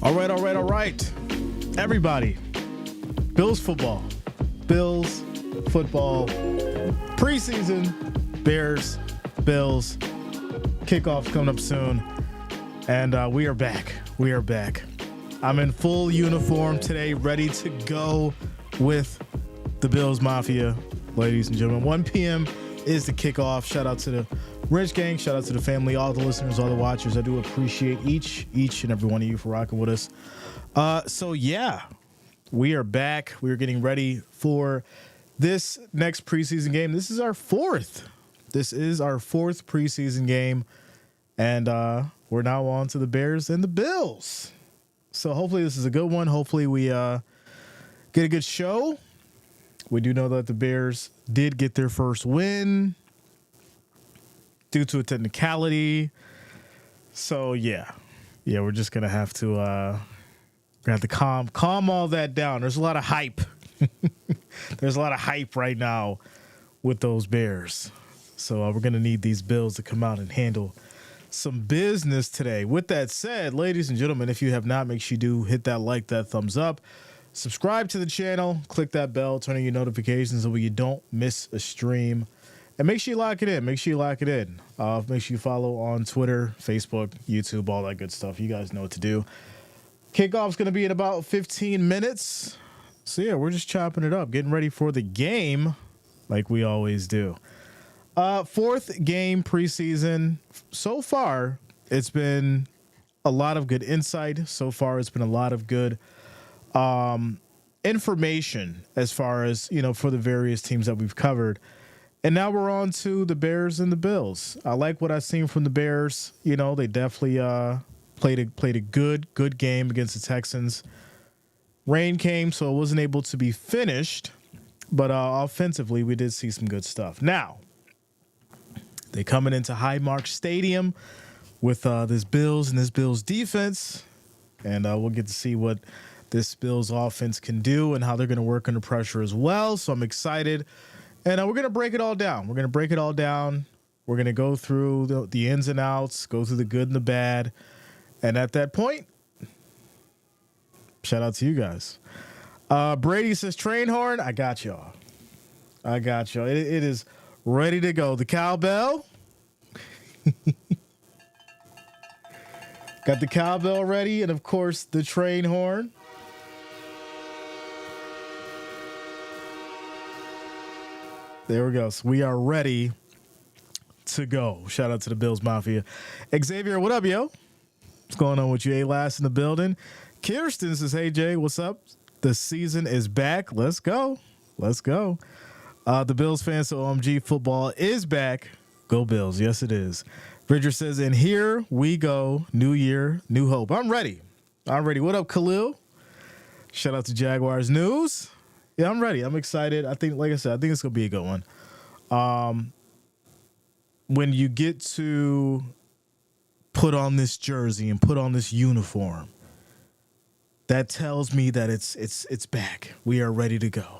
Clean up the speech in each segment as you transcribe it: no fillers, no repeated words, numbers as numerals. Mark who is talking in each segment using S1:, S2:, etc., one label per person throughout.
S1: All right. Everybody, Bills football. Preseason, Bears, Bills. Kickoff coming up soon. And we are back. I'm in full uniform today, ready to go with the Bills Mafia, ladies and gentlemen. 1 p.m. is the kickoff. Shout out to the Rich Gang. Shout out to the family, all the listeners, all the watchers. I do appreciate each and every one of you for rocking with us. So yeah, we are back. We're getting ready for this next preseason game. This is our fourth preseason game. And we're now on to the Bears and the Bills. So hopefully this is a good one. Hopefully we get a good show. We do know that the Bears did get their first win due to a technicality. So yeah, we're just gonna have to calm all that down. There's a lot of hype. There's a lot of hype right now with those Bears. So we're gonna need these Bills to come out and handle some business today. With that said, ladies and gentlemen, if you have not, make sure you do hit that like, that thumbs up. Subscribe to the channel, click that bell, turn on your notifications so you don't miss a stream. And make sure you lock it in. Make sure you follow on Twitter, Facebook, YouTube, all that good stuff. You guys know what to do. Kickoff's going to be in about 15 minutes. So, yeah, we're just chopping it up, getting ready for the game like we always do. Fourth game preseason. So far, it's been a lot of good insight. So far, it's been a lot of good information as far as, for the various teams that we've covered. And now we're on to the Bears and the Bills. I like what I've seen from the Bears. They definitely played a good game against the Texans. Rain came, so it wasn't able to be finished. But offensively, we did see some good stuff. Now, they coming into Highmark Stadium with this Bills and this Bills defense. And we'll get to see what this Bills offense can do and how they're going to work under pressure as well. So I'm excited. And we're going to break it all down. We're going to go through the ins and outs, go through the good and the bad. And at that point, shout out to you guys. Brady says, train horn. I got y'all. It is ready to go. The cowbell. Got the cowbell ready. And, of course, the train horn. There we go. So we are ready to go. Shout out to the Bills Mafia. Xavier, what up, yo? What's going on with you? A-Last in the building. Kirsten says, hey, Jay, what's up? The season is back. Let's go. The Bills fans, so OMG football is back. Go Bills. Yes, it is. Bridger says, and here we go. New year, new hope. I'm ready. What up, Khalil? Shout out to Jaguars News. Yeah, I'm ready. I'm excited. I think, like I said, it's going to be a good one. When you get to put on this jersey and put on this uniform, that tells me that it's back. We are ready to go.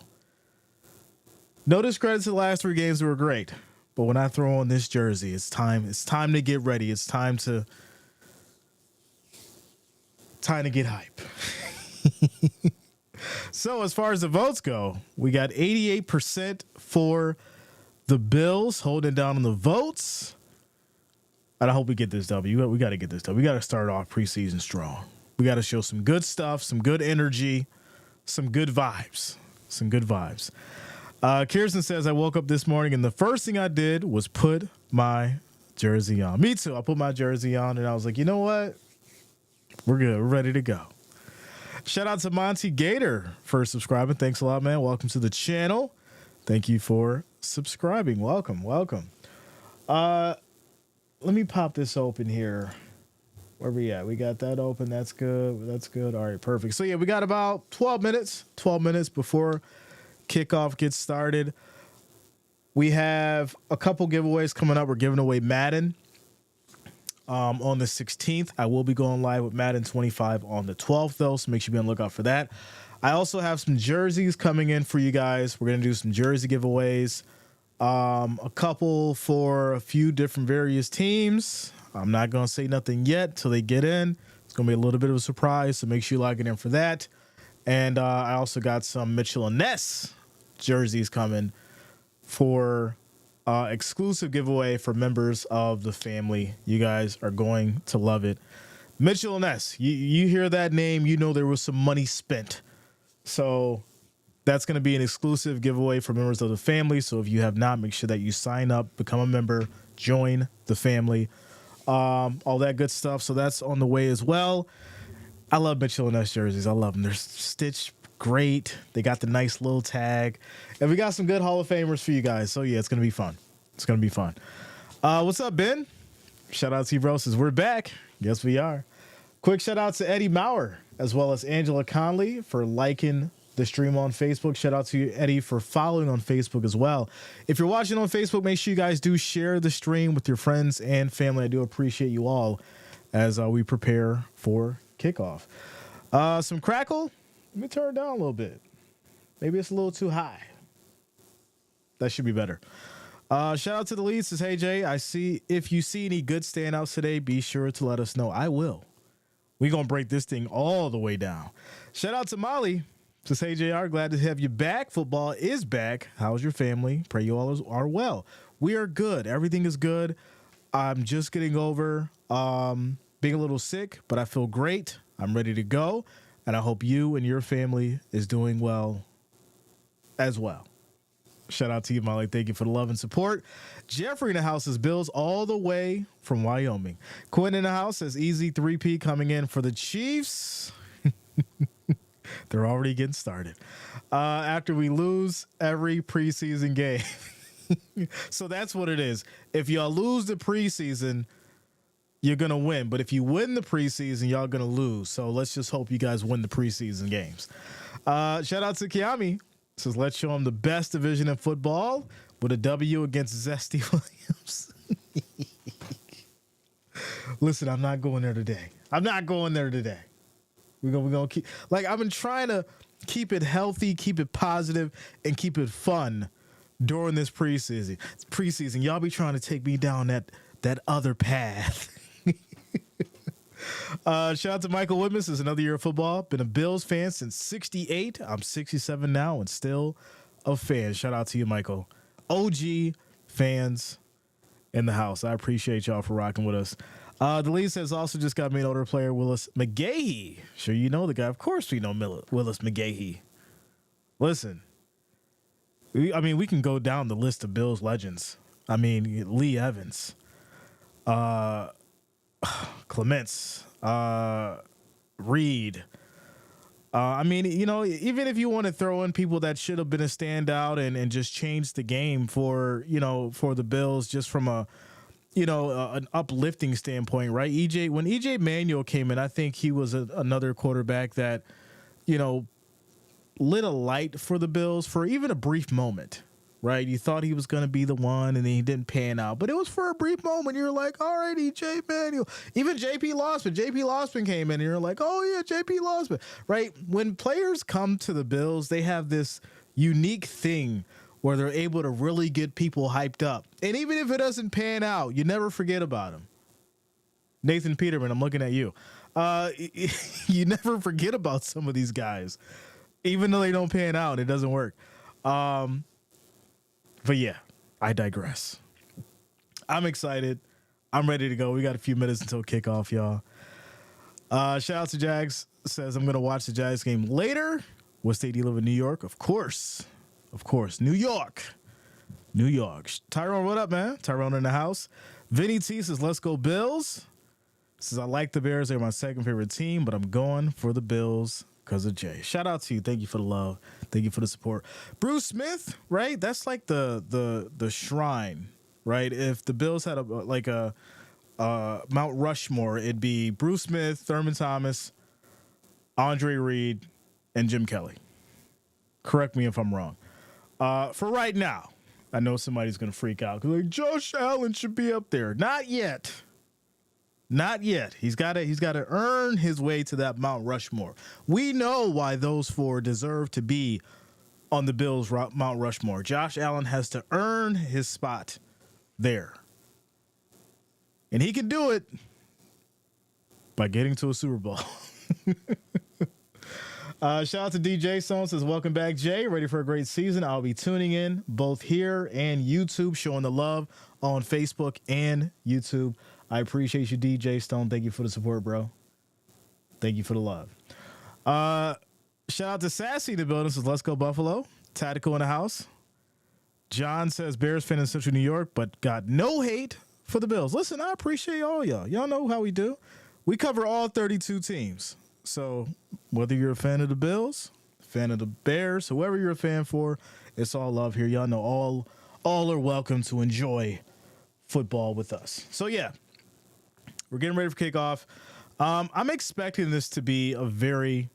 S1: No discredit to the last 3 games that were great, but when I throw on this jersey, it's time to get ready. It's time to get hype. So as far as the votes go, we got 88% for the Bills, holding down on the votes. And I hope we get this W. We got to get this W. We got to start off preseason strong. We got to show some good stuff, some good energy, some good vibes. Kirsten says, I woke up this morning and the first thing I did was put my jersey on. Me too. I put my jersey on and I was like, you know what? We're good. We're ready to go. Shout out to Monty Gator for subscribing. Thanks a lot, man. Welcome to the channel. Thank you for subscribing. Welcome. Let me pop this open here. Where we at? We got that open. That's good. All right, perfect. So, yeah, we got about 12 minutes before kickoff gets started. We have a couple giveaways coming up. We're giving away Madden on the 16th. I will be going live with Madden 25 on the 12th, though, so make sure you be on the lookout for that. I also have some jerseys coming in for you guys. We're going to do some jersey giveaways. A couple for a few different various teams. I'm not going to say nothing yet till they get in. It's going to be a little bit of a surprise, so make sure you log in for that. And I also got some Mitchell and Ness jerseys coming for exclusive giveaway for members of the family. You guys are going to love it. Mitchell and Ness, you hear that name, you know there was some money spent. So that's going to be an exclusive giveaway for members of the family. So if you have not, make sure that you sign up, become a member, join the family, all that good stuff. So that's on the way as well. I love Mitchell and Ness jerseys. I love them. They're stitched great. They got the nice little tag. And we got some good Hall of Famers for you guys. So, yeah, it's going to be fun. It's going to be fun. What's up, Ben? Shout out to you, bro. Says we're back. Yes, we are. Quick shout out to Eddie Maurer, as well as Angela Conley for liking the stream on Facebook. Shout out to you, Eddie, for following on Facebook as well. If you're watching on Facebook, make sure you guys do share the stream with your friends and family. I do appreciate you all as we prepare for kickoff. Some crackle. Let me turn it down a little bit. Maybe it's a little too high. That should be better. Shout out to the lead. Says, hey, Jay, if you see any good standouts today, be sure to let us know. I will. We're going to break this thing all the way down. Shout out to Molly. Says, hey, JR, glad to have you back. Football is back. How's your family? Pray you all are well. We are good. Everything is good. I'm just getting over being a little sick, but I feel great. I'm ready to go, and I hope you and your family is doing well as well. Shout out to you, Molly. Thank you for the love and support. Jeffrey in the house says Bills all the way from Wyoming. Quinn in the house says easy 3P coming in for the Chiefs. They're already getting started. After we lose every preseason game. So that's what it is. If y'all lose the preseason, you're going to win. But if you win the preseason, y'all going to lose. So let's just hope you guys win the preseason games. Shout out to Kiami. Says, let's show them the best division in football with a W against Zesty Williams. Listen, I'm not going there today. We're gonna keep, like, I've been trying to keep it healthy, keep it positive, and keep it fun during this preseason. Y'all be trying to take me down that other path. Shout out to Michael Whitman. This is another year of football. Been a Bills fan since 68. I'm 67 now and still a fan. Shout out to you, Michael. OG fans in the house. I appreciate y'all for rocking with us. The lead says also just got made older player Willis McGahee. Sure, you know the guy. Of course we know Willis McGahee. Listen, we can go down the list of Bills legends. I mean, Lee Evans, Clements, Reed. Even if you want to throw in people that should have been a standout and just change the game for the Bills, just from an uplifting standpoint, right? When EJ Manuel came in, I think he was another quarterback that, lit a light for the Bills for even a brief moment, right? You thought he was going to be the one, and then he didn't pan out. But it was for a brief moment. You're like, all right, EJ Manuel. Even J.P. Losman came in, and you're like, oh, yeah, J.P. Losman, right? When players come to the Bills, they have this unique thing where they're able to really get people hyped up. And even if it doesn't pan out, you never forget about him. Nathan Peterman, I'm looking at you. You never forget about some of these guys, even though they don't pan out. It doesn't work. But yeah, I digress. I'm excited. I'm ready to go. We got a few minutes until kickoff, y'all. Shout out to Jags. Says I'm going to watch the Jags game later. What state do you live in? New York? Of course. New York. Tyrone, what up, man? Tyrone in the house. Vinny T says, let's go Bills. Says, I like the Bears. They're my second favorite team, but I'm going for the Bills because of Jay. Shout out to you. Thank you for the love. Thank you for the support. Bruce Smith, right? That's like the shrine, right? If the Bills had a Mount Rushmore, it'd be Bruce Smith, Thurman Thomas, Andre Reed, and Jim Kelly. Correct me if I'm wrong. For right now, I know somebody's going to freak out. Like, Josh Allen should be up there. Not yet. He's got to earn his way to that Mount Rushmore. We know why those four deserve to be on the Bills' Mount Rushmore. Josh Allen has to earn his spot there. And he can do it. by getting to a Super Bowl. Shout out to DJ Stone, says, welcome back, Jay. Ready for a great season. I'll be tuning in both here and YouTube, showing the love on Facebook and YouTube. I appreciate you, DJ Stone. Thank you for the support, bro. Thank you for the love. Shout out to Sassy in the building, says, let's go Buffalo. Tactical in the house. John says, Bears fan in Central New York, but got no hate for the Bills. Listen, I appreciate all y'all. Y'all know how we do. We cover all 32 teams. So whether you're a fan of the Bills, fan of the Bears, whoever you're a fan for, it's all love here. Y'all know all are welcome to enjoy football with us. So yeah, we're getting ready for kickoff. I'm expecting this to be a very,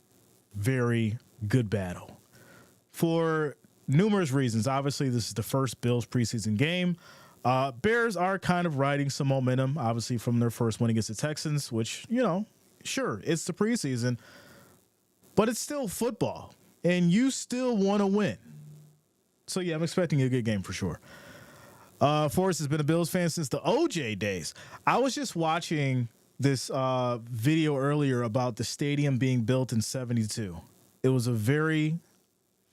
S1: very good battle for numerous reasons. Obviously, this is the first Bills preseason game. Bears are kind of riding some momentum, obviously, from their first win against the Texans, which, you know, sure, it's the preseason, but it's still football, and you still want to win. So, yeah, I'm expecting a good game for sure. Forrest has been a Bills fan since the OJ days. I was just watching this video earlier about the stadium being built in 72. It was a very,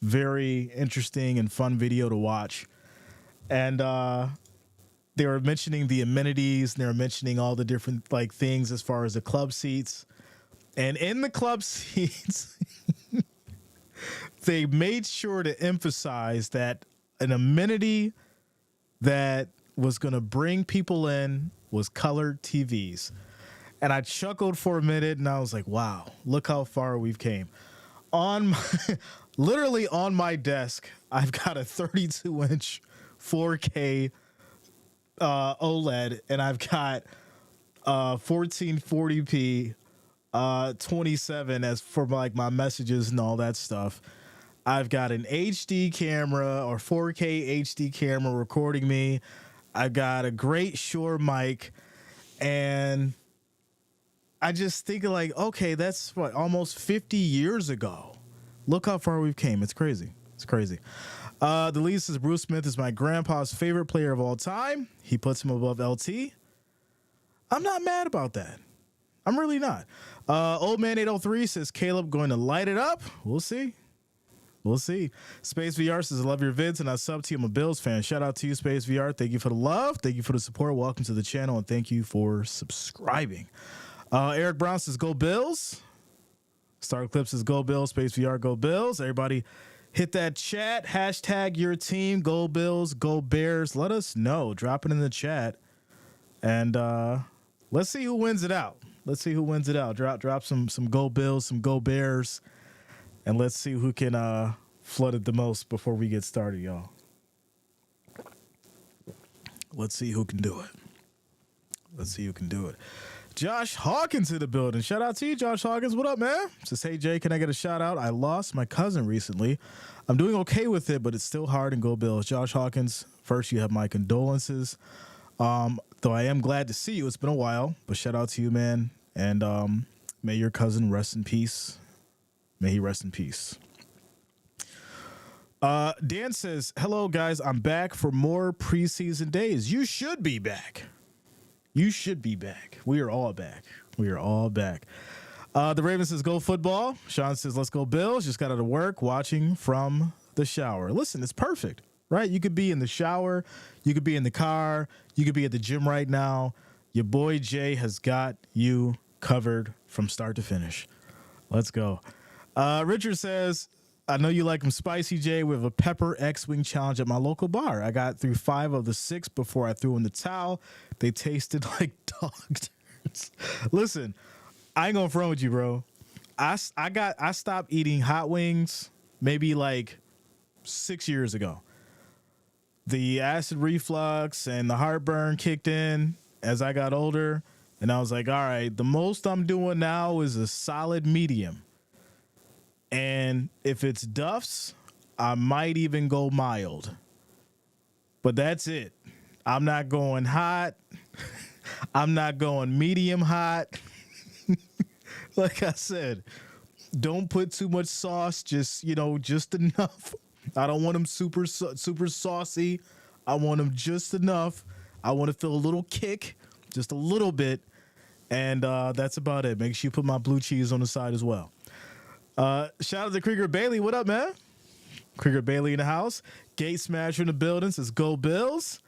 S1: very interesting and fun video to watch. And they were mentioning the amenities, and they were mentioning all the different like things as far as the club seats. And in the club seats, they made sure to emphasize that an amenity that was going to bring people in was colored TVs. And I chuckled for a minute, and I was like, wow, look how far we've came. Literally on my desk, I've got a 32-inch 4K OLED, and I've got 1440p 27 as for like my messages and all that stuff. I've got an HD camera or 4K HD camera recording me. I've got a great Shure mic, and I just think like, okay, that's what, almost 50 years ago. Look how far we've came. It's crazy. It's crazy. The lead says Bruce Smith is my grandpa's favorite player of all time. He puts him above LT. I'm not mad about that. I'm really not. Old Man 803 says Caleb going to light it up. We'll see. We'll see. Space VR says I love your vids and I sub to you. I'm a Bills fan. Shout out to you, Space VR. Thank you for the love. Thank you for the support. Welcome to the channel, and thank you for subscribing. Eric Brown says go Bills. Star Clip says go Bills. Space VR, go Bills. Everybody hit that chat. Hashtag your team. Go Bills. Go Bears. Let us know. Drop it in the chat. And let's see who wins it out. Let's see who wins it out. Drop some go Bills, some go Bears. And let's see who can flood it the most before we get started, y'all. Let's see who can do it. Let's see who can do it. Josh Hawkins in the building. Shout out to you, Josh Hawkins. What up, man? Says, hey, Jay, can I get a shout out? I lost my cousin recently. I'm doing okay with it, but it's still hard, and go Bills. Josh Hawkins, first, you have my condolences. Though I am glad to see you. It's been a while, but shout out to you, man. And may your cousin rest in peace. May he rest in peace. Dan says, hello, guys. I'm back for more preseason days. You should be back. You should be back. We are all back. We are all back. The Raven says, go football. Sean says, let's go Bills. Just got out of work watching from the shower. Listen, it's perfect, right? You could be in the shower. You could be in the car. You could be at the gym right now. Your boy Jay has got you covered from start to finish. Let's go. Richard says, I know you like them spicy, Jay. We have a pepper X-Wing challenge at my local bar. I got through 5 of the 6 before I threw in the towel. They tasted like dog turds. Listen, I ain't gonna front with you, bro. I stopped eating hot wings maybe like 6 years ago. The acid reflux and the heartburn kicked in as I got older, and I was like, all right, the most I'm doing now is a solid medium. And if it's Duff's, I might even go mild. But that's it. I'm not going hot. I'm not going medium hot. Like I said, don't put too much sauce, just enough. I don't want them super saucy. I want them just enough. I want to feel a little kick, just a little bit. And that's about it. Make sure you put my blue cheese on the side as well. Shout out to Krieger Bailey. What up, man? Krieger Bailey in the house. Gate Smasher in the building says, go Bills.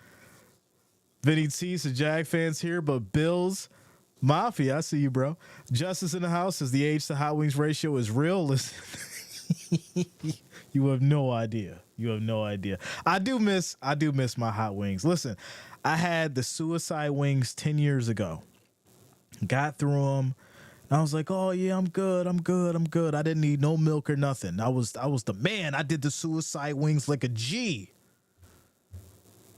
S1: Vinny T says, Jag fans here, but Bills Mafia. I see you, bro. Justice in the house says, the age to hot wings ratio is real. Listen, you have no idea. You have no idea. I do miss my hot wings. Listen, I had the suicide wings 10 years ago. Got through them. I was like, oh yeah, I'm good. I didn't need no milk or nothing. I was the man. I did the suicide wings like a G.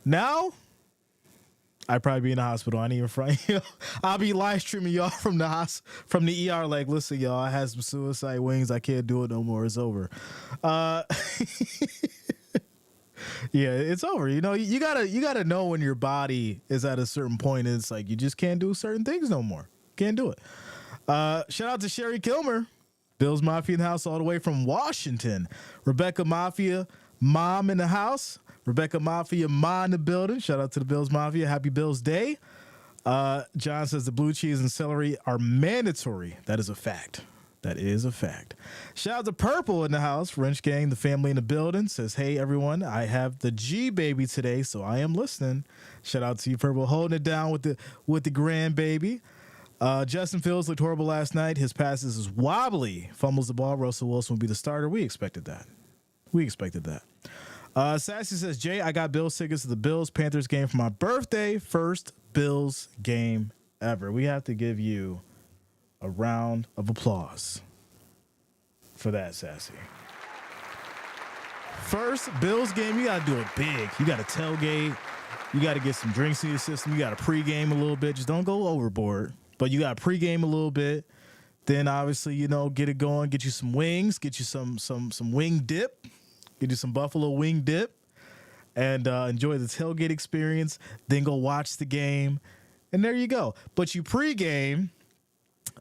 S1: Now, I'd probably be in the hospital. I ain't even front. I'll be live streaming y'all from the ER. Like, listen, y'all, I had some suicide wings. I can't do it no more. It's over. Yeah, it's over. You know, you gotta know when your body is at a certain point. It's like you just can't do certain things no more. Can't do it. Shout out to Sherry Kilmer, Bills Mafia in the house all the way from Washington. Rebecca Mafia, mom in the house. Rebecca Mafia, ma in the building. Shout out to the Bills Mafia. Happy Bills Day. John says the blue cheese and celery are mandatory. That is a fact. That is a fact. Shout out to Purple in the house. Wrench Gang, the family in the building, says, hey, everyone, I have the G baby today, so I am listening. Shout out to you, Purple, holding it down with the grandbaby. Justin Fields looked horrible last night. His passes is wobbly. Fumbles the ball. Russell Wilson will be the starter. We expected that. Sassy says, Jay, I got Bills tickets to the Bills-Panthers game for my birthday. First Bills game ever. We have to give you a round of applause for that, Sassy. First Bills game, you got to do it big. You got to tailgate. You got to get some drinks in your system. You got to pregame a little bit. Just don't go overboard. But you got to pregame a little bit. Then, obviously, you know, get it going. Get you some wings. Get you some wing dip. Get you some buffalo wing dip. And enjoy the tailgate experience. Then go watch the game. And there you go. But you pregame.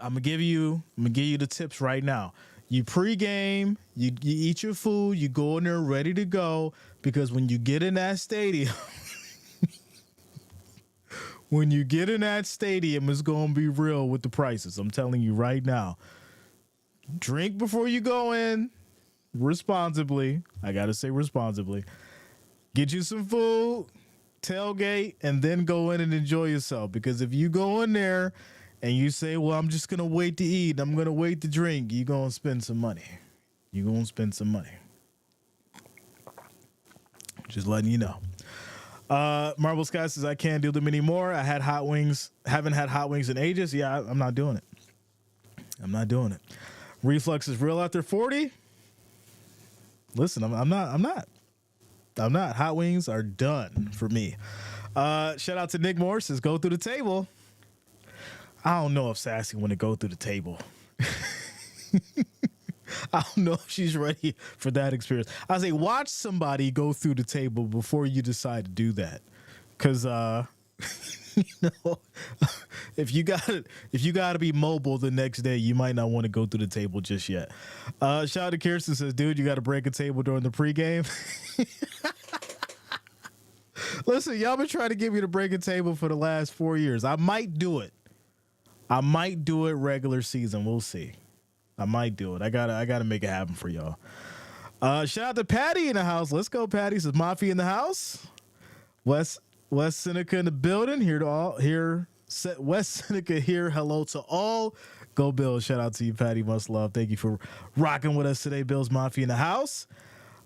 S1: I'm gonna give you the tips right now. You pregame, you eat your food, you go in there ready to go, because when you get in that stadium, it's gonna be real with the prices. I'm telling you right now. Drink before you go in, responsibly. I gotta say responsibly. Get you some food, tailgate, and then go in and enjoy yourself. Because if you go in there and you say, well, I'm just going to wait to eat, I'm going to wait to drink, you're going to spend some money. Just letting you know. Marble Sky says, I can't do them anymore. I had hot wings. Haven't had hot wings in ages. Yeah, I'm not doing it. Reflux is real after 40. Listen, I'm not. Hot wings are done for me. Shout out to Nick Moore, says, go through the table. I don't know if Sassy want to go through the table. I don't know if she's ready for that experience. I say, watch somebody go through the table before you decide to do that. Because, you know, if you gotta be mobile the next day, you might not want to go through the table just yet. Shout out to Kirsten, says, dude, you got to break a table during the pregame. Listen, y'all been trying to get me to break a table for the last 4 years. I might do it regular season. We'll see. I might do it. I gotta make it happen for y'all. Shout out to Patty in the house. Let's go, Patty. Says Mafia in the house. West Seneca in the building. West Seneca here. Hello to all. Go Bills. Shout out to you, Patty. Much love. Thank you for rocking with us today. Bills Mafia in the house.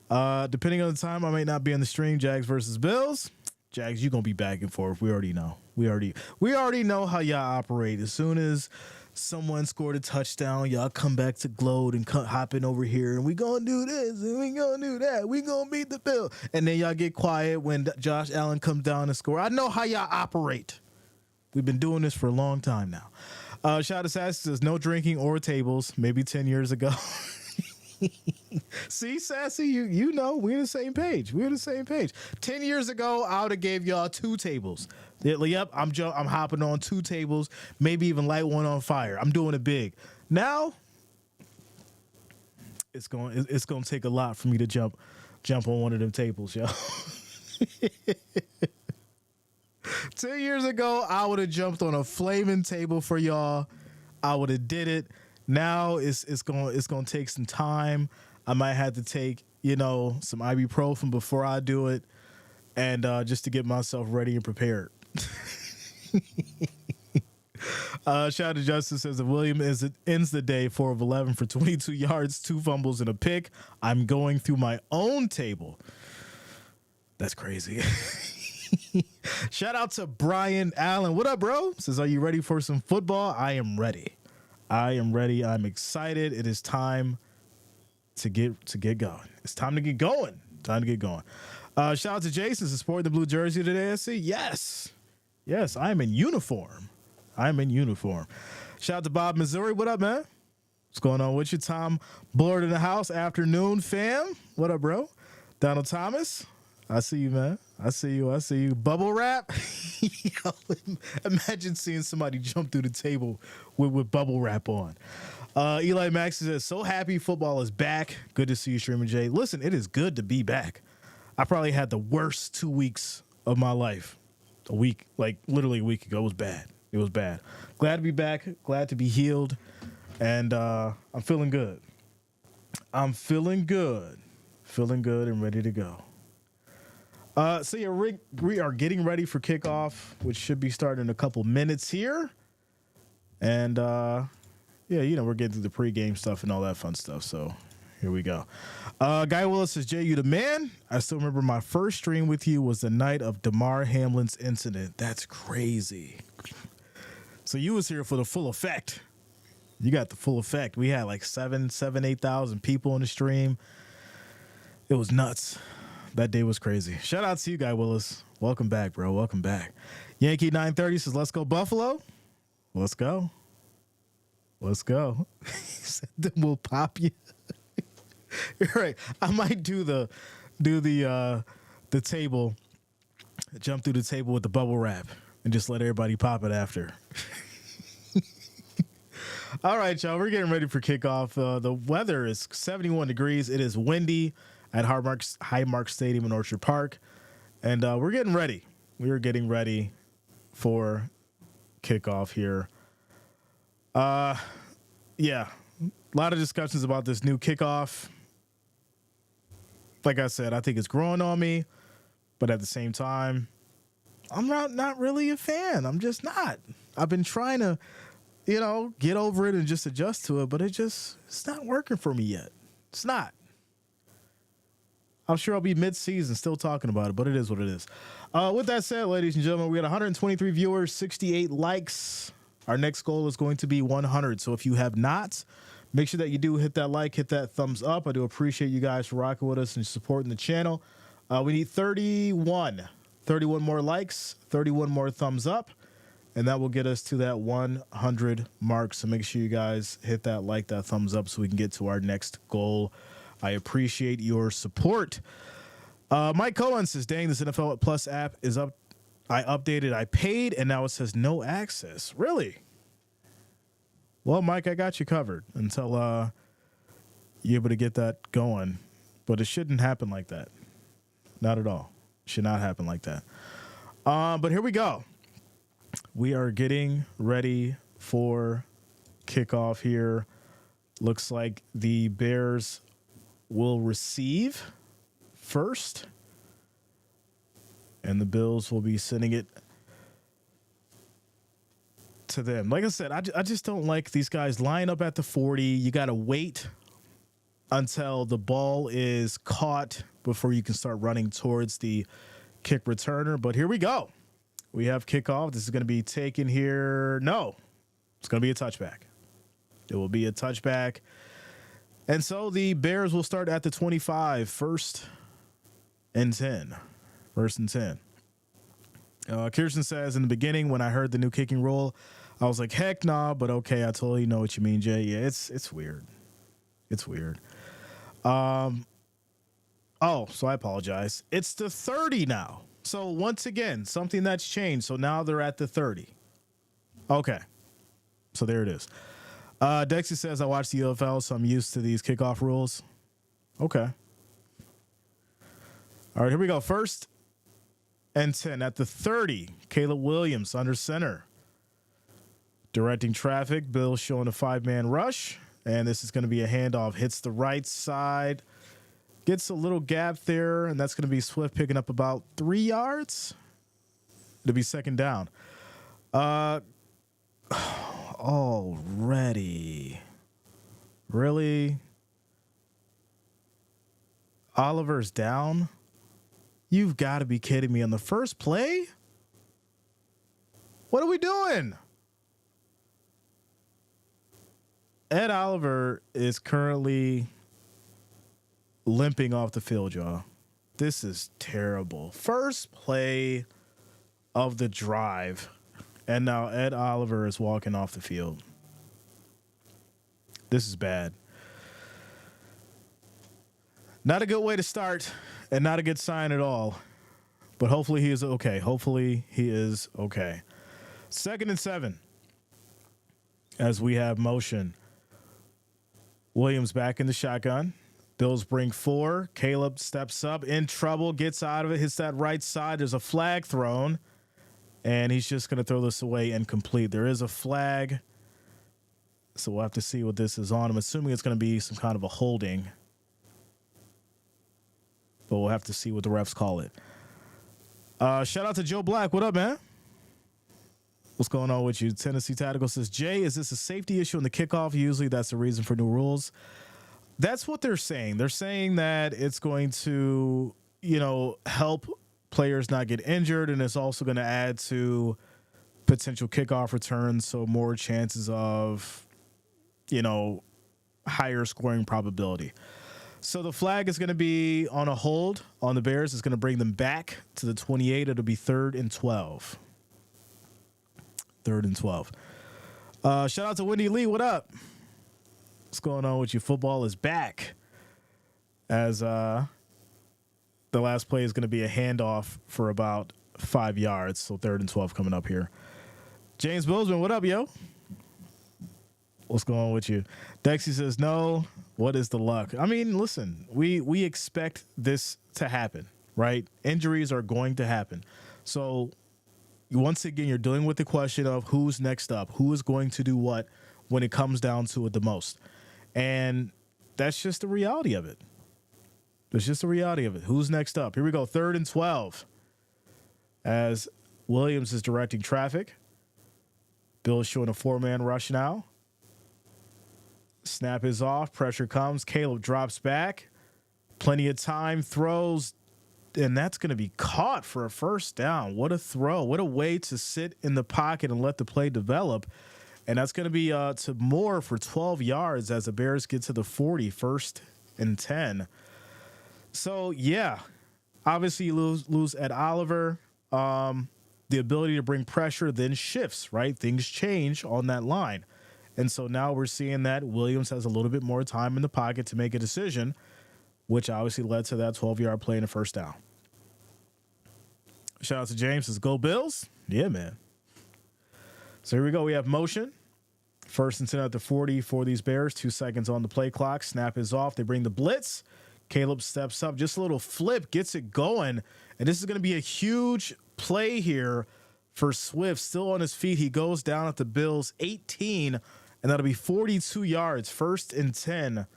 S1: Depending on the time, I may not be on the stream. Jags versus Bills. Jags, you're gonna be back and forth. We already know. We already know how y'all operate. As soon as someone scored a touchdown, y'all come back to Gloat and hop in over here, and we gonna do this and we gonna do that. We gonna beat the Bills, and then y'all get quiet when Josh Allen comes down and score. I know how y'all operate. We've been doing this for a long time now. Shout out to Sassy, says no drinking or tables. Maybe 10 years ago. See, Sassy, you know we're the same page. 10 years ago, I would have gave y'all 2 tables. Yep, I'm hopping on 2 tables, maybe even light one on fire. I'm doing it big. Now, it's going to take a lot for me to jump on one of them tables, yo. 10 years ago, I would have jumped on a flaming table for y'all. I would have did it. Now it's gonna take some time. I might have to take, some ibuprofen before I do it, and just to get myself ready and prepared. Shout out to Justice says that William ends the day 4 of 11 for 22 yards, 2 fumbles, and a pick. I'm going through my own table. That's crazy. Shout out to Brian Allen. What up, bro? Says, are you ready for some football? I am ready. I'm excited. It is time to get going. It's time to get going. Shout out to Jason. Is sporting the blue jersey today, I see? Yes, I am in uniform. Shout out to Bob, Missouri. What up, man? What's going on with you? Tom Bullard in the house. Afternoon, fam. What up, bro? Donald Thomas. I see you, man. I see you. Bubble wrap. Yo, imagine seeing somebody jump through the table with bubble wrap on. Eli Max says, so happy football is back. Good to see you, Streamer J. Listen, it is good to be back. I probably had the worst 2 weeks of my life. Literally a week ago. It was bad. Glad to be back. Glad to be healed. And I'm feeling good. Feeling good and ready to go. We are getting ready for kickoff, which should be starting in a couple minutes here. And, we're getting through the pregame stuff and all that fun stuff. So here we go. Guy Willis says, Jay, you the man. I still remember my first stream with you was the night of Damar Hamlin's incident. That's crazy. So you was here for the full effect. You got the full effect. We had like 8,000 people on the stream. It was nuts. That day was crazy. Shout out to you, Guy Willis. Welcome back, bro. Welcome back. Yankee 930 says, let's go Buffalo. Let's go. He said, then we'll pop you. You're right. I might do the table, jump through the table with the bubble wrap and just let everybody pop it after. All right, y'all. We're getting ready for kickoff. The weather is 71 degrees. It is windy at Highmark Stadium in Orchard Park. And we're getting ready. We are getting ready for kickoff here. Yeah, a lot of discussions about this new kickoff. Like I said, I think it's growing on me, but at the same time, I'm not really a fan. I'm just not. I've been trying to, get over it and just adjust to it, but it's not working for me yet. It's not. I'm sure I'll be mid-season still talking about it, but it is what it is. With that said, ladies and gentlemen, we got 123 viewers, 68 likes. Our next goal is going to be 100. So if you have not, make sure that you do hit that like, hit that thumbs up. I do appreciate you guys for rocking with us and supporting the channel. We need 31 more likes, 31 more thumbs up, and that will get us to that 100 mark. So make sure you guys hit that like, that thumbs up so we can get to our next goal. I appreciate your support. Mike Cohen says, dang, this NFL Plus app is up. I updated, I paid, and now it says no access. Really? Well, Mike, I got you covered until you're able to get that going. But it shouldn't happen like that. Not at all. It should not happen like that. But here we go. We are getting ready for kickoff here. Looks like the Bears will receive first. And the Bills will be sending it to them. Like I said, I just don't like these guys line up at the 40. You got to wait until the ball is caught before you can start running towards the kick returner. But here we go. We have kickoff. This is going to be taken here. No, it's going to be a touchback. It will be a touchback. And so the Bears will start at the 25, first and 10. First and 10. Kirsten says, in the beginning, when I heard the new kicking rule, I was like, heck nah, but okay, I totally know what you mean, Jay. Yeah, it's weird. It's weird. So I apologize. It's the 30 now. So once again, something that's changed. So now they're at the 30. Okay. So there it is. Dexy says, I watch the UFL, so I'm used to these kickoff rules. Okay. All right, here we go. First and 10. At the 30, Caleb Williams under center. Directing traffic, Bills showing a 5-man rush. And this is going to be a handoff. Hits the right side. Gets a little gap there, and that's going to be Swift picking up about 3 yards. It'll be second down. Already. Really? Oliver's down? You've got to be kidding me on the first play? What are we doing? Ed Oliver is currently limping off the field, y'all. This is terrible. First play of the drive, and now Ed Oliver is walking off the field. This is bad. Not a good way to start, and not a good sign at all. But hopefully he is okay. Hopefully he is okay. 2nd and 7. As we have motion. Williams back in the shotgun. Bills bring 4. Caleb steps up, in trouble, gets out of it, hits that right side. There's a flag thrown, and he's just going to throw this away incomplete. There is a flag, so we'll have to see what this is on. I'm assuming it's going to be some kind of a holding, but we'll have to see what the refs call it. Shout out to Joe Black. What up, man? What's going on with you? Tennessee Tactical says, Jay, is this a safety issue in the kickoff? Usually that's the reason for new rules. That's what they're saying. They're saying that it's going to, help players not get injured, and it's also going to add to potential kickoff returns, so more chances of, higher scoring probability. So the flag is going to be on a hold on the Bears. It's going to bring them back to the 28. It'll be 3rd and 12. 3rd and 12. Shout out to Wendy Lee. What up? What's going on with you? Football is back. As the last play is going to be a handoff for about 5 yards. So 3rd and 12 coming up here. James Bozeman, what up, yo? What's going on with you? Dexy says, no. What is the luck? I mean, listen, we expect this to happen, right? Injuries are going to happen. So once again, you're dealing with the question of who's next up, who is going to do what when it comes down to it the most. And that's just the reality of it. That's just the reality of it. Who's next up? Here we go. 3rd and 12 as Williams is directing traffic. Bill's showing a 4-man rush now. Snap is off. Pressure comes. Caleb drops back. Plenty of time. Throws. And that's going to be caught for a first down. What a throw. What a way to sit in the pocket and let the play develop. And that's going to be to Moore for 12 yards as the Bears get to the 40, 1st and 10. So, yeah, obviously you lose Ed Oliver. The ability to bring pressure then shifts, right? Things change on that line. And so now we're seeing that Williams has a little bit more time in the pocket to make a decision, which obviously led to that 12-yard play and a first down. Shout out to James. Says, go Bills. Yeah, man. So here we go. We have motion. 1st and 10 at the 40 for these Bears. 2 seconds on the play clock. Snap is off. They bring the blitz. Caleb steps up. Just a little flip. Gets it going. And this is going to be a huge play here for Swift. Still on his feet. He goes down at the Bills 18. And that'll be 42 yards. 1st and 10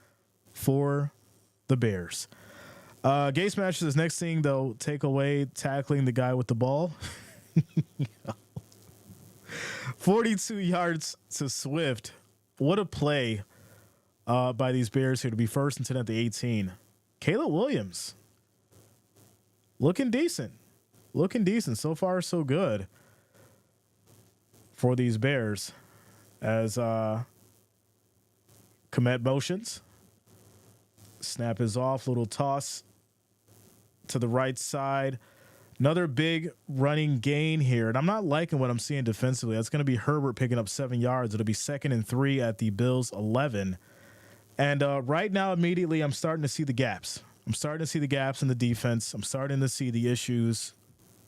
S1: for the Bears. Gase Match says, next thing, though, take away tackling the guy with the ball. 42 yards to Swift. What a play by these Bears here to be 1st and 10 at the 18. Caleb Williams looking decent. Looking decent. So far, so good for these Bears as Komet motions. Snap is off. Little toss to the right side. Another big running gain here. And I'm not liking what I'm seeing defensively. That's going to be Herbert picking up 7 yards. It'll be 2nd and 3 at the Bills 11. And right now, immediately, I'm starting to see the gaps. I'm starting to see the gaps in the defense. I'm starting to see the issues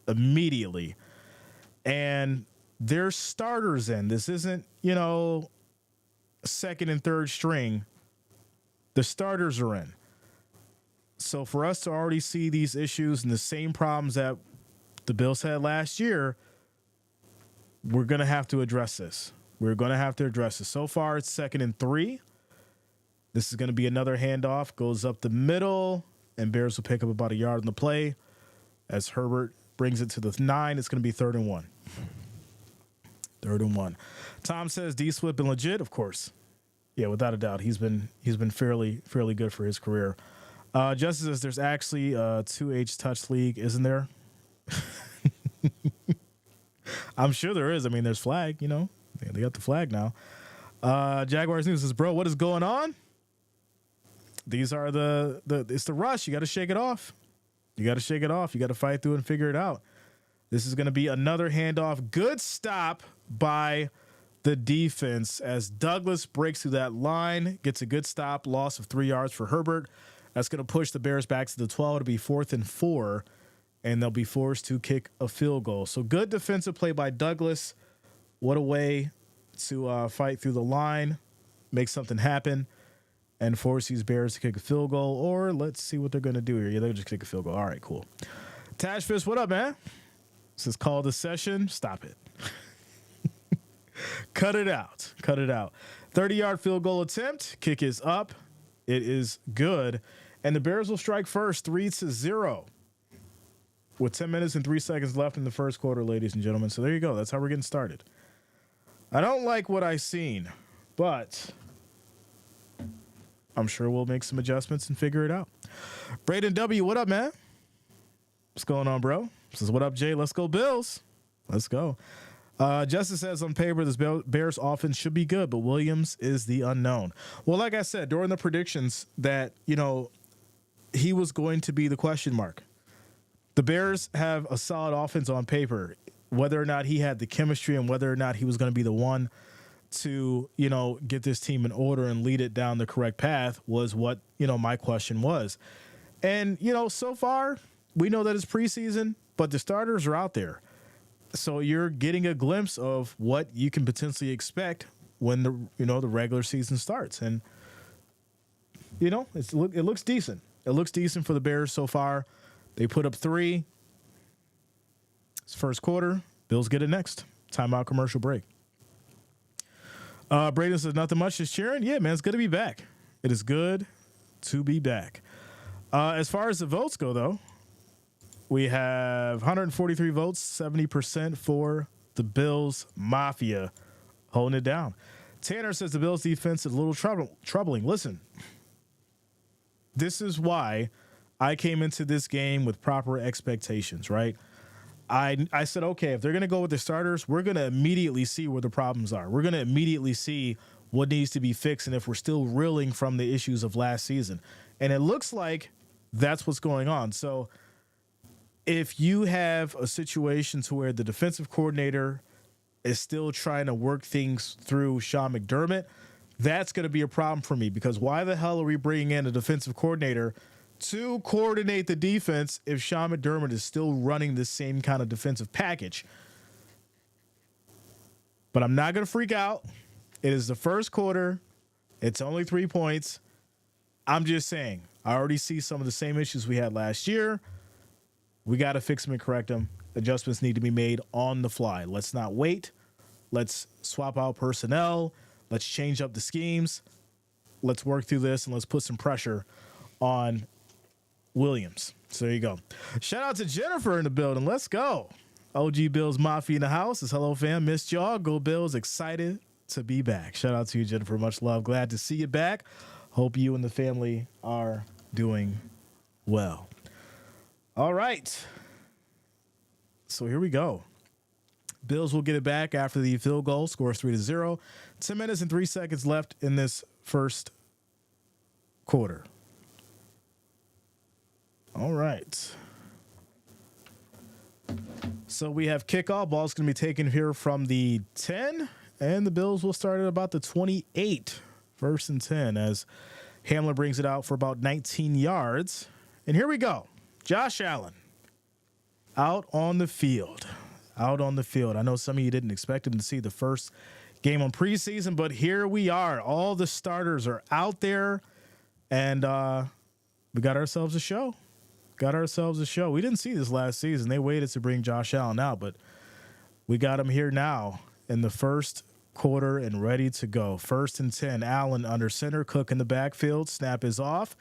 S1: immediately. And there's starters in. This isn't, 2nd and 3rd string. The starters are in. So for us to already see these issues and the same problems that the Bills said last year, we're going to have to address this. We're going to have to address this. So far, it's 2nd and 3. This is going to be another handoff. Goes up the middle, and Bears will pick up about a yard on the play. As Herbert brings it to the 9, it's going to be 3rd and 1. 3rd and 1. Tom says D Swift been legit, of course. Yeah, without a doubt, he's been fairly good for his career. Justice says there's actually a 2H touch league, isn't there? I'm sure there is. I mean, there's flag. You know, they got the flag now. Jaguars News says, bro, what is going on? These are it's the rush. You got to shake it off. You got to shake it off. You got to fight through and figure it out. This is going to be another handoff. Good stop by the defense as Douglas breaks through that line, gets a good stop, loss of 3 yards for Herbert. That's going to push the Bears back to the 12. It'll be 4th and 4, and they'll be forced to kick a field goal. So good defensive play by Douglas. What a way to fight through the line, make something happen, and force these Bears to kick a field goal. Or let's see what they're going to do here. Yeah, they'll just kick a field goal. All right, cool. Tash Fist, what up, man? This is called a session. Stop it. Cut it out. Cut it out. 30-yard field goal attempt. Kick is up. It is good. And the Bears will strike first, 3-0. With 10 minutes and 3 seconds left in the first quarter, ladies and gentlemen. So there you go. That's how we're getting started. I don't like what I've seen, but I'm sure we'll make some adjustments and figure it out. Braden W., what up, man? What's going on, bro? Says, what up, Jay? Let's go, Bills. Let's go. Justice says on paper, this Bears offense should be good, but Williams is the unknown. Well, like I said, during the predictions that, you know, he was going to be the question mark. The Bears have a solid offense on paper. Whether or not he had the chemistry and whether or not he was going to be the one to, you know, get this team in order and lead it down the correct path was what, you know, my question was. And, you know, so far we know that it's preseason, but the starters are out there. So you're getting a glimpse of what you can potentially expect when the regular season starts. And, you know, it looks decent. It looks decent for the Bears so far. They put up 3. It's first quarter. Bills get it next. Timeout, commercial break. Braden says, nothing much, just cheering. Yeah, man, it's good to be back. It is good to be back. As far as the votes go, though, we have 143 votes, 70% for the Bills Mafia holding it down. Tanner says the Bills defense is a little troubling. Listen, this is why I came into this game with proper expectations, right? I said, okay, if they're going to go with the starters, we're going to immediately see where the problems are. We're going to immediately see what needs to be fixed and if we're still reeling from the issues of last season. And it looks like that's what's going on. So if you have a situation to where the defensive coordinator is still trying to work things through Sean McDermott, that's going to be a problem for me, because why the hell are we bringing in a defensive coordinator to coordinate the defense if Sean McDermott is still running the same kind of defensive package? But I'm not going to freak out. It is the first quarter. It's only 3 points. I'm just saying, I already see some of the same issues we had last year. We got to fix them and correct them. Adjustments need to be made on the fly. Let's not wait. Let's swap out personnel. Let's change up the schemes. Let's work through this, and let's put some pressure on Williams. So there you go. Shout out to Jennifer in the building. Let's go. OG Bills Mafia in the house. Says, hello, fam. Missed y'all. Go Bills. Excited to be back. Shout out to you, Jennifer. Much love. Glad to see you back. Hope you and the family are doing well. All right. So here we go. Bills will get it back after the field goal. Scores 3-0. 10 minutes and 3 seconds left in this first quarter. All right. So we have kickoff. Ball's going to be taken here from the 10, and the Bills will start at about the 28, 1st and 10, as Hamler brings it out for about 19 yards. And here we go. Josh Allen out on the field. Out on the field. I know some of you didn't expect him to see the first game on preseason, but here we are. All the starters are out there, and we got ourselves a show. got ourselves a show. We didn't see this last season. They waited to bring Josh Allen out, but we got him here now in the first quarter and ready to go. 1st and 10. Allen under center. Cook in the backfield. Snap is off.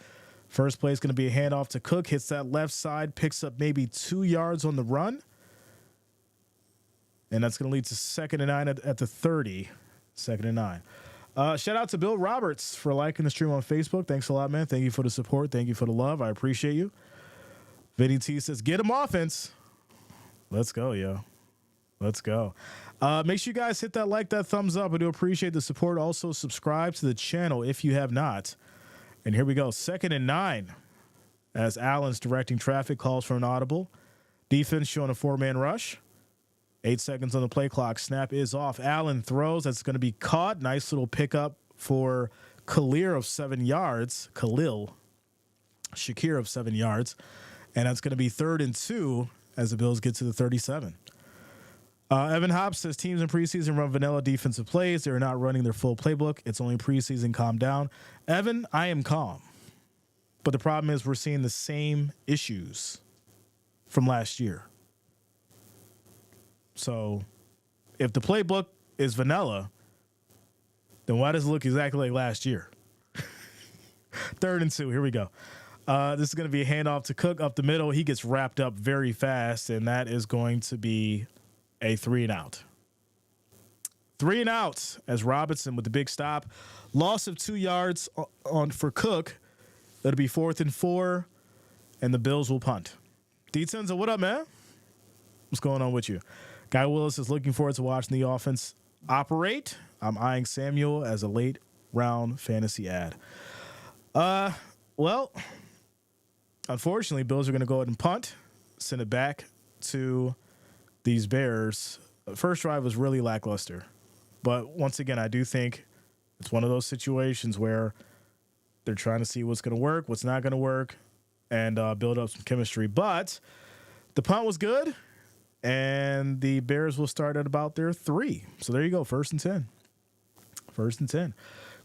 S1: First play is going to be a handoff to Cook. Hits that left side. Picks up maybe 2 yards on the run. And that's going to lead to 2nd and 9 at the 30. 2nd and 9. Shout out to Bill Roberts for liking the stream on Facebook. Thanks a lot, man. Thank you for the support. Thank you for the love. I appreciate you. Vinny T says, get him offense. Let's go, yo. Let's go. Make sure you guys hit that like, that thumbs up. I do appreciate the support. Also, subscribe to the channel if you have not. And here we go. 2nd and 9 as Allen's directing traffic, calls for an audible. Defense showing a 4-man rush. 8 seconds on the play clock. Snap is off. Allen throws. That's going to be caught. Nice little pickup for Khalil of 7 yards. Shakir of 7 yards. And that's going to be 3rd and 2 as the Bills get to the 37. Evan Hobbs says teams in preseason run vanilla defensive plays. They're not running their full playbook. It's only preseason. Calm down. Evan, I am calm. But the problem is we're seeing the same issues from last year. So if the playbook is vanilla, then why does it look exactly like last year? 3rd and 2. Here we go. This is going to be a handoff to Cook up the middle. He gets wrapped up very fast, and that is going to be a 3 and out. 3 and out as Robinson with the big stop. Loss of 2 yards on for Cook. It'll be 4th and 4, and the Bills will punt. D-Tenza, what up, man? What's going on with you? Guy Willis is looking forward to watching the offense operate. I'm eyeing Samuel as a late round fantasy ad. Well, unfortunately, Bills are going to go ahead and punt, send it back to these Bears. The first drive was really lackluster. But once again, I do think it's one of those situations where they're trying to see what's going to work, what's not going to work, and build up some chemistry. But the punt was good. And the Bears will start at about their 3. So there you go, 1st and 10. 1st and 10.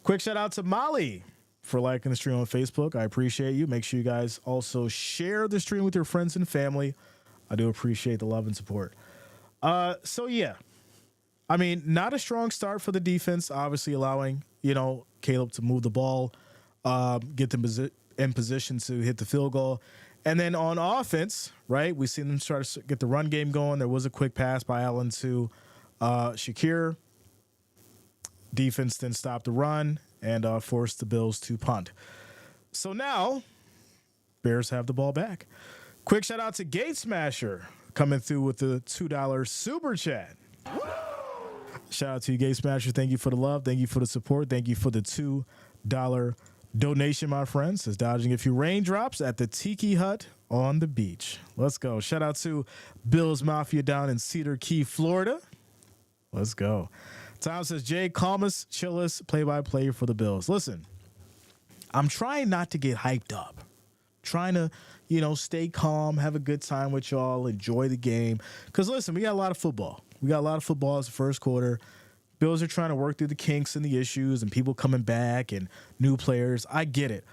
S1: Quick shout out to Molly for liking the stream on Facebook. I appreciate you. Make sure you guys also share the stream with your friends and family. I do appreciate the love and support. So, yeah. I mean, not a strong start for the defense, obviously allowing, Caleb to move the ball, get them in position to hit the field goal. And then on offense, right, we seen them start to get the run game going. There was a quick pass by Allen to Shakir. Defense then stopped the run and forced the Bills to punt. So now, Bears have the ball back. Quick shout out to Gate Smasher coming through with the $2 super chat. Shout out to you, Gate Smasher. Thank you for the love. Thank you for the support. Thank you for the $2 donation, my friends. Says dodging a few raindrops at the Tiki Hut on the beach. Let's go. Shout out to Bills Mafia down in Cedar Key, Florida. Let's go. Tom says, Jay, calmest, chillest play-by-play for the Bills. Listen, I'm trying not to get hyped up. Trying to, stay calm, have a good time with y'all, enjoy the game. Because, listen, we got a lot of football. We got a lot of football as the first quarter. Bills are trying to work through the kinks and the issues and people coming back and new players. I get it.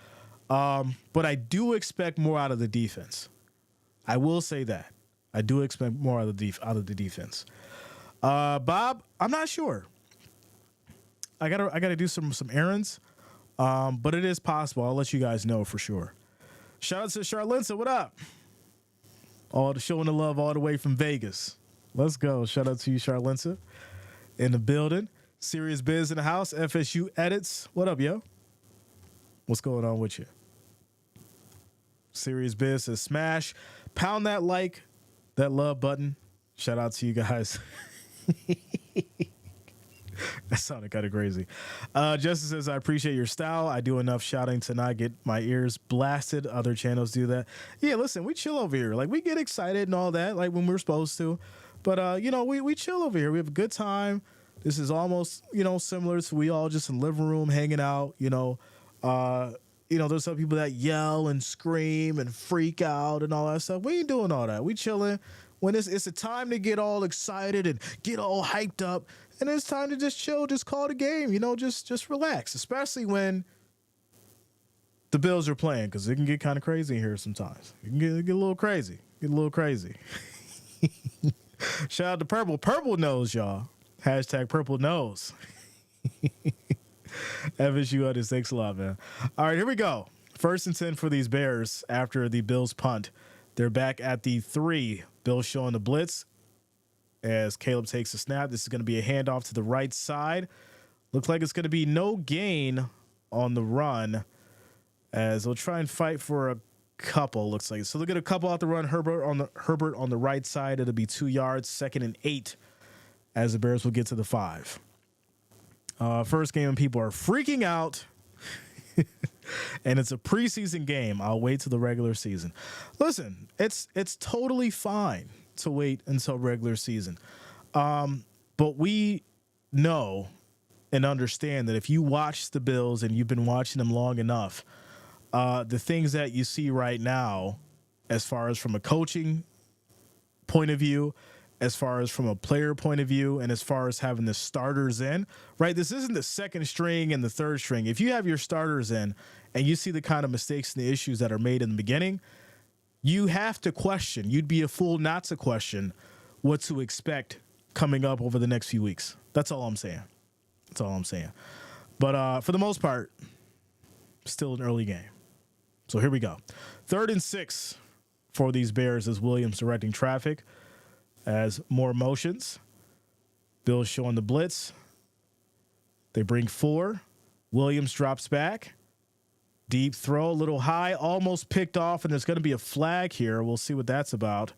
S1: But I do expect more out of the defense. I will say that. I do expect more out of the defense. Bob, I'm not sure. I gotta do some errands, but it is possible. I'll let you guys know for sure. Shout out to Charlinsa. What up? Showing the love all the way from Vegas. Let's go. Shout out to you, Charlinsa. In the building. Serious Biz in the house. FSU Edits. What up, yo? What's going on with you? Serious Biz says smash. Pound that like, that love button. Shout out to you guys. That sounded kind of crazy. Justin says, I appreciate your style. I do enough shouting to not get my ears blasted. Other channels do that. Yeah, listen, we chill over here. Like, we get excited and all that, like when we're supposed to. But, we chill over here. We have a good time. This is almost, similar to we all just in the living room hanging out, there's some people that yell and scream and freak out and all that stuff. We ain't doing all that. We chilling. When it's a time to get all excited and get all hyped up, and it's time to just chill, just call the game, just relax. Especially when the Bills are playing, because it can get kind of crazy here sometimes. It can get a little crazy. Get a little crazy. Shout out to Purple. Purple knows, y'all. Hashtag Purple knows. FSU others, thanks a lot, man. All right, here we go. 1st and 10 for these Bears after the Bills punt. They're back at the 3. Bills showing the blitz as Caleb takes a snap. This is going to be a handoff to the right side. Looks like it's going to be no gain on the run, as they'll try and fight for a couple, looks like. So they'll get a couple out the run. Herbert on the right side. It'll be 2 yards, 2nd and 8, as the Bears will get to the 5. First game, and people are freaking out. And it's a preseason game. I'll wait till the regular season. Listen, it's totally fine to wait until regular season. But we know and understand that if you watch the Bills and you've been watching them long enough, the things that you see right now, as far as from a coaching point of view, as far as from a player point of view, and as far as having the starters in, right? This isn't the 2nd string and the 3rd string. If you have your starters in and you see the kind of mistakes and the issues that are made in the beginning, you have to question. You'd be a fool not to question what to expect coming up over the next few weeks. That's all I'm saying. That's all I'm saying. But for the most part, still an early game. So here we go. 3rd and 6 for these Bears as Williams directing traffic. As more motions. Bills showing the blitz. They bring 4. Williams drops back. Deep throw, a little high, almost picked off, and there's going to be a flag here. We'll see what that's about.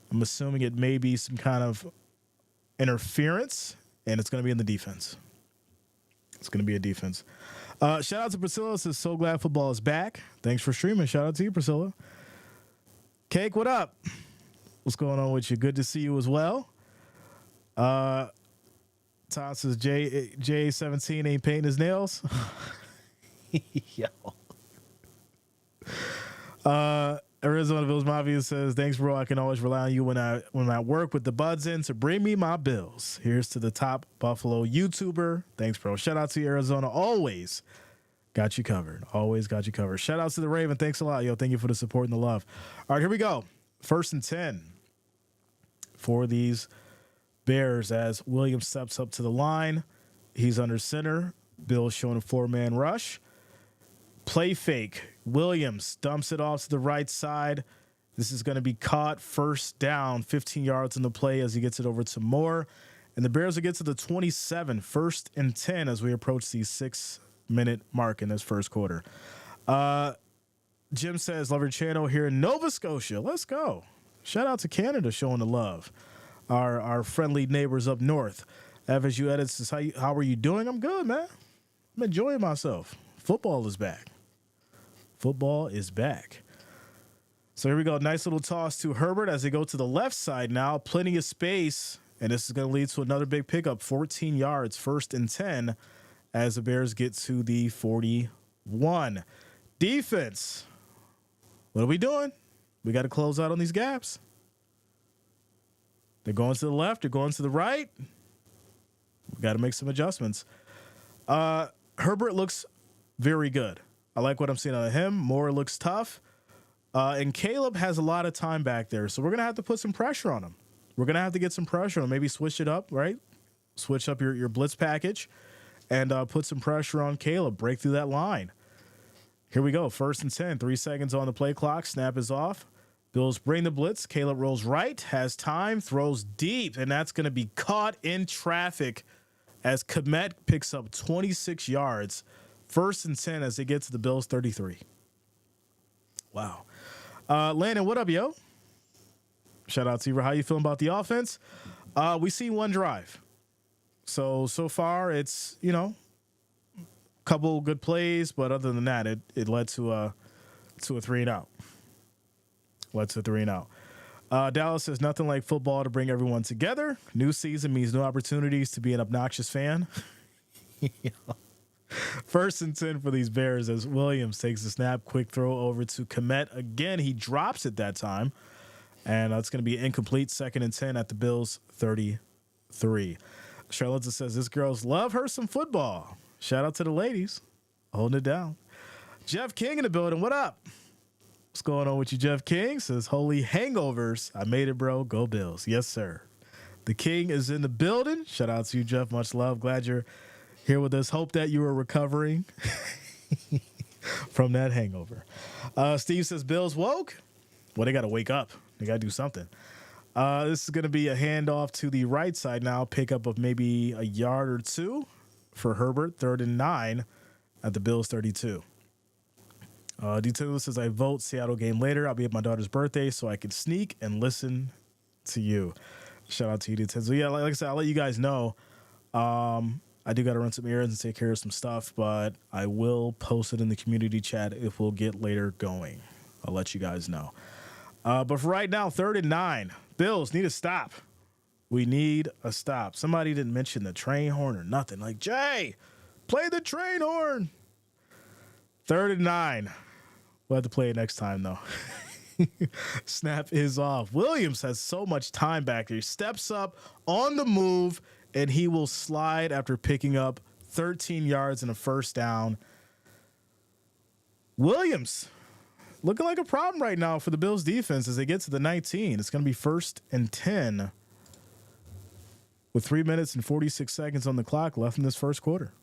S1: I'm assuming it may be some kind of interference, and it's going to be in the defense. It's going to be a defense. Shout out to Priscilla. Says, so glad football is back. Thanks for streaming. Shout out to you, Priscilla. Cake, what up? What's going on with you? Good to see you as well. Todd says J17 ain't painting his nails. Yo. Arizona Bills Mafia says, thanks, bro. I can always rely on you when I work with the buds in to bring me my bills. Here's to the top Buffalo YouTuber. Thanks, bro. Shout out to you, Arizona. Always got you covered. Always got you covered. Shout out to the Raven. Thanks a lot, yo. Thank you for the support and the love. All right, here we go. 1st and 10 for these Bears as Williams steps up to the line. He's under center. Bill showing a 4-man rush. Play fake. Williams dumps it off to the right side. This is going to be caught. 1st down, 15 yards in the play as he gets it over to Moore. And the Bears will get to the 27, 1st and 10 as we approach the 6-minute mark in this first quarter. Jim says, love your channel here in Nova Scotia. Let's go. Shout out to Canada showing the love. Our friendly neighbors up north. FSU Edits says, how are you doing? I'm good, man. I'm enjoying myself. Football is back. Football is back. So here we go. Nice little toss to Herbert as they go to the left side now. Plenty of space. And this is going to lead to another big pickup. 14 yards, 1st and 10 as the Bears get to the 41. Defense. What are we doing? We got to close out on these gaps. They're going to the left. They're going to the right. We got to make some adjustments. Herbert looks very good. I like what I'm seeing out of him. Moore looks tough. And Caleb has a lot of time back there. So we're going to have to put some pressure on him. We're going to have to get some pressure on him. Maybe switch it up, right? Switch up your blitz package and put some pressure on Caleb. Break through that line. Here we go. 1st and 10. 3 seconds on the play clock. Snap is off. Bills bring the blitz. Caleb rolls right. Has time. Throws deep. And that's going to be caught in traffic as Komet picks up 26 yards. 1st and 10 as they get to the Bills 33. Wow. Landon, what up, yo? Shout out to you. How you feeling about the offense? We see one drive. So far it's, couple good plays, but other than that, it led to a 3-and-out. Led to a 3-and-out. Dallas says nothing like football to bring everyone together. New season means new opportunities to be an obnoxious fan. 1st and 10 for these Bears as Williams takes the snap. Quick throw over to Komet. Again, he drops it that time. And that's going to be incomplete. 2nd and 10 at the Bills 33. Charlotte says this girl's love her some football. Shout out to the ladies. Holding it down. Jeff King in the building. What up? What's going on with you, Jeff King? Says, holy hangovers. I made it, bro. Go Bills. Yes, sir. The King is in the building. Shout out to you, Jeff. Much love. Glad you're here with us. Hope that you are recovering from that hangover. Steve says, Bills woke. Well, they got to wake up. They got to do something. This is going to be a handoff to the right side now. Pickup of maybe a yard or two for Herbert. 3rd and 9 at the Bills 32. D2 says, I vote Seattle game later. I'll be at my daughter's birthday so I can sneak and listen to you. Shout out to you, D10. So, yeah, like I said, I'll let you guys know. I do got to run some errands and take care of some stuff, but I will post it in the community chat if we'll get later going. I'll let you guys know. But for right now, 3rd and 9. Bills need a stop. We need a stop. Somebody didn't mention the train horn or nothing. Like, Jay, play the train horn. 3rd and 9. We'll have to play it next time, though. Snap is off. Williams has so much time back there. He steps up on the move, and he will slide after picking up 13 yards and a first down. Williams looking like a problem right now for the Bills defense as they get to the 19. It's going to be 1st and 10 with 3 minutes and 46 seconds on the clock left in this first quarter.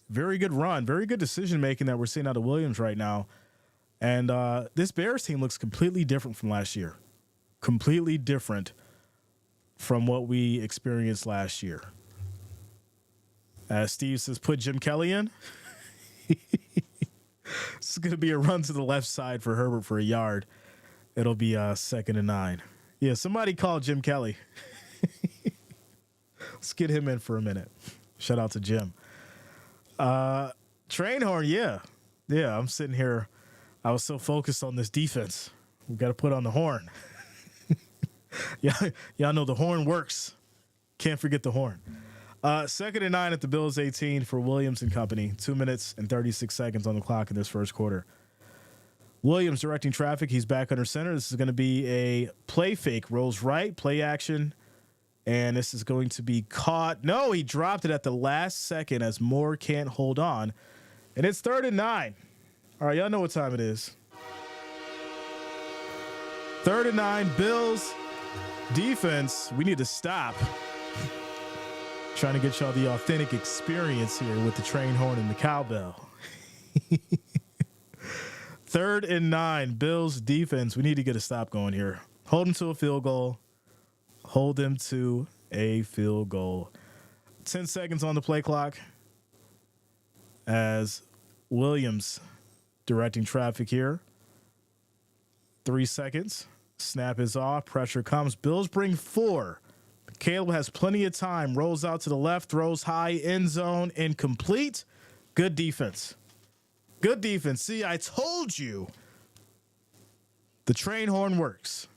S1: Very good run, very good decision-making that we're seeing out of Williams right now. And this Bears team looks completely different from last year. Completely different from what we experienced last year. As Steve says, put Jim Kelly in. This is going to be a run to the left side for Herbert for a yard. It'll be 2nd and 9. Yeah, somebody call Jim Kelly. Let's get him in for a minute. Shout out to Jim. Train horn, yeah. Yeah, I'm sitting here. I was so focused on this defense. We got to put on the horn. Y'all know the horn works. Can't forget the horn. 2nd and 9 at the Bills 18 for Williams and company. 2 minutes and 36 seconds on the clock in this first quarter. Williams directing traffic. He's back under center. This is going to be a play fake. Rolls right, play action. And this is going to be caught. No, he dropped it at the last second as Moore can't hold on. And it's 3rd and 9. All right, y'all know what time it is. 3rd and 9, Bills defense. We need to stop. Trying to get y'all the authentic experience here with the train horn and the cowbell. 3rd and 9, Bills defense. We need to get a stop going here. Hold them to a field goal. Hold them to a field goal. 10 seconds on the play clock as Williams directing traffic here. 3 seconds. Snap is off. Pressure comes. Bills bring 4. Caleb has plenty of time. Rolls out to the left. Throws high. End zone. Incomplete. Good defense. Good defense. See, I told you. The train horn works.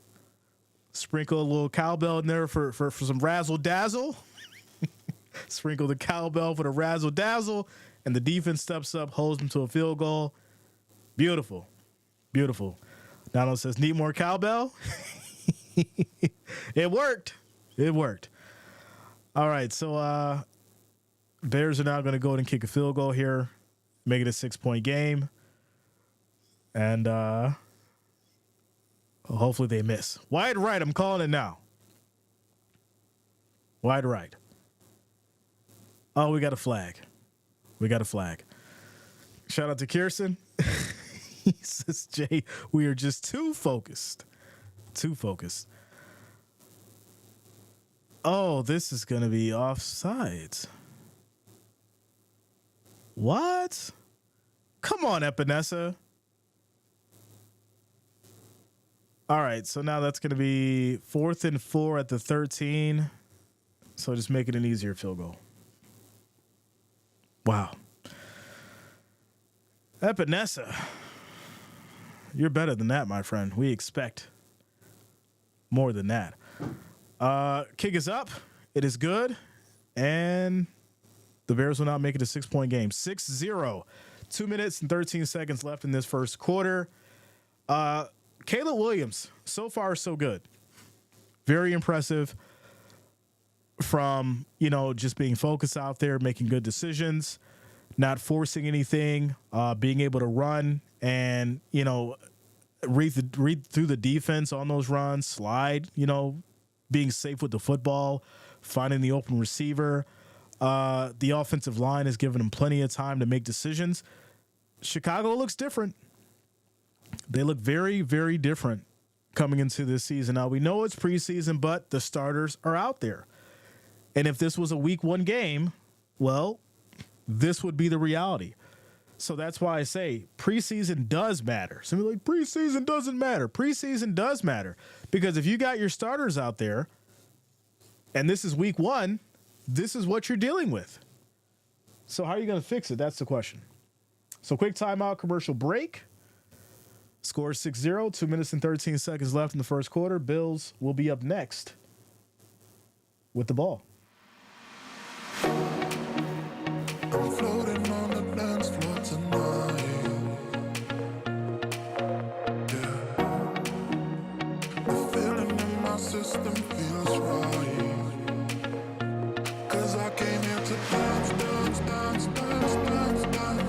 S1: Sprinkle a little cowbell in there for some razzle-dazzle. Sprinkle the cowbell for the razzle-dazzle. And the defense steps up, holds them to a field goal. Beautiful. Beautiful. Donald says, need more cowbell? It worked. It worked. All right, so Bears are now going to go ahead and kick a field goal here, make it a 6-point game. And hopefully they miss. Wide right, I'm calling it now. Wide right. Oh, we got a flag. We got a flag. Shout out to Kirsten. He says, Jay, we are just too focused. Too focused. Oh, this is going to be offsides. What? Come on, Epinesa. All right, so now that's going to be 4th and 4 at the 13. So just make it an easier field goal. Wow. Epinesa. You're better than that, my friend. We expect more than that. Kick is up. It is good. And the Bears will now make it a 6-point game. 6-0. 2 minutes and 13 seconds left in this first quarter. Caleb Williams, so far so good. Very impressive from, just being focused out there, making good decisions. not forcing anything, being able to run and, read through the defense on those runs, slide, being safe with the football, finding the open receiver. The offensive line has given them plenty of time to make decisions. Chicago looks different. They look very, very different coming into this season. Now, we know it's preseason, but the starters are out there. And if this was a week 1 game, well, this would be the reality. So that's why I say preseason does matter. Somebody like, preseason doesn't matter. Preseason does matter. Because if you got your starters out there, and this is week 1, this is what you're dealing with. So how are you going to fix it? That's the question. So quick timeout, commercial break. Score 6-0, 2 minutes and 13 seconds left in the first quarter. Bills will be up next with the ball.
S2: I'm floating on the dance floor tonight. Yeah. The feeling in my system feels right. 'Cause I came here to dance, dance, dance, dance, dance, dance.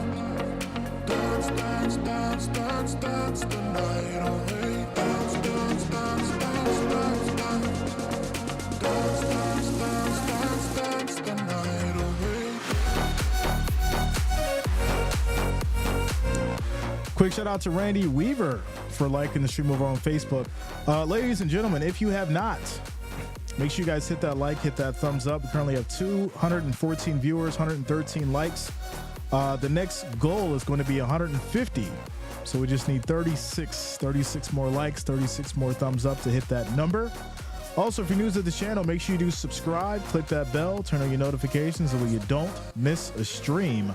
S2: Dance, dance, dance, dance, dance the night away. Dance, dance, dance, dance, dance, dance. Dance, dance, dance, dance, dance the night away.
S1: Quick shout out to Randy Weaver for liking the stream over on Facebook. Ladies and gentlemen, if you have not, make sure you guys hit that like, hit that thumbs up. We currently have 214 viewers, 113 likes. The next goal is going to be 150. So we just need 36 more likes, 36 more thumbs up to hit that number. Also, if you're new to the channel, make sure you do subscribe, click that bell, turn on your notifications so that you don't miss a stream.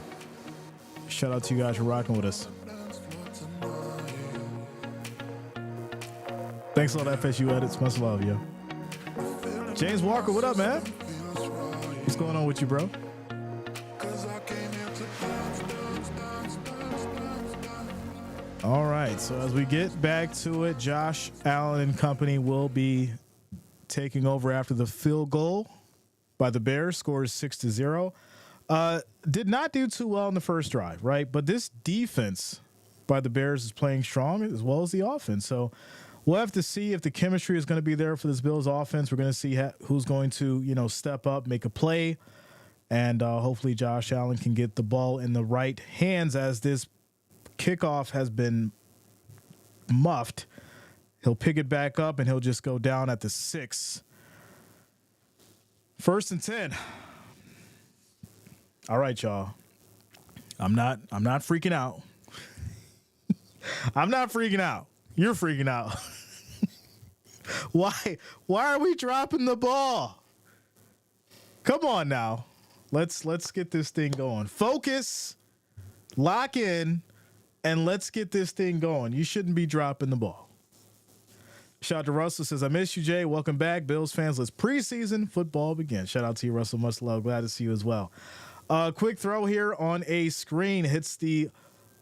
S1: Shout out to you guys for rocking with us. Thanks a lot, FSU Edits. Much love, yo. James Walker, what up, man? What's going on with you, bro? All right, so as we get back to it, Josh Allen and company will be taking over after the field goal by the Bears. Score is 6-0. Did not do too well in the first drive, right? But this defense by the Bears is playing strong as well as the offense. So we'll have to see if the chemistry is going to be there for this Bills offense. We're going to see who's going to, step up, make a play, and hopefully Josh Allen can get the ball in the right hands as this kickoff has been muffed. He'll pick it back up and he'll just go down at the 6. 1st and 10. All right, y'all. I'm not freaking out. I'm not freaking out. You're freaking out. Why are we dropping the ball? Come on now. Let's get this thing going. Focus, lock in, and let's get this thing going. You shouldn't be dropping the ball. Shout out to Russell, says, I miss you, Jay. Welcome back. Bills fans, let's preseason football begin. Shout out to you, Russell. Much love. Glad to see you as well. Quick throw here on a screen. Hits the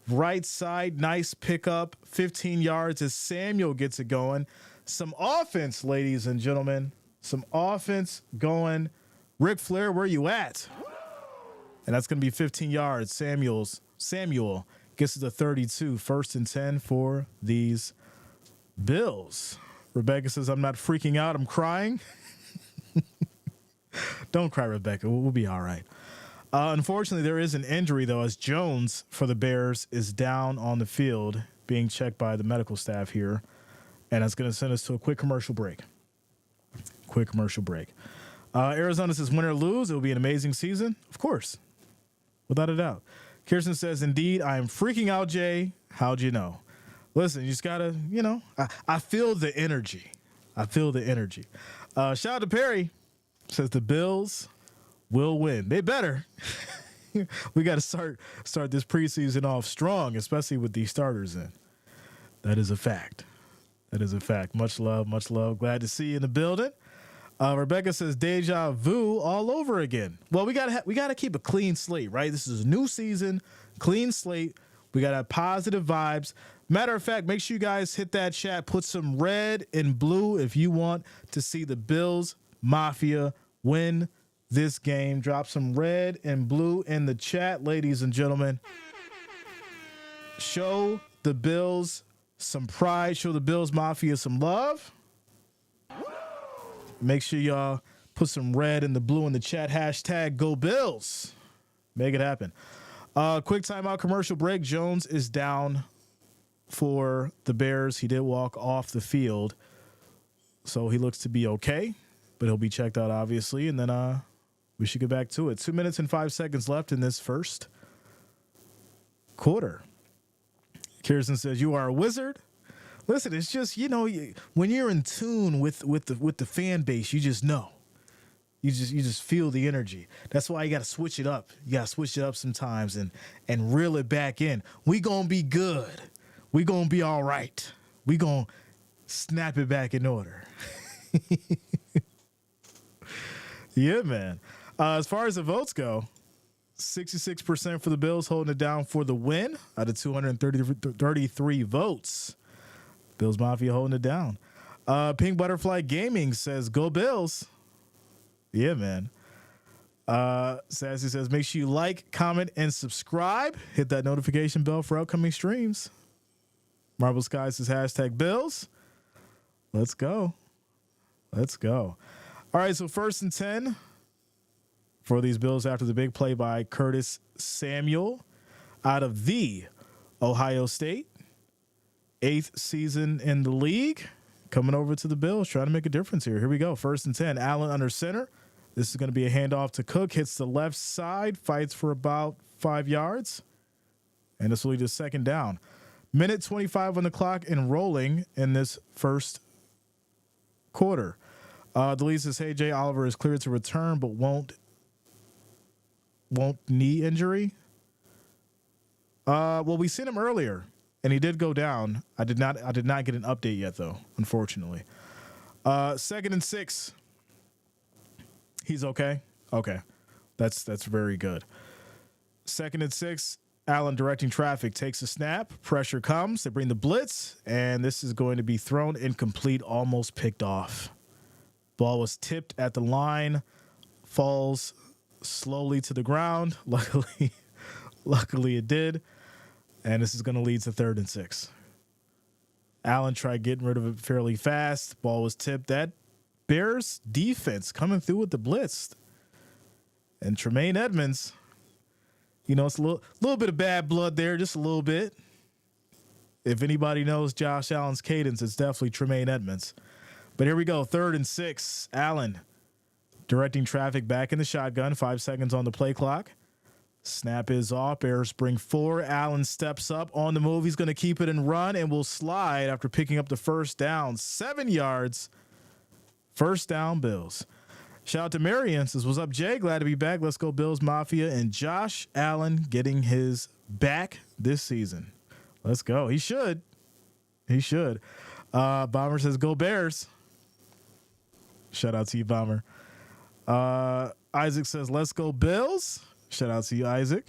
S1: right side. Nice pickup. 15 yards as Samuel gets it going. Some offense, ladies and gentlemen. Some offense going. Ric Flair, where you at? And that's going to be 15 yards. Samuel gets to the 32. 1st and 10 for these Bills. Rebecca says, I'm not freaking out. I'm crying. Don't cry, Rebecca. We'll be all right. Unfortunately, there is an injury, though, as Jones for the Bears is down on the field being checked by the medical staff here. And that's going to send us to a quick commercial break. Arizona says, win or lose, it will be an amazing season. Of course. Without a doubt. Kirsten says, indeed, I am freaking out, Jay. How'd you know? Listen, you just got to, I feel the energy. Shout out to Perry. Says the Bills will win. They better. We got to start this preseason off strong, especially with these starters in. That is a fact. Much love. Glad to see you in the building. Rebecca says deja vu all over again. Well, we gotta keep a clean slate, right? This is a new season, clean slate. We gotta have positive vibes. Matter of fact, make sure you guys hit that chat. Put some red and blue if you want to see the Bills Mafia win this game. Drop some red and blue in the chat, ladies and gentlemen. Show the Bills some pride. Show the Bills Mafia some love. Make sure y'all put some red and the blue in the chat. Hashtag Go Bills. Make it happen. Quick timeout commercial break. Jones is down for the Bears. He did walk off the field, so he looks to be okay, but he'll be checked out, obviously, and then we should get back to it. 2 minutes and 5 seconds left in this first quarter. Kirsten says, you are a wizard. Listen, it's just, when you're in tune with the fan base, you just know. You just feel the energy. That's why you got to switch it up. You got to switch it up sometimes and reel it back in. We going to be good. We going to be all right. We going to snap it back in order. Yeah, man. As far as the votes go, 66% for the Bills, holding it down for the win out of 233 votes. Bills Mafia holding it down. Pink Butterfly Gaming says, go Bills. Yeah, man. Sassy says, make sure you like, comment, and subscribe. Hit that notification bell for upcoming streams. Marble Sky says, hashtag Bills. Let's go. Let's go. All right, so 1st and 10 for these Bills after the big play by Curtis Samuel out of the Ohio State. 8th season in the league. Coming over to the Bills, trying to make a difference here. Here we go. 1st and 10. Allen under center. This is going to be a handoff to Cook. Hits the left side. Fights for about 5 yards. And this will lead to 2nd down. Minute 25 on the clock and rolling in this first quarter. The lead says, hey, Jay Oliver is cleared to return, but won't knee injury. Well, we seen him earlier, and he did go down. I did not get an update yet, though, unfortunately. 2nd and 6. He's okay. Okay, that's very good. 2nd and 6. Allen directing traffic, takes a snap. Pressure comes. They bring the blitz, and this is going to be thrown incomplete, almost picked off. Ball was tipped at the line, falls slowly to the ground. Luckily it did. And this is going to lead to 3rd and 6. Allen tried getting rid of it fairly fast. Ball was tipped. That Bears defense coming through with the blitz. And Tremaine Edmonds, it's a little bit of bad blood there, just a little bit. If anybody knows Josh Allen's cadence, it's definitely Tremaine Edmonds. But here we go, 3rd and 6. Allen directing traffic back in the shotgun. 5 seconds on the play clock. Snap is off. Bears bring 4. Allen steps up on the move. He's going to keep it and run and will slide after picking up the 1st down. 7 yards. 1st down, Bills. Shout out to Marion. Says, what's up, Jay? Glad to be back. Let's go, Bills Mafia. And Josh Allen getting his back this season. Let's go. He should. He should. Bomber says, go Bears. Shout out to you, Bomber. Isaac says, let's go Bills. Shout out to you, Isaac.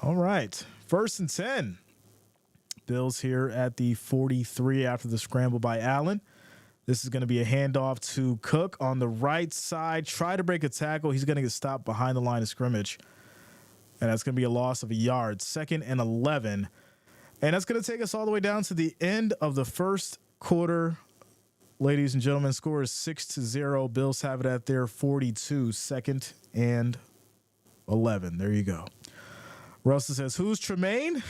S1: All right. 1st and 10. Bills here at the 43 after the scramble by Allen. This is going to be a handoff to Cook on the right side. Try to break a tackle. He's going to get stopped behind the line of scrimmage. And that's going to be a loss of a yard. 2nd and 11. And that's going to take us all the way down to the end of the first quarter. Ladies and gentlemen, score is 6-0. Bills have it at their 42. 2nd and 11. There you go. Russell says, who's Tremaine?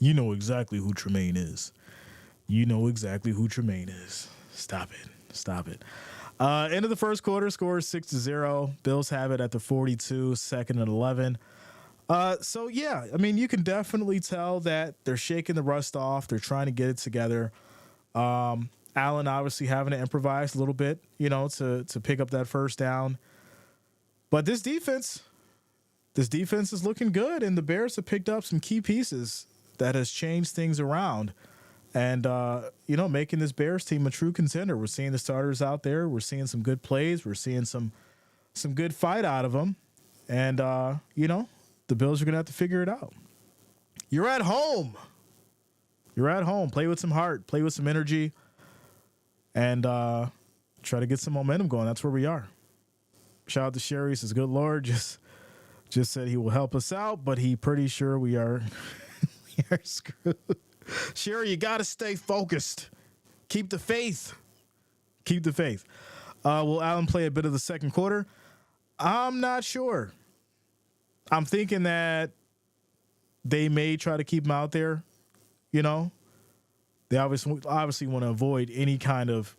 S1: You know exactly who Tremaine is. You know exactly who Tremaine is. Stop it. Stop it. End of the first quarter, score is 6-0. Bills have it at the 42, 2nd and 11. So, yeah, I mean, you can definitely tell that they're shaking the rust off. They're trying to get it together. Allen obviously having to improvise a little bit, to pick up that 1st down. But this defense is looking good, and the Bears have picked up some key pieces that has changed things around. And, making this Bears team a true contender. We're seeing the starters out there. We're seeing some good plays. We're seeing some good fight out of them. And, the Bills are going to have to figure it out. You're at home. You're at home. Play with some heart. Play with some energy. And try to get some momentum going. That's where we are. Shout out to Sherry. Says, good Lord, just said he will help us out, but he pretty sure we are, we are screwed. Sherry, you got to stay focused. Keep the faith. Keep the faith. Will Allen play a bit of the second quarter? I'm not sure. I'm thinking that they may try to keep him out there. You know, they obviously want to avoid any kind of,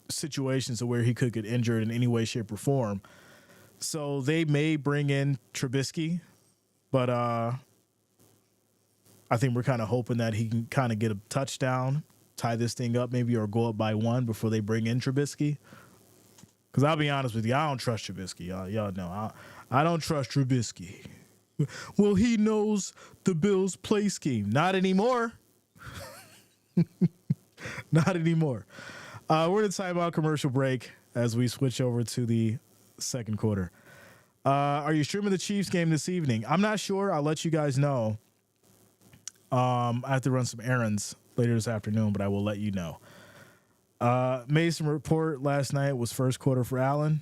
S1: situations where he could get injured in any way, shape, or form. So they may bring in Trubisky, but I think we're kind of hoping that he can kind of get a touchdown, tie this thing up maybe, or go up by one before they bring in Trubisky. Because I'll be honest with you, I don't trust Trubisky. Y'all know I don't trust Trubisky. Well, he knows the Bills' play scheme. Not anymore. Not anymore. We're in a timeout commercial break as we switch over to the second quarter. Are you streaming the Chiefs game this evening? I'm not sure. I'll let you guys know. I have to run some errands later this afternoon, but I will let you know. Mason report last night was first quarter for Allen.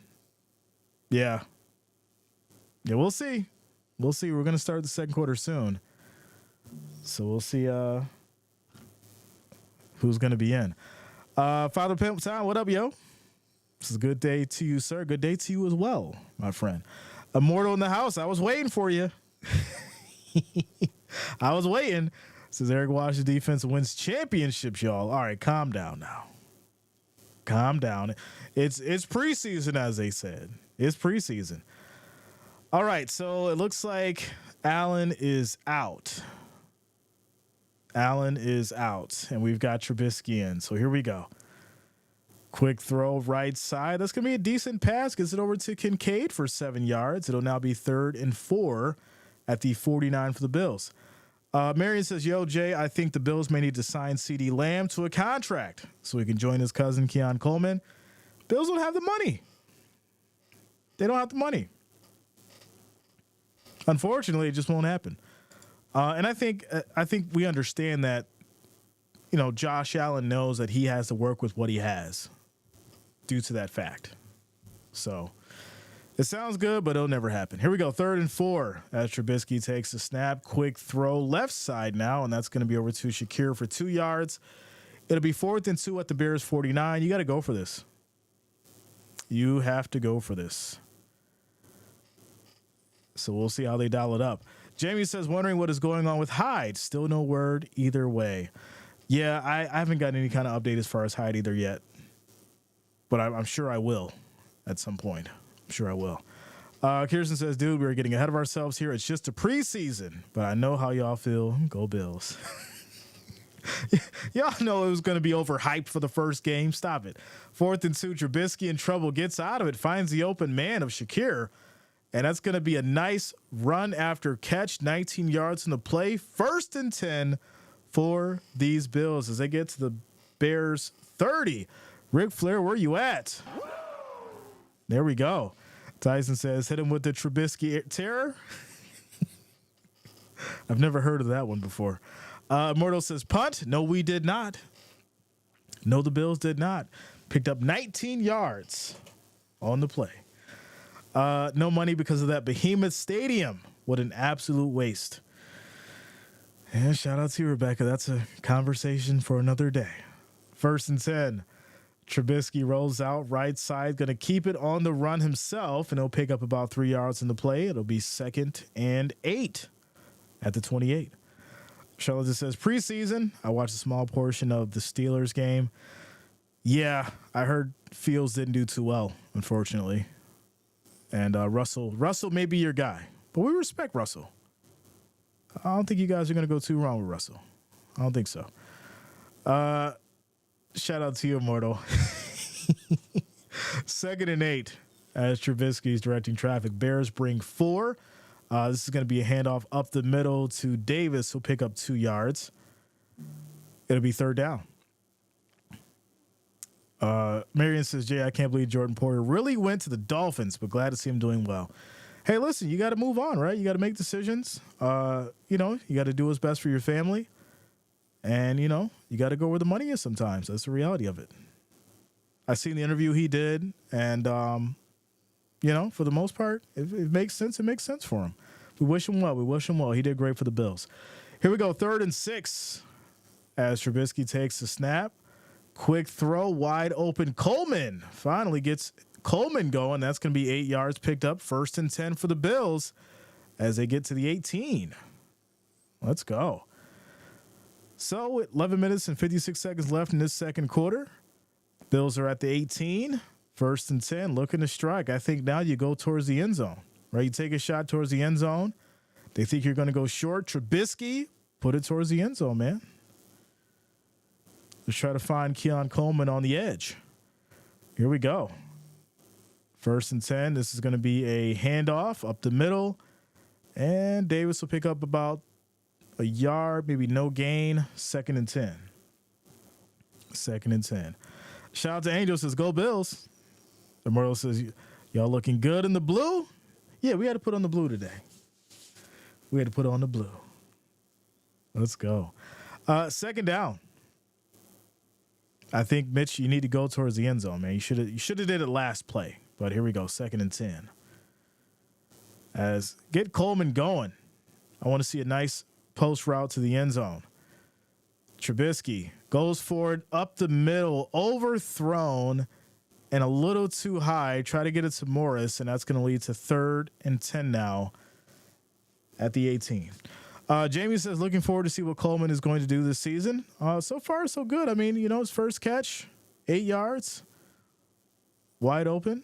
S1: Yeah, we'll see. We'll see. We're going to start the second quarter soon. So we'll see who's going to be in. Father Pimp Town, what up, yo? This is a good day to you, sir. Good day to you as well, my friend. Immortal in the house. I was waiting for you. I was waiting. Says Eric Washington defense wins championships, y'all. All right, calm down now. Calm down. It's preseason, as they said. It's preseason. All right, so it looks like Allen is out. Allen is out, and we've got Trubisky in. So here we go. Quick throw right side. That's going to be a decent pass. Gets it over to Kincaid for 7 yards. It'll now be 3rd and 4 at the 49 for the Bills. Marion says, yo, Jay, I think the Bills may need to sign CeeDee Lamb to a contract so he can join his cousin, Keon Coleman. Bills don't have the money. They don't have the money. Unfortunately, it just won't happen. And I think we understand that, Josh Allen knows that he has to work with what he has due to that fact. So it sounds good, but it'll never happen. Here we go. 3rd and 4 as Trubisky takes the snap. Quick throw left side now, and that's going to be over to Shakir for 2 yards. It'll be 4th and 2 at the Bears 49. You got to go for this. You have to go for this. So we'll see how they dial it up. Jamie says, wondering what is going on with Hyde. Still no word either way. Yeah, I haven't gotten any kind of update as far as Hyde either yet. But I'm sure I will at some point. I'm sure I will. Kirsten says, dude, we're getting ahead of ourselves here. It's just a preseason. But I know how y'all feel. Go Bills. Y'all know it was going to be overhyped for the first game. Stop it. 4th and 2, Trubisky in trouble. Gets out of it. Finds the open man of Shakir. And that's going to be a nice run after catch, 19 yards in the play. 1st and 10 for these Bills as they get to the Bears 30. Ric Flair, where you at? There we go. Tyson says, hit him with the Trubisky terror. I've never heard of that one before. Immortal says, punt. No, we did not. No, the Bills did not. Picked up 19 yards on the play. No money because of that behemoth stadium. What an absolute waste. And shout out to you, Rebecca. That's a conversation for another day. 1st and 10. Trubisky rolls out right side. Going to keep it on the run himself, and he'll pick up about 3 yards in the play. It'll be 2nd and 8 at the 28. Charlotte just says, preseason. I watched a small portion of the Steelers game. Yeah, I heard Fields didn't do too well, unfortunately. And Russell may be your guy, but we respect Russell. I don't think you guys are going to go too wrong with Russell. I don't think so. Shout out to you, Immortal. 2nd and 8 as Trubisky's directing traffic. Bears bring 4. This is going to be a handoff up the middle to Davis, who'll pick up 2 yards. It'll be 3rd down. Marion says, Jay, I can't believe Jordan Poyer really went to the Dolphins, but glad to see him doing well. Hey, listen, you got to move on, right? You got to make decisions. You got to do what's best for your family. And, you got to go where the money is sometimes. That's the reality of it. I seen the interview he did, and for the most part, if it makes sense, it makes sense for him. We wish him well. We wish him well. He did great for the Bills. Here we go, 3rd and 6 as Trubisky takes the snap. Quick throw, wide open. Coleman finally gets Coleman going. That's going to be 8 yards picked up. 1st and 10 for the Bills as they get to the 18. Let's go. So 11 minutes and 56 seconds left in this second quarter. Bills are at the 18. 1st and 10, looking to strike. I think now you go towards the end zone, right? You take a shot towards the end zone. They think you're going to go short. Trubisky, put it towards the end zone, man. Let's try to find Keon Coleman on the edge. Here we go. 1st and 10. This is going to be a handoff up the middle. And Davis will pick up about a yard, maybe no gain. 2nd and 10. 2nd and 10. Shout out to Angel, says, go Bills. Immortal says, y'all looking good in the blue? Yeah, we had to put on the blue today. We had to put on the blue. Let's go. 2nd down. I think, Mitch, you need to go towards the end zone, man. You should have did it last play. But here we go, 2nd and 10. As get Coleman going. I want to see a nice post route to the end zone. Trubisky goes forward up the middle, overthrown, and a little too high. Try to get it to Morris, and that's going to lead to 3rd and 10 now at the 18. Jamie says, looking forward to see what Coleman is going to do this season. So far, so good. I mean, his first catch, 8 yards, wide open.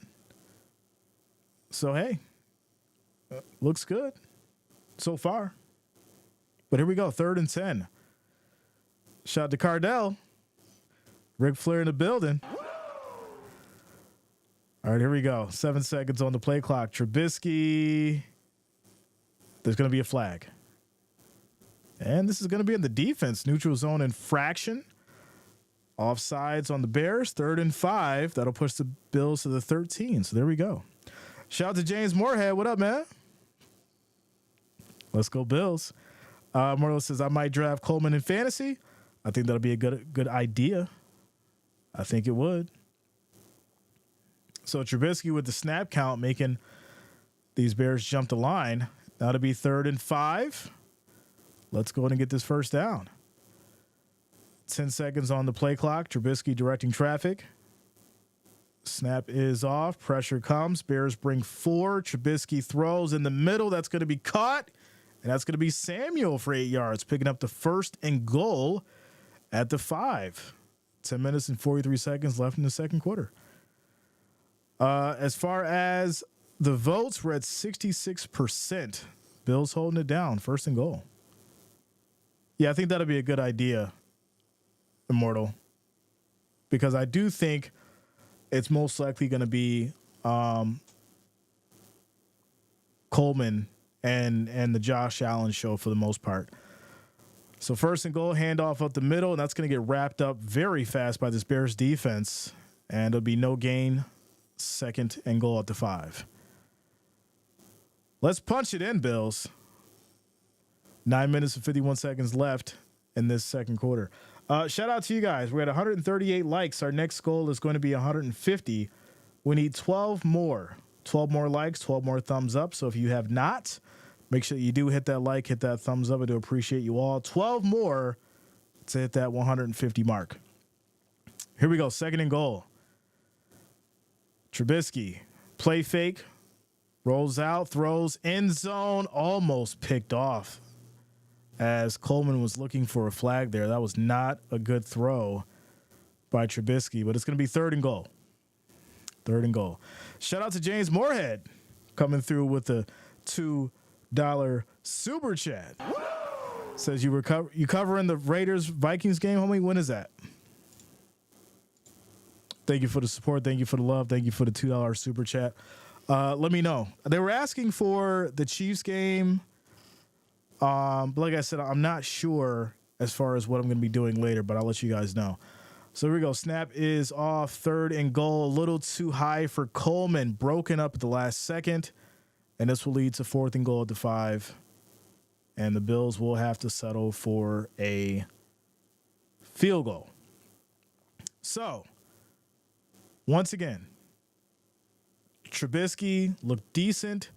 S1: So, hey, looks good so far. But here we go, 3rd and 10. Shot to Cardell. Ric Flair in the building. All right, here we go. 7 seconds on the play clock. Trubisky. There's going to be a flag. And this is going to be in the defense. Neutral zone infraction. Offsides on the Bears. 3rd and 5. That'll push the Bills to the 13. So there we go. Shout out to James Moorhead. What up, man? Let's go Bills. Morley says, I might draft Coleman in fantasy. I think that'll be a good idea. I think it would. So Trubisky with the snap count making these Bears jump the line. That'll be 3rd and 5. Let's go ahead and get this first down. 10 seconds on the play clock. Trubisky directing traffic. Snap is off. Pressure comes. Bears bring 4. Trubisky throws in the middle. That's going to be caught. And that's going to be Samuel for 8 yards, picking up the 1st and goal at the 5. 10 minutes and 43 seconds left in the second quarter. As far as the votes, we're at 66%. Bills holding it down. 1st and goal. Yeah, I think that'll be a good idea, Immortal, because I do think it's most likely going to be Coleman and the Josh Allen show for the most part. So 1st and goal, handoff up the middle, and that's going to get wrapped up very fast by this Bears defense, and it'll be no gain. 2nd and goal at the 5. Let's punch it in, Bills. 9 minutes and 51 seconds left in this second quarter. Shout out to you guys. We're at 138 likes. Our next goal is going to be 150. We need 12 more. 12 more likes, 12 more thumbs up. So if you have not, make sure you do hit that like, hit that thumbs up. I do appreciate you all. 12 more to hit that 150 mark. Here we go. 2nd and goal. Trubisky, play fake, rolls out, throws, end zone, almost picked off as Coleman was looking for a flag there. That was not a good throw by Trubisky, but it's going to be 3rd and goal. 3rd and goal. Shout out to James Moorhead coming through with the $2 super chat. Says you covering the Raiders-Vikings game, homie? When is that? Thank you for the support. Thank you for the love. Thank you for the $2 super chat. Let me know. They were asking for the Chiefs game. But like I said, I'm not sure as far as what I'm going to be doing later, but I'll let you guys know. So here we go. Snap is off. 3rd and goal. A little too high for Coleman. Broken up at the last second. And this will lead to 4th and goal at the 5. And the Bills will have to settle for a field goal. So Once again, Trubisky looked decent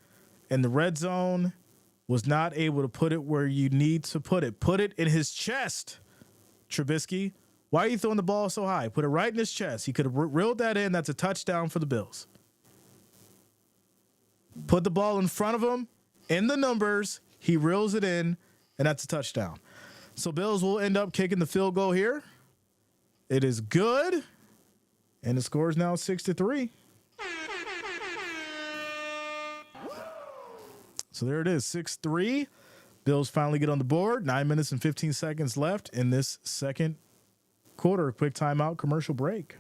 S1: in the red zone, was not able to put it where you need to put it. Put it in his chest, Trubisky. Why are you throwing the ball so high? Put it right in his chest. He could have reeled that in. That's a touchdown for the Bills. Put the ball in front of him, in the numbers. He reels it in, and that's a touchdown. So Bills will end up kicking the field goal here. It is good, and the score is now 6-3. So there it is, 6-3. Bills finally get on the board. 9 minutes and 15 seconds left in this second quarter. Quick timeout, commercial break.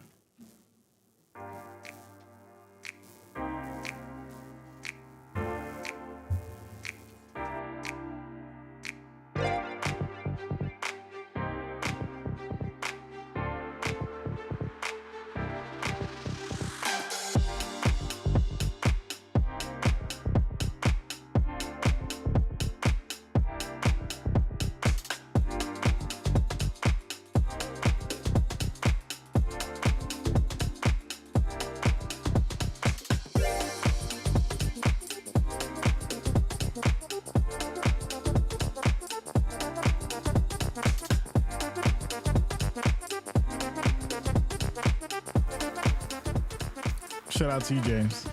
S1: Shout out to you, James.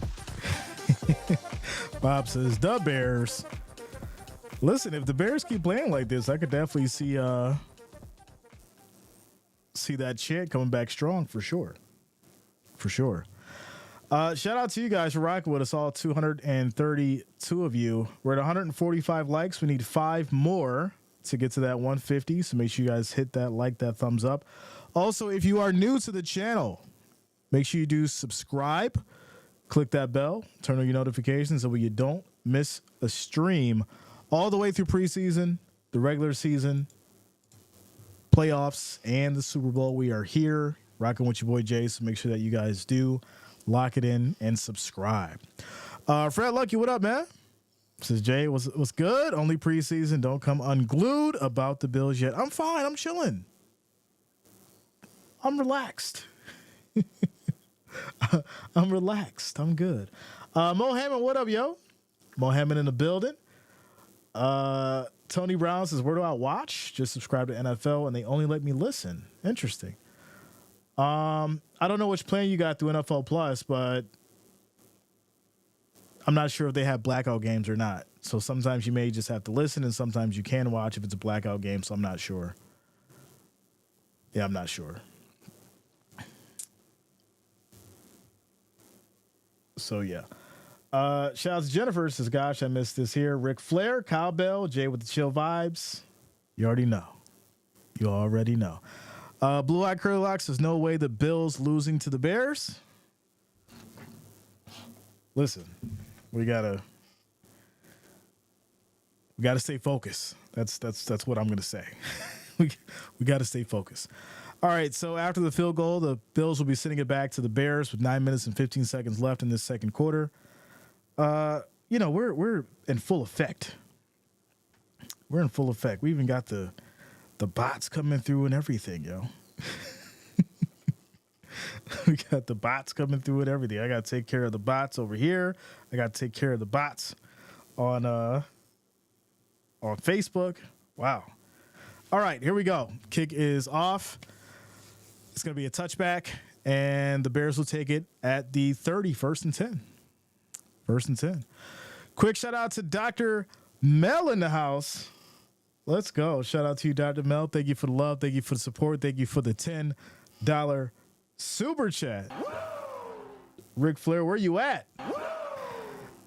S1: Bob says, the Bears. Listen, if the Bears keep playing like this, I could definitely see that chant coming back strong for sure. For sure. Shout out to you guys for rocking with us, all 232 of you. We're at 145 likes. We need 5 more to get to that 150. So make sure you guys hit that like, that thumbs up. Also, if you are new to the channel, make sure you do subscribe, click that bell, turn on your notifications so you don't miss a stream all the way through preseason, the regular season, playoffs, and the Super Bowl. We are here rocking with your boy Jay, so make sure that you guys do lock it in and subscribe. Fred Lucky, what up, man? Says Jay, what's good? Only preseason. Don't come unglued about the Bills yet. I'm fine. I'm chilling. I'm relaxed. I'm relaxed. I'm good. Mo Hammond, what up, yo? Mo Hammond in the building. Tony Brown says, where do I watch? Just subscribe to NFL, and they only let me listen. Interesting. I don't know which plan you got through NFL Plus, but I'm not sure if they have blackout games or not. So sometimes you may just have to listen, and sometimes you can watch if it's a blackout game, so I'm not sure. Yeah, I'm not sure. So, yeah. Shout out to Jennifer. Says, gosh, I missed this here. Ric Flair, Kyle Bell, Jay with the chill vibes. You already know. You already know. Blue Eye Curly Locks says, no way the Bills losing to the Bears. Listen, we gotta stay focused. That's what I'm gonna say. we gotta stay focused. All right, so after the field goal, the Bills will be sending it back to the Bears with 9 minutes and 15 seconds left in this second quarter. We're in full effect. We're in full effect. We even got the bots coming through and everything, yo. We got the bots coming through and everything. I got to take care of the bots over here. I got to take care of the bots on Facebook. Wow. All right, here we go. Kick is off. It's going to be a touchback, and the Bears will take it at the 30, 1st and 10. 1st and 10. Quick shout out to Dr. Mel in the house. Let's go. Shout out to you, Dr. Mel. Thank you for the love. Thank you for the support. Thank you for the $10 super chat. Ric Flair, where you at?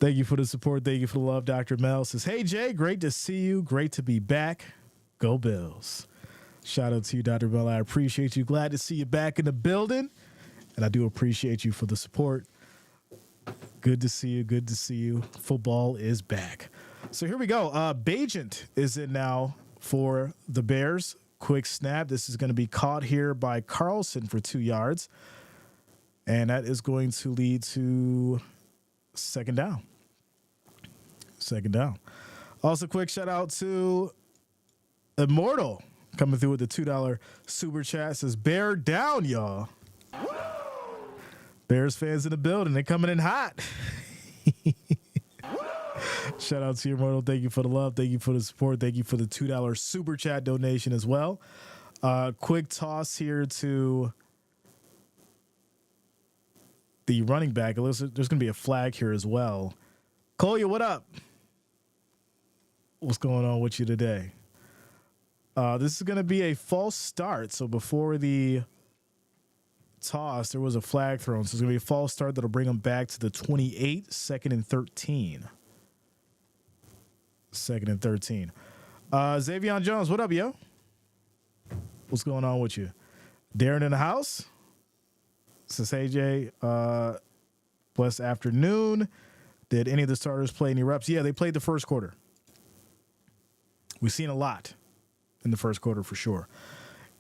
S1: Thank you for the support. Thank you for the love. Dr. Mel says, hey, Jay, great to see you. Great to be back. Go Bills. Shout out to you, Dr. Mel. I appreciate you. Glad to see you back in the building. And I do appreciate you for the support. Good to see you. Good to see you. Football is back. So here we go. Bajent is in now for the Bears. Quick snap. This is going to be caught here by Carlson for 2 yards. And that is going to lead to second down. Second down. Also, quick shout out to Immortal coming through with the $2 super chat. Says, bear down, y'all. Bears fans in the building. They're coming in hot. Shout out to your Immortal. Thank you for the love. Thank you for the support. Thank you for the $2 super chat donation as well. Quick toss here to the running back. There's going to be a flag here as well. Kolya, what up? What's going on with you today? This is going to be a false start. So before the toss, there was a flag thrown. So it's going to be a false start that'll bring them back to the 28, 2nd and 13. 2nd and 13. Xavion Jones, what up, yo? What's going on with you? Darren in the house? Says AJ, blessed afternoon. Did any of the starters play any reps? Yeah, they played the first quarter. We've seen a lot in the first quarter for sure.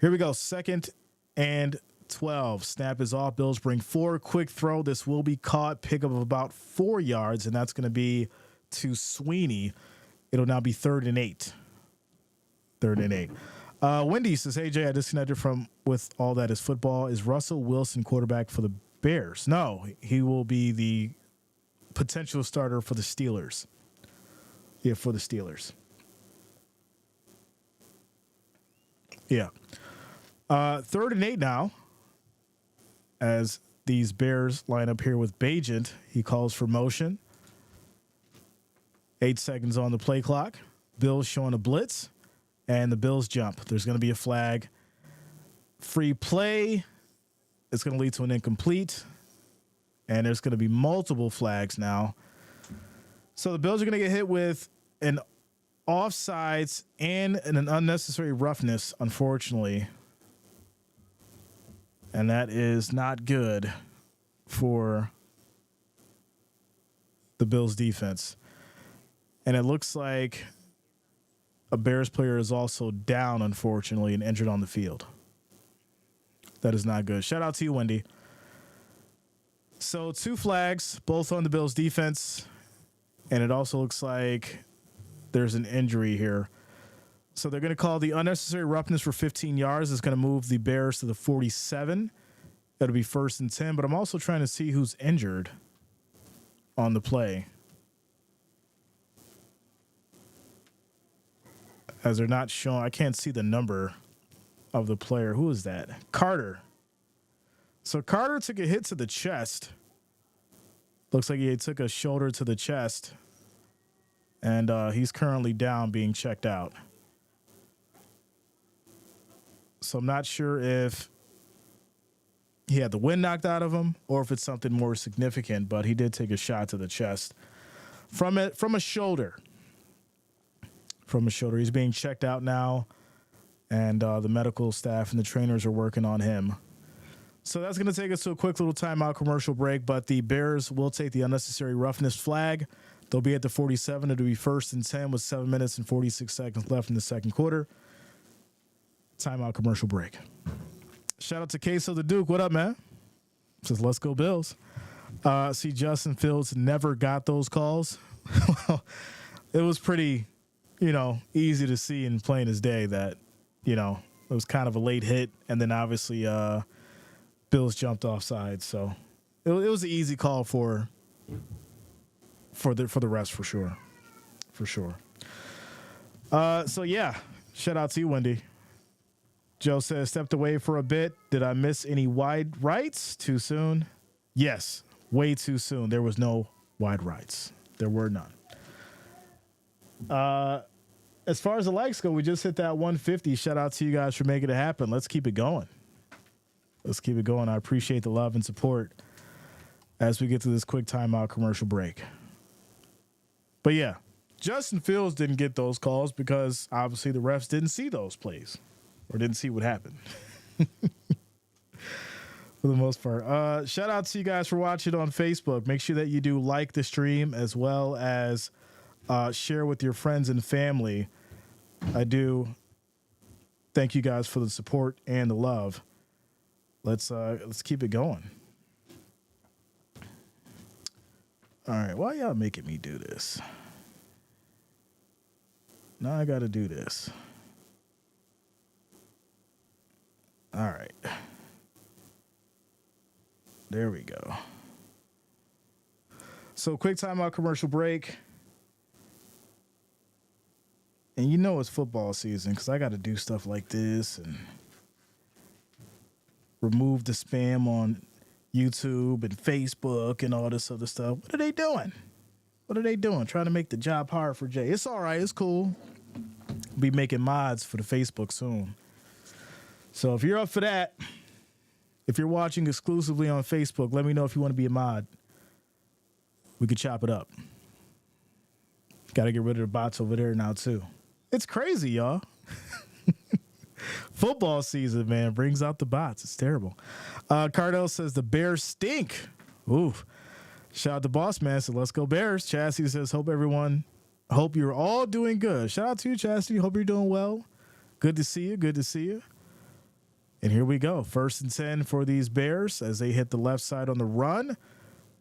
S1: Here we go. 2nd and 12. Snap is off. Bills bring 4. Quick throw. This will be caught. Pickup of about 4 yards, and that's going to be to Sweeney. It'll now be 3rd and 8. 3rd and 8. Wendy says, hey, Jay, I disconnected from with all that is football. Is Russell Wilson quarterback for the Bears? No, he will be the potential starter for the Steelers. Yeah, for the Steelers. Yeah. 3rd and 8 now as these Bears line up here with Bajent. He calls for motion. 8 seconds on the play clock. Bills showing a blitz, and the Bills jump. There's going to be a flag. Free play. It's going to lead to an incomplete, and there's going to be multiple flags now. So the Bills are going to get hit with an offsides and an unnecessary roughness, unfortunately, and that is not good for the Bills defense. And it looks like a Bears player is also down, unfortunately, and injured on the field. That is not good. Shout out to you, Wendy. So 2 flags, both on the Bills defense. And it also looks like there's an injury here. So they're going to call the unnecessary roughness for 15 yards. It's going to move the Bears to the 47. That'll be 1st and 10. But I'm also trying to see who's injured on the play, as they're not showing. I can't see the number of the player. Who is that? Carter. So Carter took a hit to the chest. Looks like he took a shoulder to the chest. And he's currently down, being checked out. So I'm not sure if he had the wind knocked out of him or if it's something more significant, but he did take a shot to the chest from a shoulder. From his shoulder. He's being checked out now, and the medical staff and the trainers are working on him. So that's going to take us to a quick little timeout commercial break, but the Bears will take the unnecessary roughness flag. They'll be at the 47. It'll be 1st and 10 with 7 minutes and 46 seconds left in the second quarter. Timeout commercial break. Shout out to Queso the Duke. What up, man? Says, let's go Bills. See, Justin Fields never got those calls. Well, it was pretty, easy to see in plain as day that, it was kind of a late hit. And then obviously Bills jumped offside. So it was an easy call for the rest for sure. For sure. So yeah, shout out to you, Wendy. Joe says, stepped away for a bit. Did I miss any wide rights? Too soon? Yes, way too soon. There was no wide rights. There were none. As far as the likes go, we just hit that 150. Shout out to you guys for making it happen. Let's keep it going. Let's keep it going. I appreciate the love and support as we get to this quick timeout commercial break. But yeah, Justin Fields didn't get those calls because obviously the refs didn't see those plays or didn't see what happened. For the most part. Shout out to you guys for watching on Facebook. Make sure that you do like the stream as well as share with your friends and family. I do thank you guys for the support and the love. Let's keep it going. All right, why y'all making me do this? Now I got to do this. All right. There we go. So quick timeout, commercial break. And you know it's football season because I got to do stuff like this and remove the spam on YouTube and Facebook and all this other stuff. What are they doing? What are they doing? Trying to make the job hard for Jay. It's all right. It's cool. Be making mods for the Facebook soon. So if you're up for that, if you're watching exclusively on Facebook, let me know if you want to be a mod. We could chop it up. Got to get rid of the bots over there now, too. It's crazy, y'all. Football season, man, brings out the bots. It's terrible. Cardell says the Bears stink. Ooh. Shout out to Boss Man. So let's go Bears. Chastity says, hope you're all doing good. Shout out to you, Chastity. Hope you're doing well. Good to see you. Good to see you. And here we go. 1st and 10 for these Bears as they hit the left side on the run.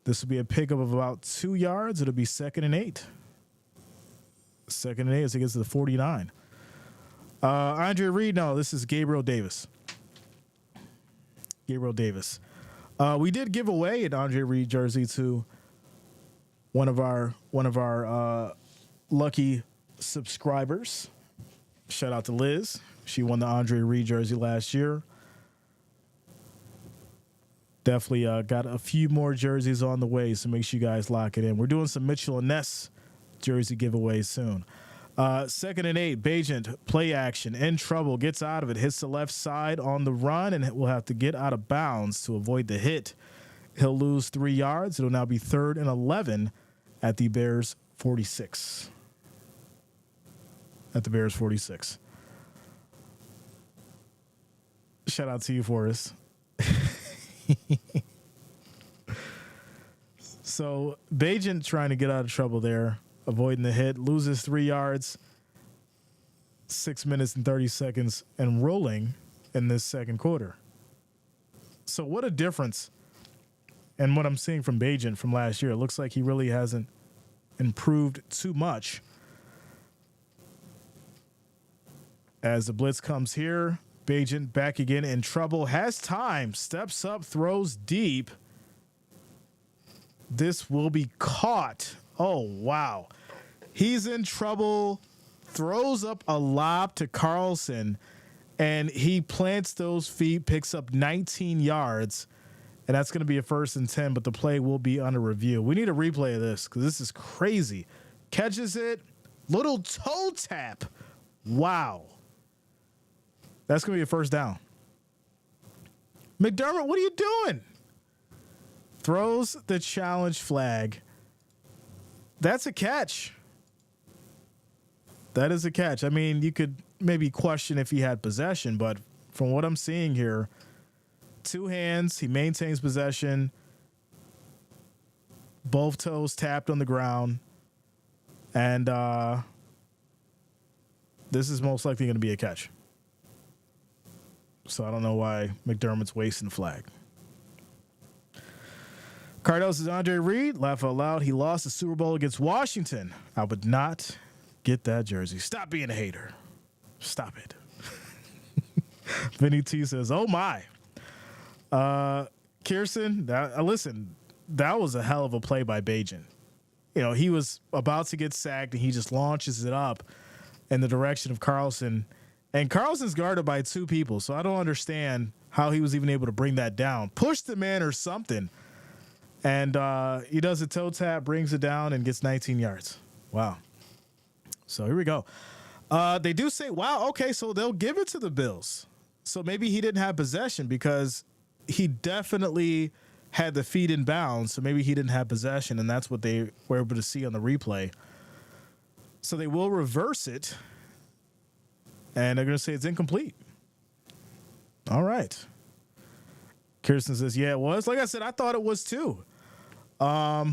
S1: This will be a pickup of about 2 yards. It'll be 2nd and 8. 2nd and 8 as it gets to the 49. Andre Reed, no, this is Gabriel Davis. Gabriel Davis. We did give away an Andre Reed jersey to one of our lucky subscribers. Shout out to Liz. She won the Andre Reed jersey last year. Definitely got a few more jerseys on the way, so make sure you guys lock it in. We're doing some Mitchell and Ness jersey giveaways soon. 2nd and 8, Bajent, play action, in trouble, gets out of it, hits the left side on the run, and will have to get out of bounds to avoid the hit. He'll lose 3 yards. It'll now be 3rd and 11 at the Bears 46. At the Bears 46. Shout out to you, Forrest. So Bajent trying to get out of trouble there, avoiding the hit, loses 3 yards, 6 minutes and 30 seconds, and rolling in this second quarter. So what a difference. And what I'm seeing from Bajent from last year, it looks like he really hasn't improved too much. As the blitz comes here, Bajent back again in trouble, has time, steps up, throws deep. This will be caught. Oh, wow. He's in trouble, throws up a lob to Carlson, and he plants those feet, picks up 19 yards, and that's going to be a 1st and 10, but the play will be under review. We need a replay of this because this is crazy. Catches it, little toe tap. Wow. That's going to be a 1st down. McDermott, what are you doing? Throws the challenge flag. That's a catch. That is a catch. I mean, you could maybe question if he had possession, but from what I'm seeing here, 2 hands, he maintains possession, both toes tapped on the ground, and this is most likely going to be a catch. So I don't know why McDermott's wasting the flag. Cardell says, Andre Reed, laugh out loud. He lost the Super Bowl against Washington. I would not get that jersey. Stop being a hater. Stop it. Vinny T says, oh my. Kirsten, listen, that was a hell of a play by Bajent. You know, he was about to get sacked and he just launches it up in the direction of Carlson. And Carlson's guarded by 2 people, so I don't understand how he was even able to bring that down. Push the man or something. And he does a toe tap, brings it down, and gets 19 yards. Wow. So here we go. They do say, wow, okay, so they'll give it to the Bills. So maybe he didn't have possession because he definitely had the feet in bounds, so maybe he didn't have possession, and that's what they were able to see on the replay. So they will reverse it, and they're going to say it's incomplete. All right. Kirsten says, yeah, it was. Like I said, I thought it was too. But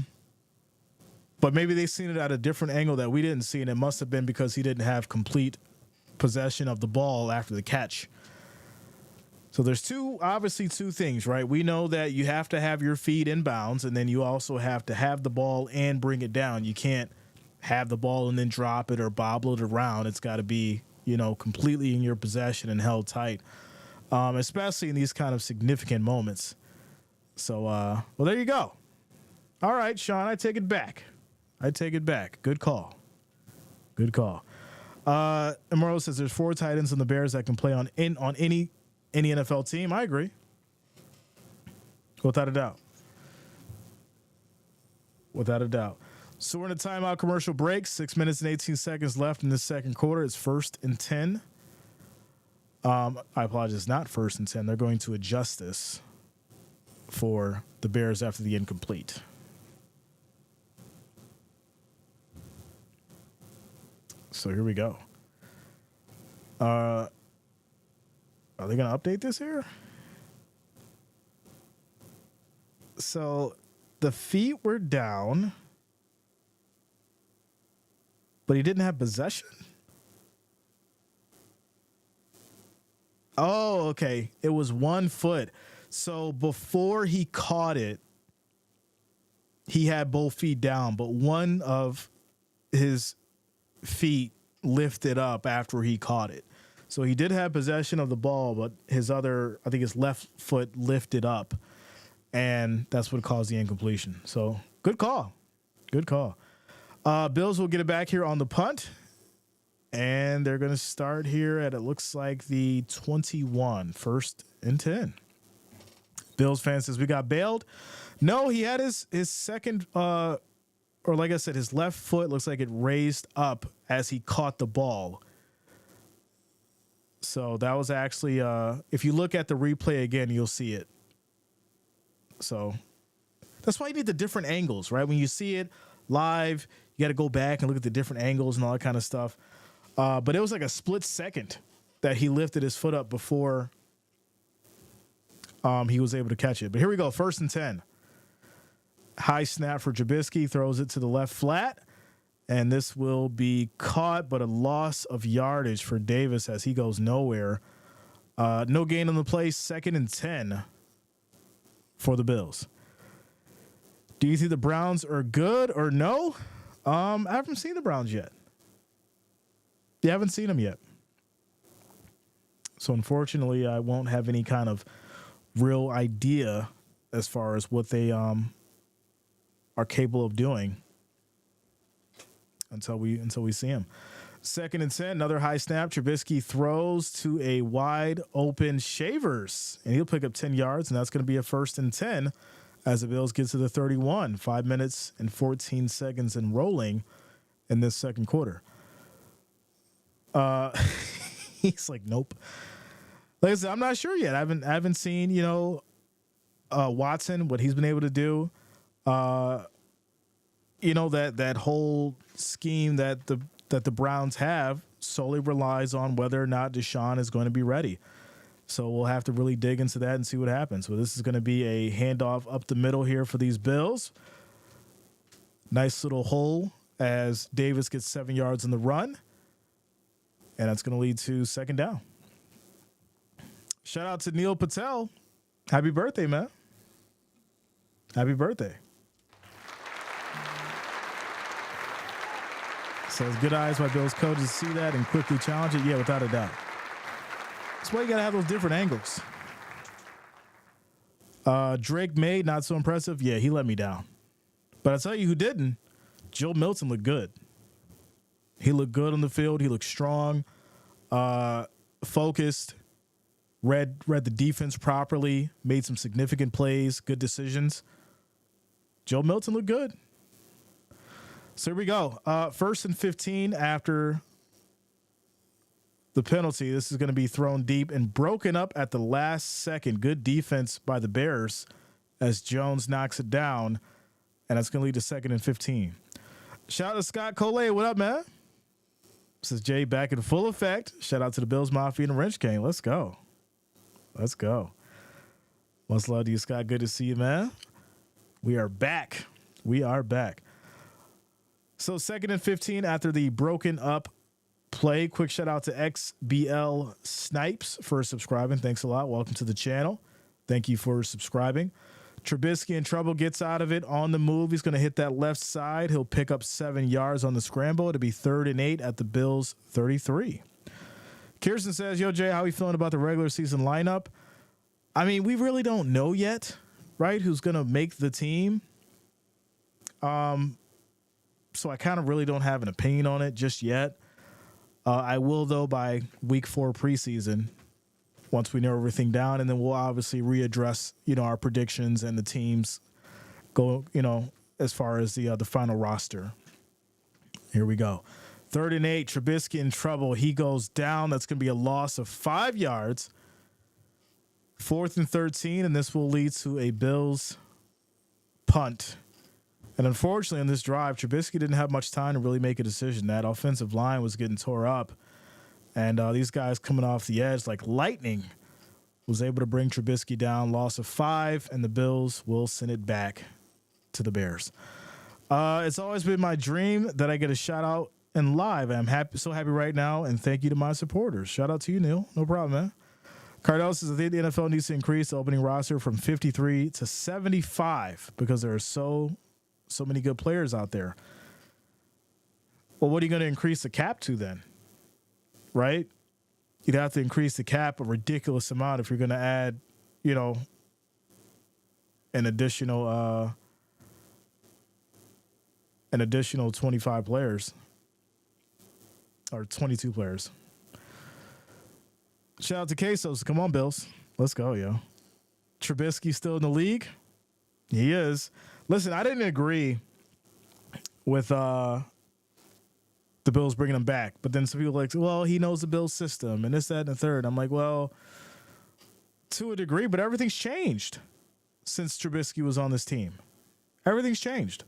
S1: maybe they've seen it at a different angle that we didn't see, and it must have been because he didn't have complete possession of the ball after the catch. So there's obviously two things, right? We know that you have to have your feet in bounds, and then you also have to have the ball and bring it down. You can't have the ball and then drop it or bobble it around. It's got to be, completely in your possession and held tight, especially in these kind of significant moments. So, well, there you go. All right, Sean, I take it back. Good call. Emerald says there's 4 tight ends on the Bears that can play on any NFL team. I agree. Without a doubt. So we're in a timeout commercial break. 6 minutes and 18 seconds left in this second quarter. It's 1st and 10. I apologize, not 1st and 10. They're going to adjust this for the Bears after the incomplete. So here we go. Are they going to update this here? So the feet were down, but he didn't have possession? Oh, okay. It was 1 foot. So before he caught it, he had both feet down, but one of his feet lifted up after he caught it. So he did have possession of the ball, but his left foot lifted up, and that's what caused the incompletion. So good call. Bills will get it back here on the punt, and they're going to start here at, it looks like, the 21, 1st and 10. Bills fan says, we got bailed. No, he had his second, or like I said, his left foot looks like it raised up as he caught the ball. So that was actually, if you look at the replay again, you'll see it. So that's why you need the different angles, right? When you see it live, you got to go back and look at the different angles and all that kind of stuff. But it was like a split second that he lifted his foot up before he was able to catch it. But here we go, 1st and 10. High snap for Trubisky, throws it to the left flat, and this will be caught, but a loss of yardage for Davis as he goes nowhere. No gain on the play, 2nd and 10 for the Bills. Do you think the Browns are good or no? I haven't seen the Browns yet. You haven't seen them yet. So unfortunately, I won't have any kind of real idea as far as what they are capable of doing until we see him. 2nd and 10, another high snap. Trubisky throws to a wide open Shavers, and he'll pick up 10 yards, and that's going to be a 1st and 10 as the Bills get to the 31. 5 minutes and 14 seconds and rolling in this second quarter. He's like, nope. Like I said, I'm not sure yet. I haven't seen, Watson, what he's been able to do. That whole scheme that the Browns have solely relies on whether or not Deshaun is going to be ready. So we'll have to really dig into that and see what happens. So this is going to be a handoff up the middle here for these Bills. Nice little hole as Davis gets 7 yards in the run. And that's going to lead to 2nd down. Shout out to Neil Patel. Happy birthday, man. Happy birthday. Says, good eyes by Bills coaches see that and quickly challenge it. Yeah, without a doubt. That's why you got to have those different angles. Drake May, not so impressive. Yeah, he let me down. But I'll tell you who didn't. Joe Milton looked good. He looked good on the field. He looked strong, focused, read the defense properly, made some significant plays, good decisions. Joe Milton looked good. So here we go. 1st and 15 after the penalty. This is going to be thrown deep and broken up at the last second. Good defense by the Bears as Jones knocks it down, and that's going to lead to 2nd and 15. Shout out to Scott Coley. What up, man? This is Jay back in full effect. Shout out to the Bills Mafia and Wrench Gang. Let's go. Much love to you, Scott. Good to see you, man. We are back. So 2nd and 15 after the broken up play. Quick shout out to XBL Snipes for subscribing. Thanks a lot. Welcome to the channel. Thank you for subscribing. Trubisky in trouble, gets out of it on the move. He's going to hit that left side. He'll pick up 7 yards on the scramble. It'll be 3rd and 8 at the Bills 33. Kirsten says, yo, Jay, how are you feeling about the regular season lineup? I mean, we really don't know yet. right, who's going to make the team. So I kind of really don't have an opinion on it just yet. I will, though, by week 4 preseason, once we narrow everything down, and then we'll obviously readdress, our predictions and the teams go, as far as the final roster. Here we go. 3rd and 8, Trubisky in trouble. He goes down. That's going to be a loss of 5 yards. 4th and 13, and this will lead to a Bills punt. And unfortunately, on this drive, Trubisky didn't have much time to really make a decision. That offensive line was getting tore up. And these guys coming off the edge like lightning was able to bring Trubisky down. Loss of 5, and the Bills will send it back to the Bears. It's always been my dream that I get a shout-out in live. I'm so happy right now, and thank you to my supporters. Shout out to you, Neil. No problem, man. Cardell says, I think the NFL needs to increase the opening roster from 53 to 75 because there are so many good players out there. Well, what are you going to increase the cap to then? Right? You'd have to increase the cap a ridiculous amount if you're going to add, an additional 25 players or 22 players. Shout out to Quesos. Come on, Bills. Let's go, yo. Trubisky still in the league? He is. Listen, I didn't agree with the Bills bringing him back. But then some people are like, well, he knows the Bills system and this, that, and the third. I'm like, well, to a degree, but everything's changed since Trubisky was on this team. Everything's changed.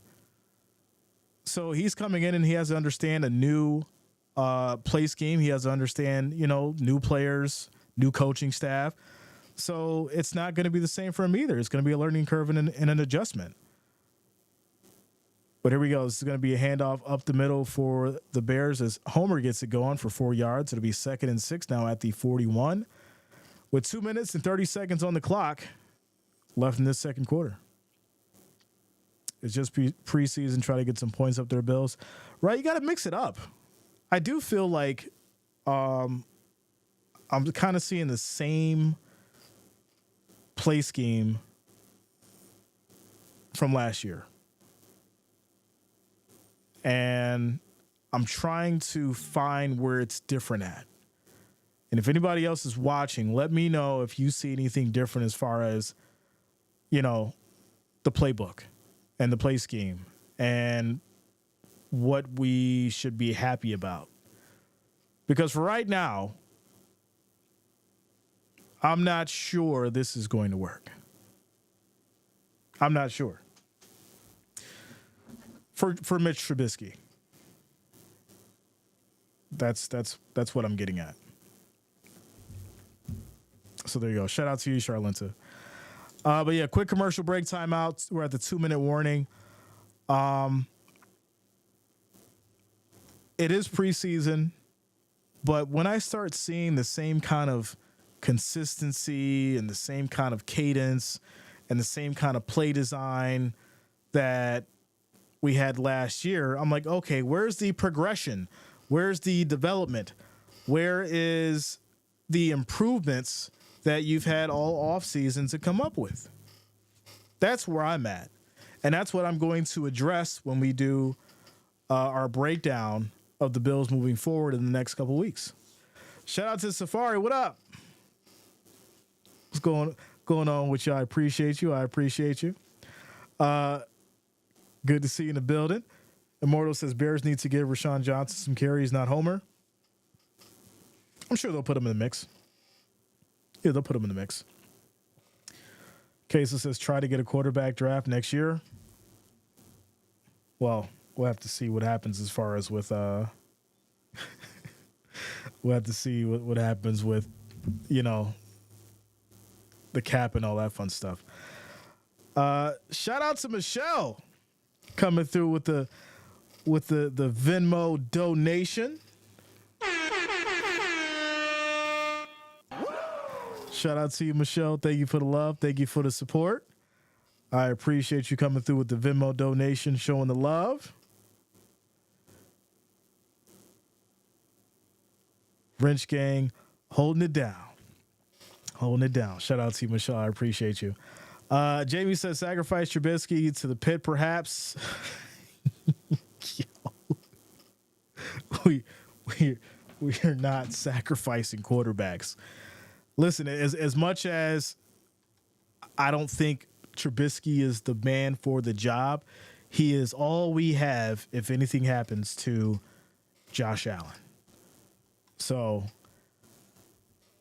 S1: So he's coming in and he has to understand a new play scheme. He has to understand, new players, new coaching staff. So it's not going to be the same for him either. It's going to be a learning curve and an adjustment. But here we go. This is going to be a handoff up the middle for the Bears as Homer gets it going for 4 yards. It'll be 2nd and 6 now at the 41 with 2 minutes and 30 seconds on the clock left in this second quarter. It's just preseason. Try to get some points up there, Bills. Right? You got to mix it up. I do feel like I'm kind of seeing the same play scheme from last year. And I'm trying to find where it's different at. And if anybody else is watching, let me know if you see anything different as far as, the playbook and the play scheme and what we should be happy about. Because for right now, I'm not sure this is going to work. I'm not sure. For Mitch Trubisky. That's what I'm getting at. So there you go. Shout out to you, Charlenta. But yeah, quick commercial break, timeout. We're at the 2-minute warning. It is preseason, but when I start seeing the same kind of consistency and the same kind of cadence and the same kind of play design that we had last year, I'm like, okay, where's the progression? Where's the development? Where is the improvements that you've had all off season to come up with? That's where I'm at. And that's what I'm going to address when we do our breakdown of the Bills moving forward in the next couple of weeks. Shout out to Safari. What up? What's going on with you? I appreciate you. Good to see you in the building. Immortal says Bears need to give Rashawn Johnson some carries, not Homer. I'm sure they'll put him in the mix. Yeah, they'll put him in the mix. Queso says try to get a quarterback draft next year. Well, we'll have to see what happens as far as with we'll have to see what happens with, the cap and all that fun stuff. Shout out to Michelle coming through with the Venmo donation. Shout out to you, Michelle. Thank you for the love. Thank you for the support. I appreciate you coming through with the Venmo donation, showing the love. Wrench Gang, holding it down. Shout out to you, Michelle. I appreciate you. Jamie says sacrifice Trubisky to the pit, perhaps. we are not sacrificing quarterbacks. Listen, as much as I don't think Trubisky is the man for the job, he is all we have if anything happens to Josh Allen. So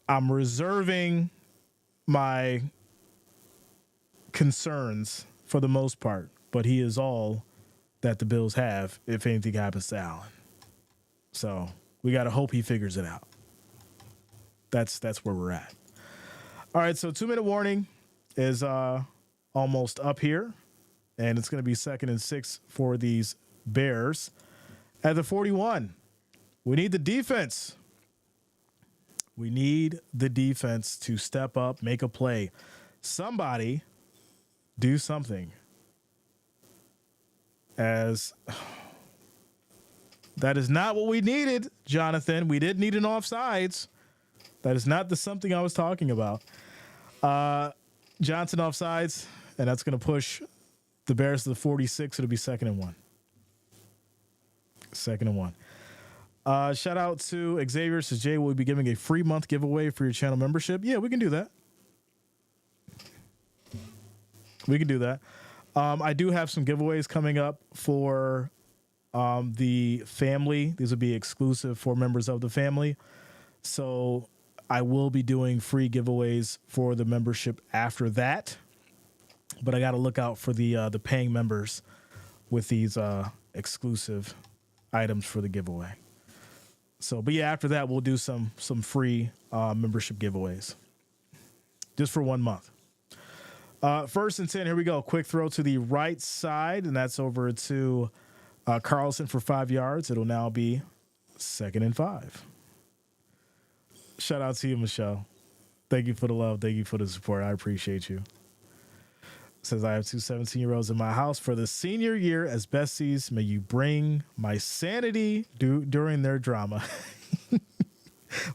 S1: I'm reserving my concerns for the most part, but he is all that the Bills have if anything happens to Allen. So we got to hope he figures it out. That's where we're at. All right, so 2-minute warning is almost up here, and it's going to be 2nd and 6 for these Bears. At the 41, we need the defense. We need the defense to step up, make a play. Somebody do something. As that is not what we needed, Jonathan. We did need an offsides. That is not the something I was talking about. Johnson offsides, and that's going to push the Bears to the 46. It'll be 2nd and 1. 2nd and 1. Shout out to Xavier. Says, Jay, will we be giving a free month giveaway for your channel membership? Yeah, we can do that. We can do that. I do have some giveaways coming up for the family. These will be exclusive for members of the family. So I will be doing free giveaways for the membership after that. But I got to look out for the paying members with these exclusive items for the giveaway. So, but yeah, after that, we'll do some free membership giveaways just for 1 month. 1st and 10, here we go. Quick throw to the right side, and that's over to Carlson for 5 yards. It'll now be 2nd and 5. Shout out to you, Michelle. Thank you for the love. Thank you for the support. I appreciate you. Says, I have 2 17-year-olds in my house for the senior year as besties. May you bring my sanity during their drama.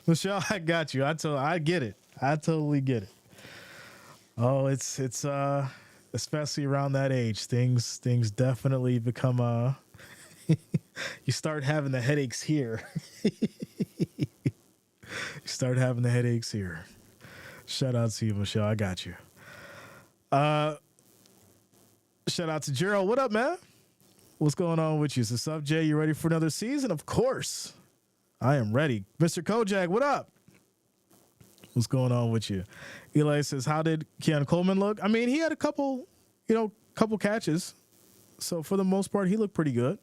S1: Michelle, I got you. I get it. I totally get it. Oh, it's especially around that age, things definitely become you start having the headaches here. You start having the headaches here. Shout out to you, Michelle. I got you. Shout out to Gerald. What up, man? What's going on with you? So, up, Jay? You ready for another season? Of course. I am ready. Mr. Kojak, what up? What's going on with you? Eli says, how did Keon Coleman look? I mean, he had a couple catches. So, for the most part, he looked pretty good.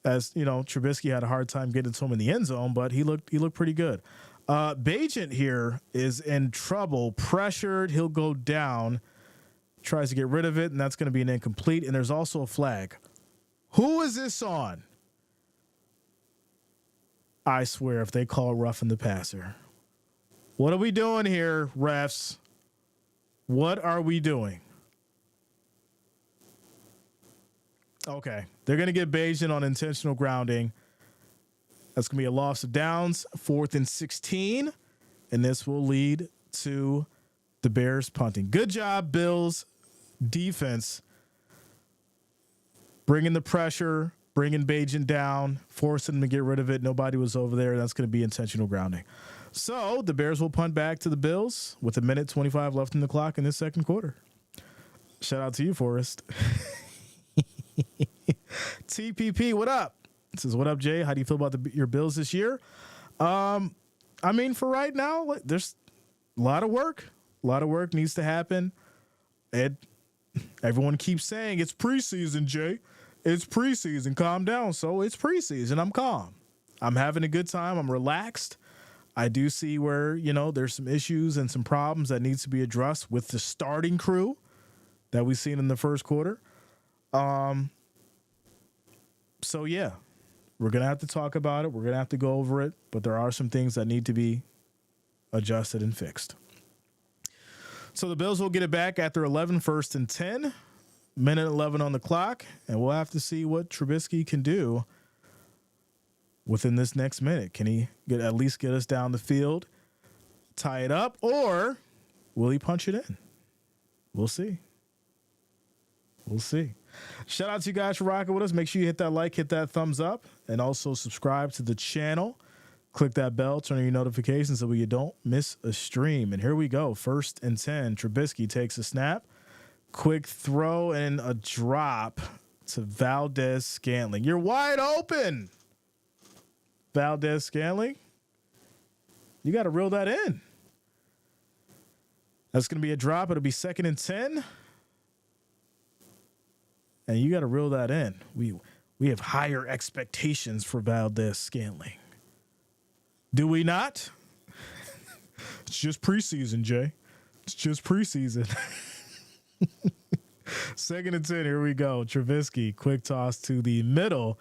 S1: As, Trubisky had a hard time getting to him in the end zone, but he looked pretty good. Bajent here is in trouble. Pressured. He'll go down. Tries to get rid of it, and that's going to be an incomplete. And there's also a flag. Who is this on? I swear, if they call roughing the passer. What are we doing here, refs? What are we doing? Okay. They're going to get Bajent on intentional grounding. That's going to be a loss of downs, 4th and 16. And this will lead to the Bears punting. Good job, Bills defense. Bringing the pressure, bringing Bajent down, forcing them to get rid of it. Nobody was over there. That's going to be intentional grounding. So the Bears will punt back to the Bills with 1:25 left in the clock in this second quarter. Shout out to you, Forrest. TPP, what up? It says, what up, Jay? How do you feel about your Bills this year? I mean, for right now, there's a lot of work. A lot of work needs to happen. Everyone keeps saying it's preseason, Jay. It's preseason. Calm down. So it's preseason. I'm calm. I'm having a good time. I'm relaxed. I do see where, there's some issues and some problems that needs to be addressed with the starting crew that we've seen in the first quarter. So, yeah, we're going to have to talk about it. We're going to have to go over it. But there are some things that need to be adjusted and fixed. So the Bills will get it back after 11, 1st and 10. 1:11 on the clock. And we'll have to see what Trubisky can do within this next minute. Can he at least get us down the field, tie it up, or will he punch it in? We'll see. We'll see. Shout out to you guys for rocking with us. Make sure you hit that like, hit that thumbs up, and also subscribe to the channel. Click that bell, turn on your notifications so you don't miss a stream. And here we go. 1st and 10. Trubisky takes a snap. Quick throw and a drop to Valdez-Scantling. You're wide open, Valdez-Scantling. You got to reel that in. That's going to be a drop. It'll be 2nd and 10. And you got to reel that in. We have higher expectations for Valdez-Scantling. Do we not? It's just preseason, Jay. It's just preseason. 2nd and 10. Here we go. Trubisky, quick toss to the middle.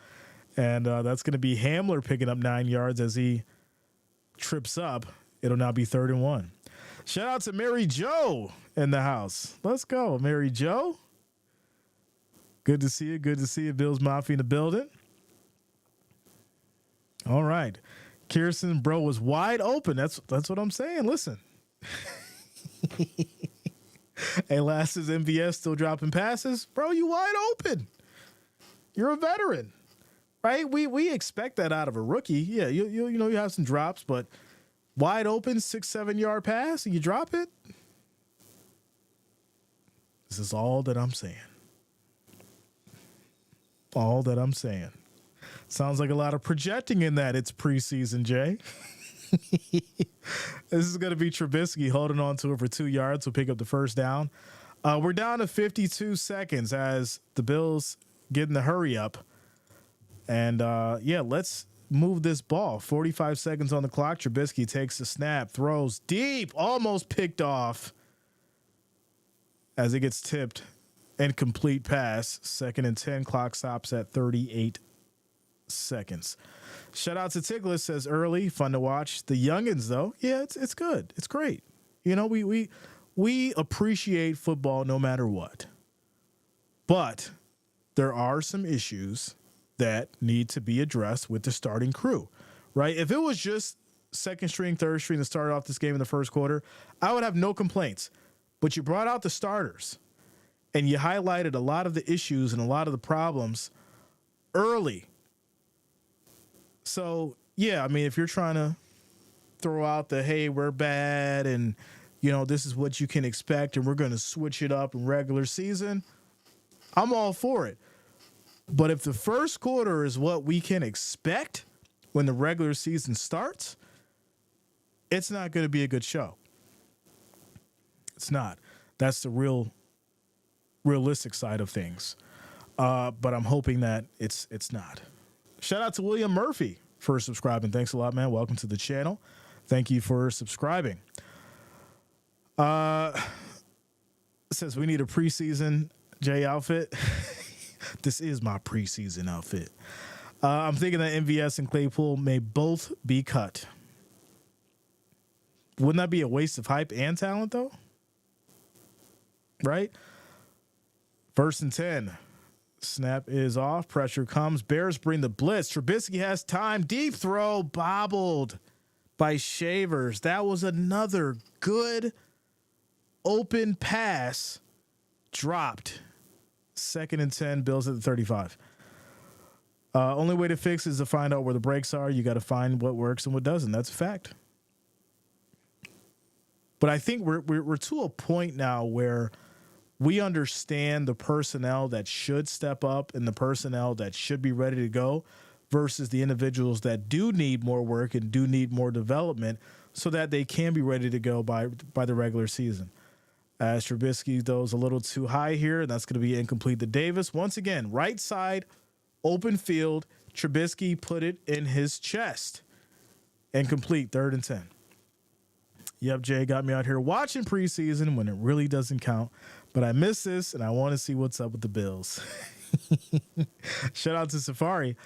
S1: And that's going to be Hamler picking up 9 yards as he trips up. It'll now be 3rd and 1. Shout out to Mary Jo in the house. Let's go, Mary Jo. Good to see you. Good to see you. Bills Mafia in the building. All right. Kirsten, bro, was wide open. That's what I'm saying. Listen. Hey, last is MVS still dropping passes. Bro, you wide open. You're a veteran. Right? We expect that out of a rookie. Yeah, you know you have some drops, but wide open 6-7 yard pass and you drop it. This is all that I'm saying. All that I'm saying. Sounds like a lot of projecting in that. It's preseason, Jay. This is going to be Trubisky holding on to it for 2 yards. We'll pick up the 1st down. We're down to 52 seconds as the Bills get in the hurry up. And, let's move this ball. 45 seconds on the clock. Trubisky takes the snap, throws deep, almost picked off as it gets tipped. Incomplete pass. 2nd and 10. Clock stops at 38 seconds. Shout out to Tiglis, says early, fun to watch. The youngins, though, yeah, it's good. It's great. You know, we appreciate football no matter what. But there are some issues that need to be addressed with the starting crew, right? If it was just 2nd string, 3rd string that started off this game in the 1st quarter, I would have no complaints. But you brought out the starters. And you highlighted a lot of the issues and a lot of the problems early. So, yeah, I mean, if you're trying to throw out the, hey, we're bad and, you know, this is what you can expect and we're going to switch it up in regular season, I'm all for it. But if the 1st quarter is what we can expect when the regular season starts, it's not going to be a good show. It's not. That's the realistic side of things. But I'm hoping that it's not. Shout out to William Murphy for subscribing. Thanks a lot, man. Welcome to the channel. Thank you for subscribing. Says we need a preseason J outfit. This is my preseason outfit. I'm thinking that MVS and Claypool may both be cut. Wouldn't that be a waste of hype and talent, though? Right? 1st and 10. Snap is off. Pressure comes. Bears bring the blitz. Trubisky has time. Deep throw. Bobbled by Shavers. That was another good open pass. Dropped. 2nd and 10. Bills at the 35. Only way to fix is to find out where the breaks are. You got to find what works and what doesn't. That's a fact. But I think we're to a point now where we understand the personnel that should step up and the personnel that should be ready to go versus the individuals that do need more work and do need more development so that they can be ready to go by the regular season. As Trubisky, though, is a little too high here, and that's going to be incomplete to Davis. Once again, right side, open field. Trubisky put it in his chest. Incomplete, 3rd and 10. Yep, Jay got me out here watching preseason when it really doesn't count. But I miss this, and I want to see what's up with the Bills. Shout out to Safari.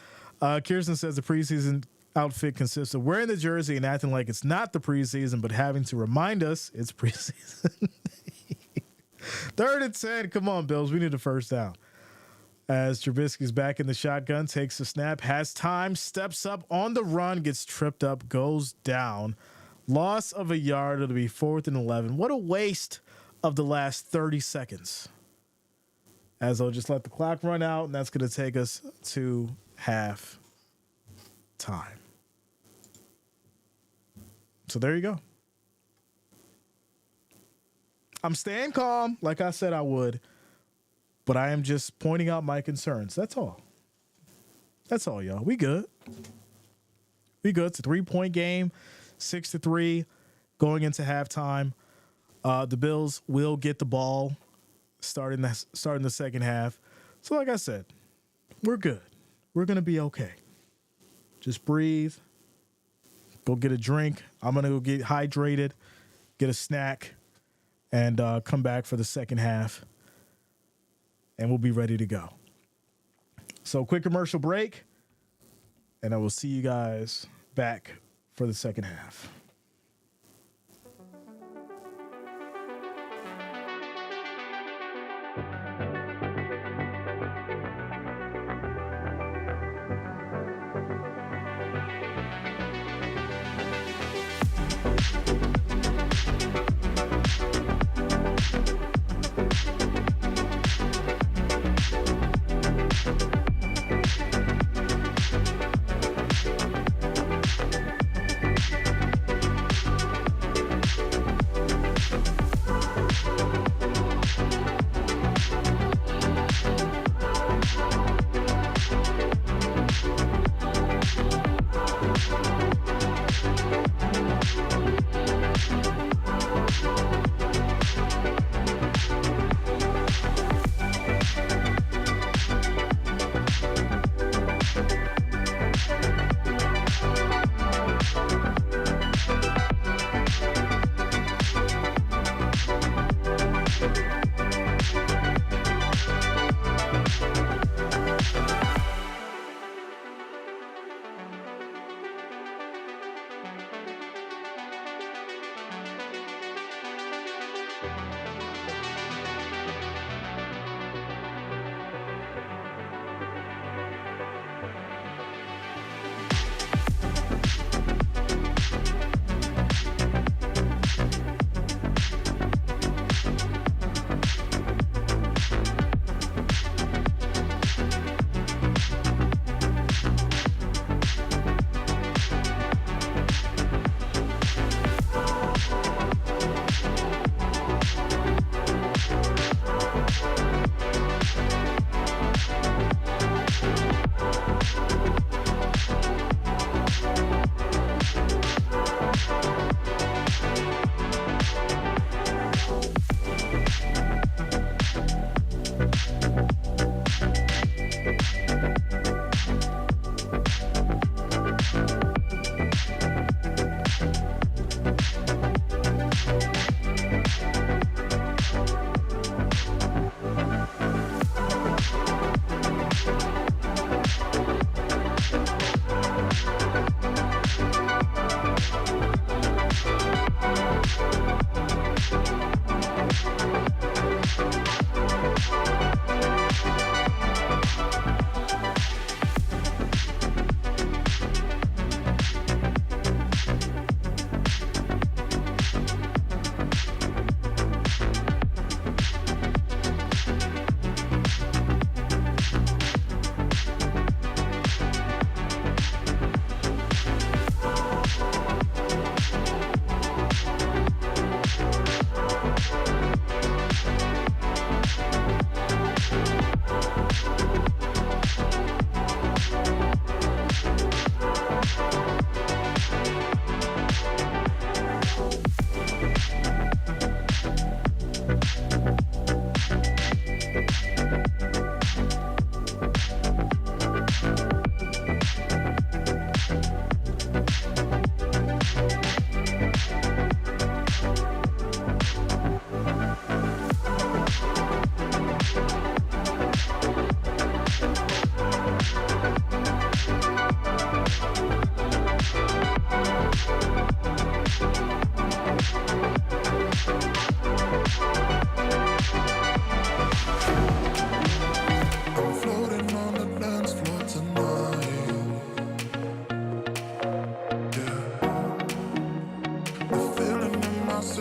S1: Kirsten says the preseason outfit consists of wearing the jersey and acting like it's not the preseason, but having to remind us it's preseason. 3rd and 10. Come on, Bills. We need a 1st down. As Trubisky's back in the shotgun, takes a snap, has time, steps up on the run, gets tripped up, goes down. Loss of a yard. It'll be 4th and 11. What a waste of the last 30 seconds. As I'll just let the clock run out, and that's going to take us to half time. So there you go. I'm staying calm, like I said I would, but I am just pointing out my concerns. That's all. That's all, y'all. We good. We good. It's a 3-point game, 6-3 going into halftime. The Bills will get the ball starting the second half. So like I said, we're good. We're going to be okay. Just breathe. Go get a drink. I'm going to go get hydrated, get a snack, and come back for the second half. And we'll be ready to go. So quick commercial break, and I will see you guys back for the second half.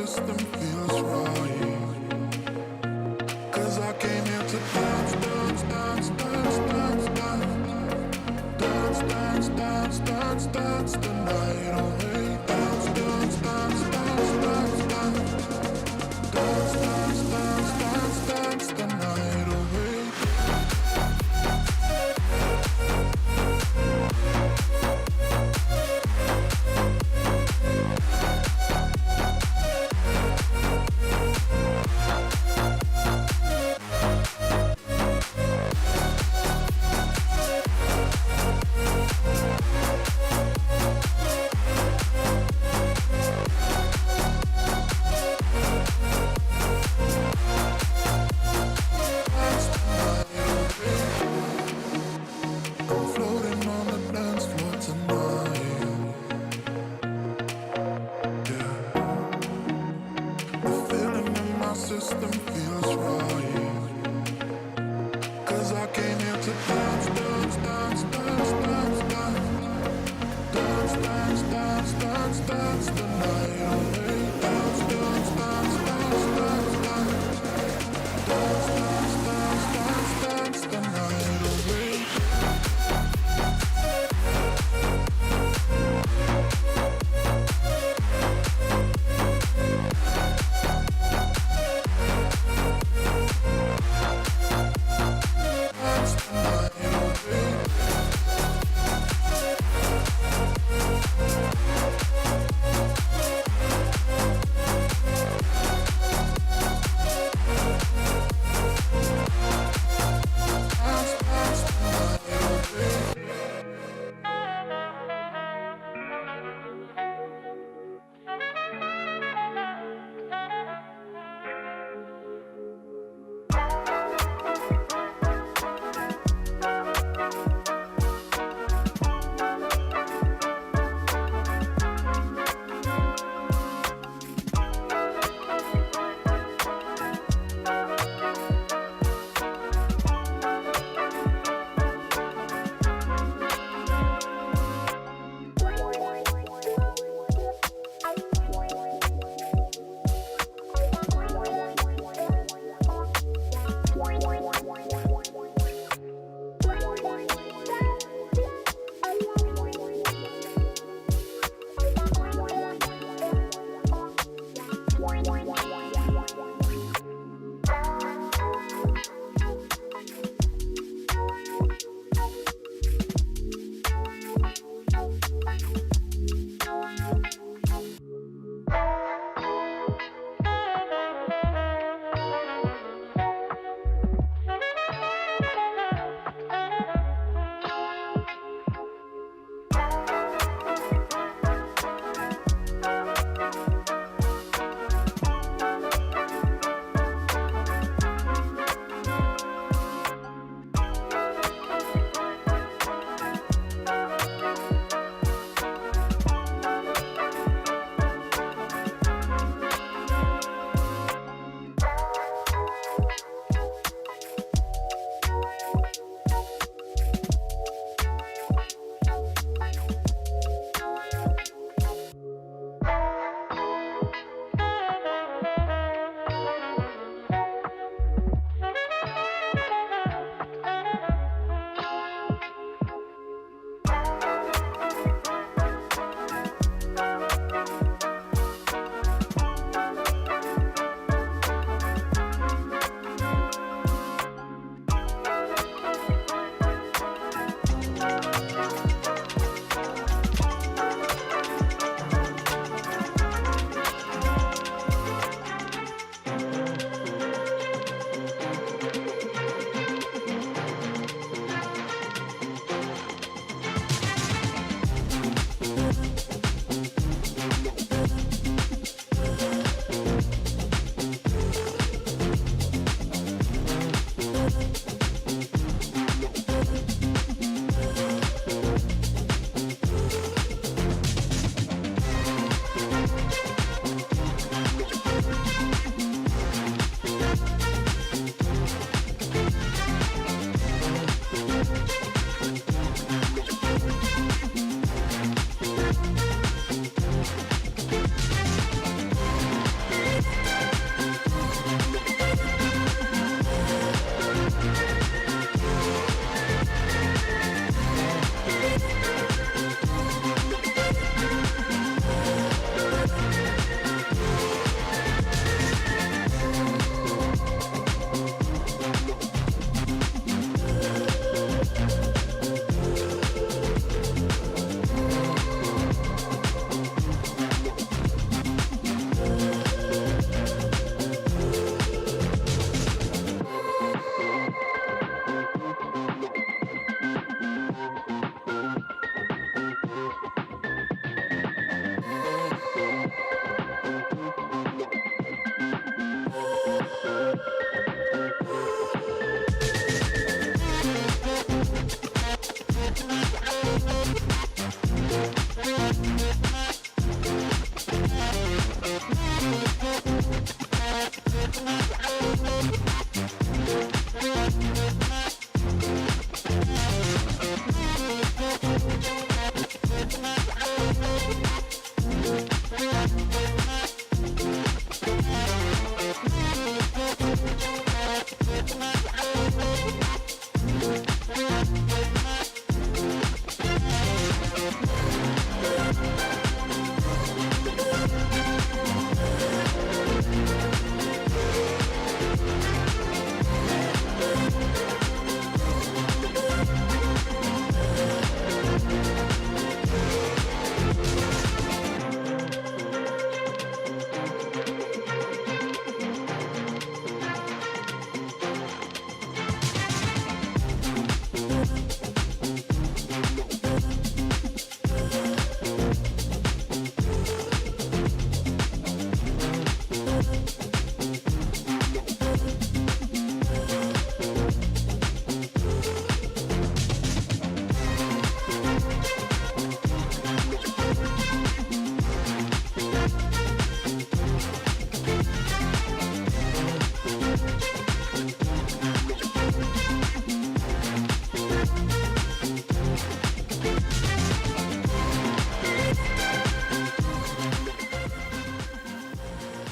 S2: system feels right. 'Cause I came here to dance, dance, dance, dance, dance, dance, dance, dance, dance, dance the night away. Dance, dance, dance, dance, dance, dance, dance, dance, dance, dance, dance the night away. I'm floating on the dance floor tonight. Yeah, the feeling in my system feels right. 'Cause I came here to dance, dance, dance, dance, dance, dance, dance, dance, dance, dance, dance the night away. Dance, dance, dance, dance, dance, dance, dance, dance, dance, dance, dance the night away. Dance the night away.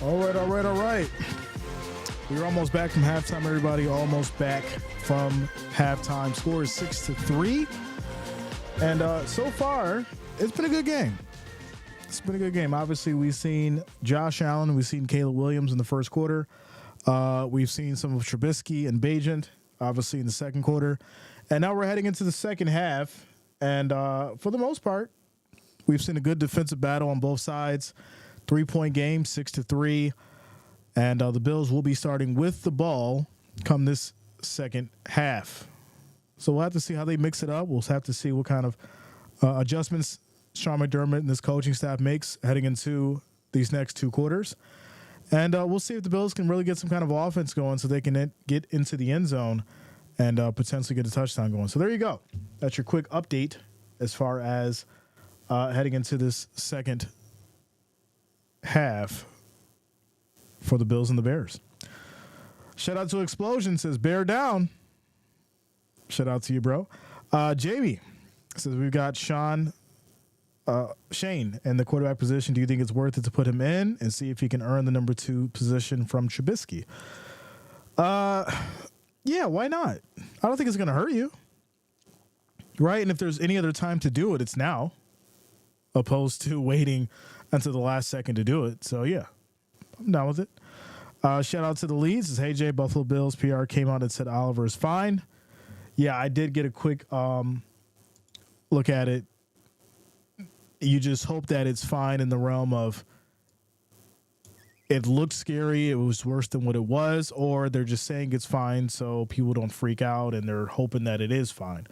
S1: All right. We're almost back from halftime, everybody. Almost back from halftime. Score is 6-3. And so far, it's been a good game. Obviously, we've seen Josh Allen. We've seen Caleb Williams in the first quarter. We've seen some of Trubisky and Bajent, obviously, in the second quarter. And now we're heading into the second half. And for the most part, we've seen a good defensive battle on both sides. 3-point game, 6-3. And the Bills will be starting with the ball come this second half. So we'll have to see how they mix it up. We'll have to see what kind of adjustments Sean McDermott and this coaching staff makes heading into these next two quarters. And we'll see if the Bills can really get some kind of offense going so they can get into the end zone and potentially get a touchdown going. So there you go. That's your quick update as far as heading into this second half for the Bills and the Bears. Shout out to Explosion, says bear down. Shout out to you, bro. Jamie says we've got Shane in the quarterback position. Do you think it's worth it to put him in and see if he can earn the number 2 position from Trubisky? Yeah, why not? I don't think it's going to hurt you. Right? And if there's any other time to do it, it's now, opposed to waiting until the last second to do it. So, yeah, I'm down with it. Shout out to the leads. It's Hey Jay, Buffalo Bills PR came out and said Oliver is fine. Yeah, I did get a quick look at it. You just hope that it's fine in the realm of it looked scary, it was worse than what it was, or they're just saying it's fine so people don't freak out and they're hoping that it is fine.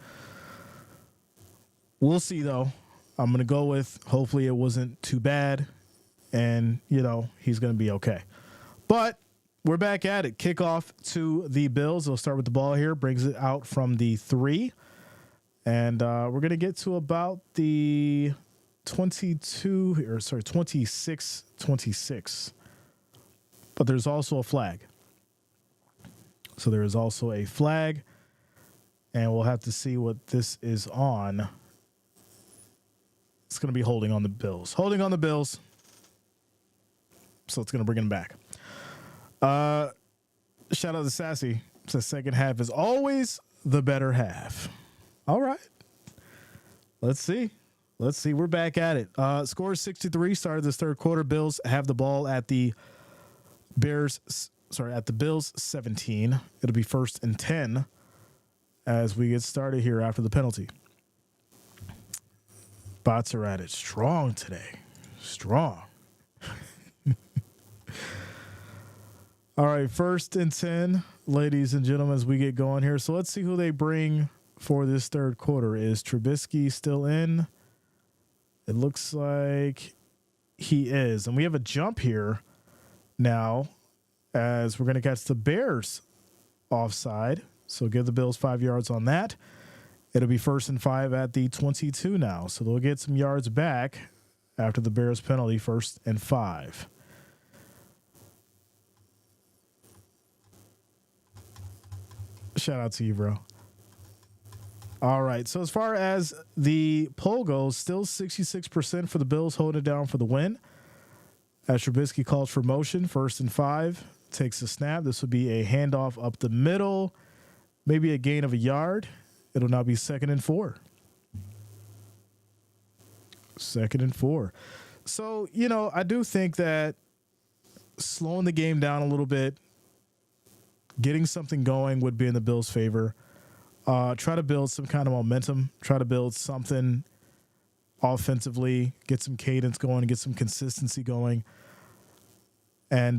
S1: We'll see, though. I'm going to go with hopefully it wasn't too bad and, he's going to be okay. But we're back at it. Kickoff to the Bills. They'll start with the ball here. Brings it out from the 3. And we're going to get to about the 26. But there's also a flag. So there is also a flag. And we'll have to see what this is on. It's going to be holding on the Bills. Holding on the Bills. So it's going to bring them back. Shout out to Sassy. The second half is always the better half. All right. Let's see. We're back at it. Score 6-3. Started this third quarter. Bills have the ball at the Bills 17. It'll be 1st and 10 as we get started here after the penalty. Bots are at it strong today. Strong. All right, 1st and 10, ladies and gentlemen, as we get going here. So let's see who they bring for this third quarter. Is Trubisky still in? It looks like he is. And we have a jump here now as we're going to catch the Bears offside. So give the Bills 5 yards on that. It'll be 1st and 5 at the 22 now. So they'll get some yards back after the Bears penalty, 1st and 5. Shout out to you, bro. All right. So as far as the poll goes, still 66% for the Bills holding it down for the win. As Trubisky calls for motion, 1st and 5, takes a snap. This would be a handoff up the middle, maybe a gain of a yard. It'll now be 2nd and 4. 2nd and 4. So, I do think that slowing the game down a little bit, getting something going would be in the Bills' favor. Try to build some kind of momentum. Try to build something offensively. Get some cadence going. Get some consistency going. And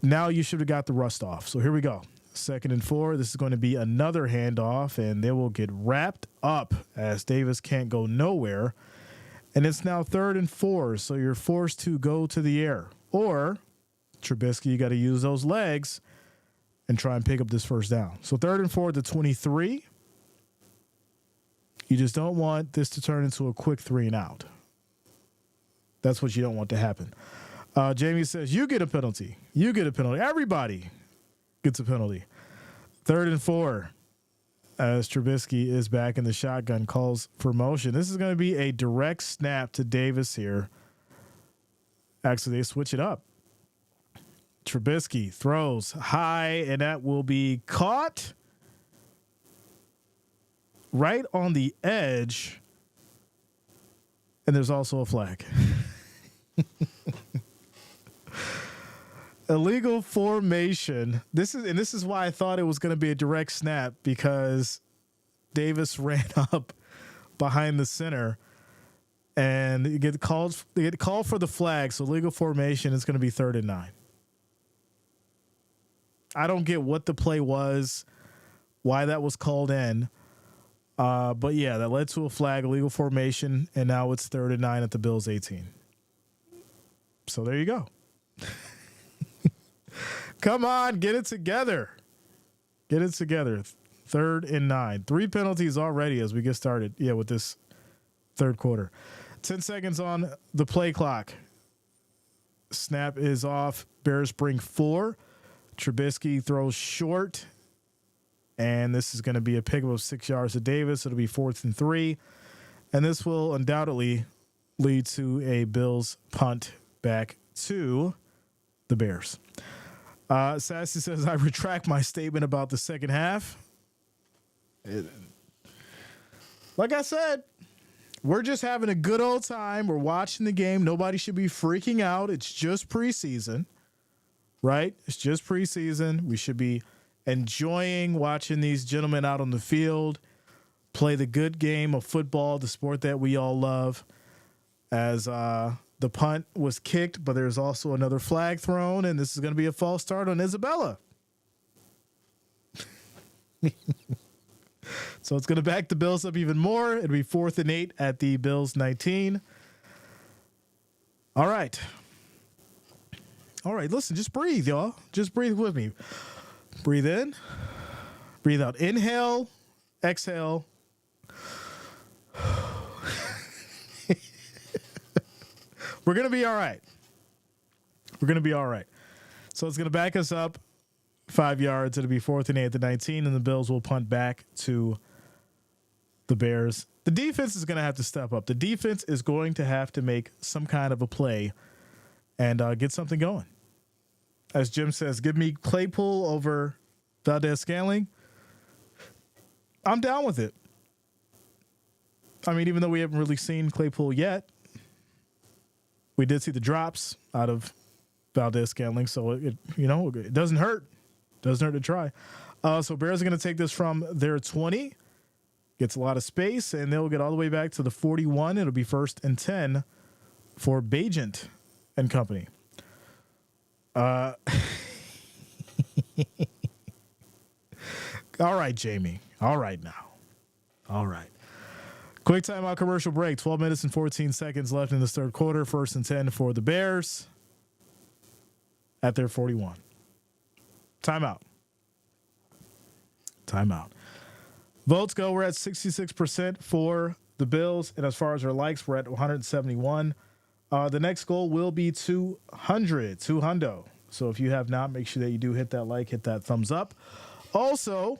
S1: now you should have got the rust off. So here we go. 2nd and 4. This is going to be another handoff, and they will get wrapped up as Davis can't go nowhere. And it's now 3rd and 4, so you're forced to go to the air. Or, Trubisky, you got to use those legs and try and pick up this first down. So 3rd and 4 to 23. You just don't want this to turn into a quick 3 and out. That's what you don't want to happen. Jamie says, you get a penalty. You get a penalty. Everybody gets a penalty. 3rd and 4 as Trubisky is back in the shotgun, calls for motion. This is going to be a direct snap to Davis here Actually, they switch it up. Trubisky throws high, and that will be caught right on the edge. And there's also a flag. Illegal formation. This is why I thought it was going to be a direct snap, because Davis ran up behind the center, and they get called for the flag. So legal formation is going to be 3rd and 9. I don't get what the play was, why that was called in. But yeah, that led to a flag, illegal formation, and now it's 3rd and 9 at the Bills 18. So there you go. Come on, get it together. Get it together. 3rd and 9. 3 penalties already as we get started. Yeah, with this third quarter. 10 seconds on the play clock. Snap is off. Bears bring 4. Trubisky throws short. And this is going to be a pickup of 6 yards to Davis. It'll be 4th and 3. And this will undoubtedly lead to a Bills punt back to the Bears. Sassy says, I retract my statement about the second half. Like I said, we're just having a good old time. We're watching the game. Nobody should be freaking out. It's just preseason, right? It's just preseason. We should be enjoying watching these gentlemen out on the field play the good game of football, the sport that we all love. As the punt was kicked, but there's also another flag thrown, and this is going to be a false start on Isabella. So it's going to back the Bills up even more. It'll be 4th and 8 at the Bills 19. All right. All right, listen, just breathe, y'all. Just breathe with me. Breathe in. Breathe out. Inhale. Exhale. We're going to be all right. We're going to be all right. So it's going to back us up 5 yards. It'll be 4th and 8 at the 19, and the Bills will punt back to the Bears. The defense is going to have to step up. The defense is going to have to make some kind of a play and get something going. As Jim says, give me Claypool over Valdez-Scantling. I'm down with it. I mean, even though we haven't really seen Claypool yet, we did see the drops out of Valdez-Scantling, so it doesn't hurt. Doesn't hurt to try. So Bears are going to take this from their 20. Gets a lot of space, and they'll get all the way back to the 41. It'll be 1st and 10 for Bagent and company. All right, Jamie. All right now. All right. Quick timeout commercial break. 12 minutes and 14 seconds left in this third quarter. 1st and 10 for the Bears at their 41. Timeout. Timeout. Votes go. We're at 66% for the Bills. And as far as our likes, we're at 171. The next goal will be 200. 200. So if you have not, make sure that you do hit that like, hit that thumbs up. Also,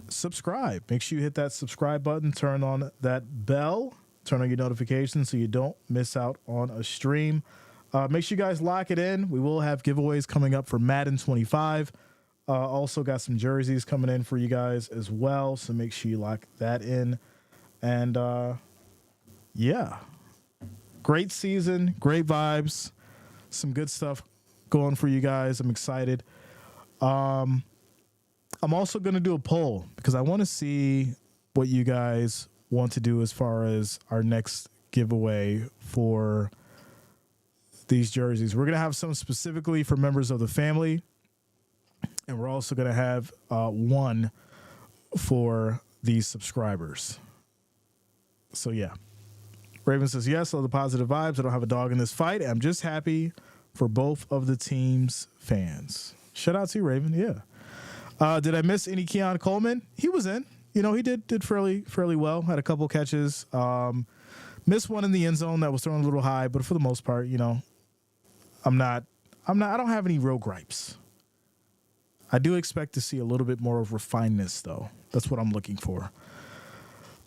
S1: subscribe. Make sure you hit that subscribe button, turn on that bell, turn on your notifications so you don't miss out on a stream. Make sure you guys lock it in. We will have giveaways coming up for Madden 25. Also got some jerseys coming in for you guys as well, so make sure you lock that in. And yeah, great season, great vibes, some good stuff going for you guys. I'm excited. I'm also going to do a poll because I want to see what you guys want to do as far as our next giveaway for these jerseys. We're going to have some specifically for members of the family, and we're also going to have one for these subscribers. So, yeah. Raven says, yes, all the positive vibes. I don't have a dog in this fight. I'm just happy for both of the team's fans. Shout out to you, Raven. Yeah. Did I miss any Keon Coleman? He was in. He did fairly well. Had a couple catches. Missed one in the end zone that was thrown a little high, but for the most part, I don't have any real gripes. I do expect to see a little bit more of refinedness, though. That's what I'm looking for.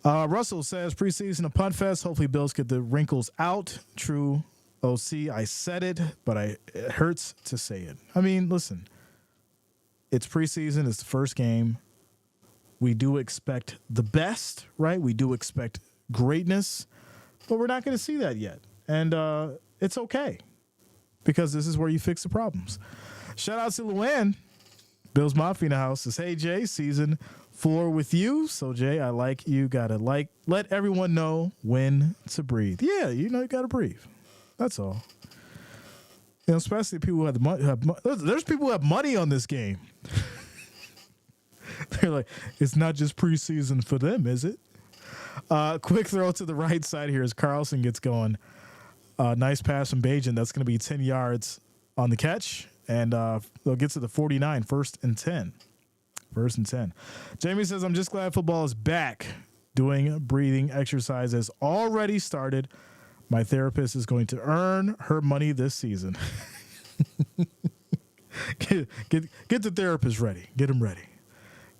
S1: Russell says, preseason a punt fest. Hopefully Bills get the wrinkles out. True OC, I said it, but it hurts to say it. I mean, listen, it's preseason. It's the first game. We do expect the best, right? We do expect greatness, but we're not going to see that yet. And it's okay because this is where you fix the problems. Shout out to Luann. Bill's Mafia in the house says, hey, Jay, season 4 with you. So, Jay, I like you. Got to let everyone know when to breathe. Yeah, you got to breathe. That's all. Especially people who have the money. There's people who have money on this game. They're like, it's not just preseason for them, is it? Quick throw to the right side here as Carlson gets going. Nice pass from Bajan. That's going to be 10 yards on the catch. And they'll get to the 49, first and 10. First and 10. Jamie says, I'm just glad football is back. Doing breathing exercises already started. My therapist is going to earn her money this season. Get the therapist ready. Get him ready.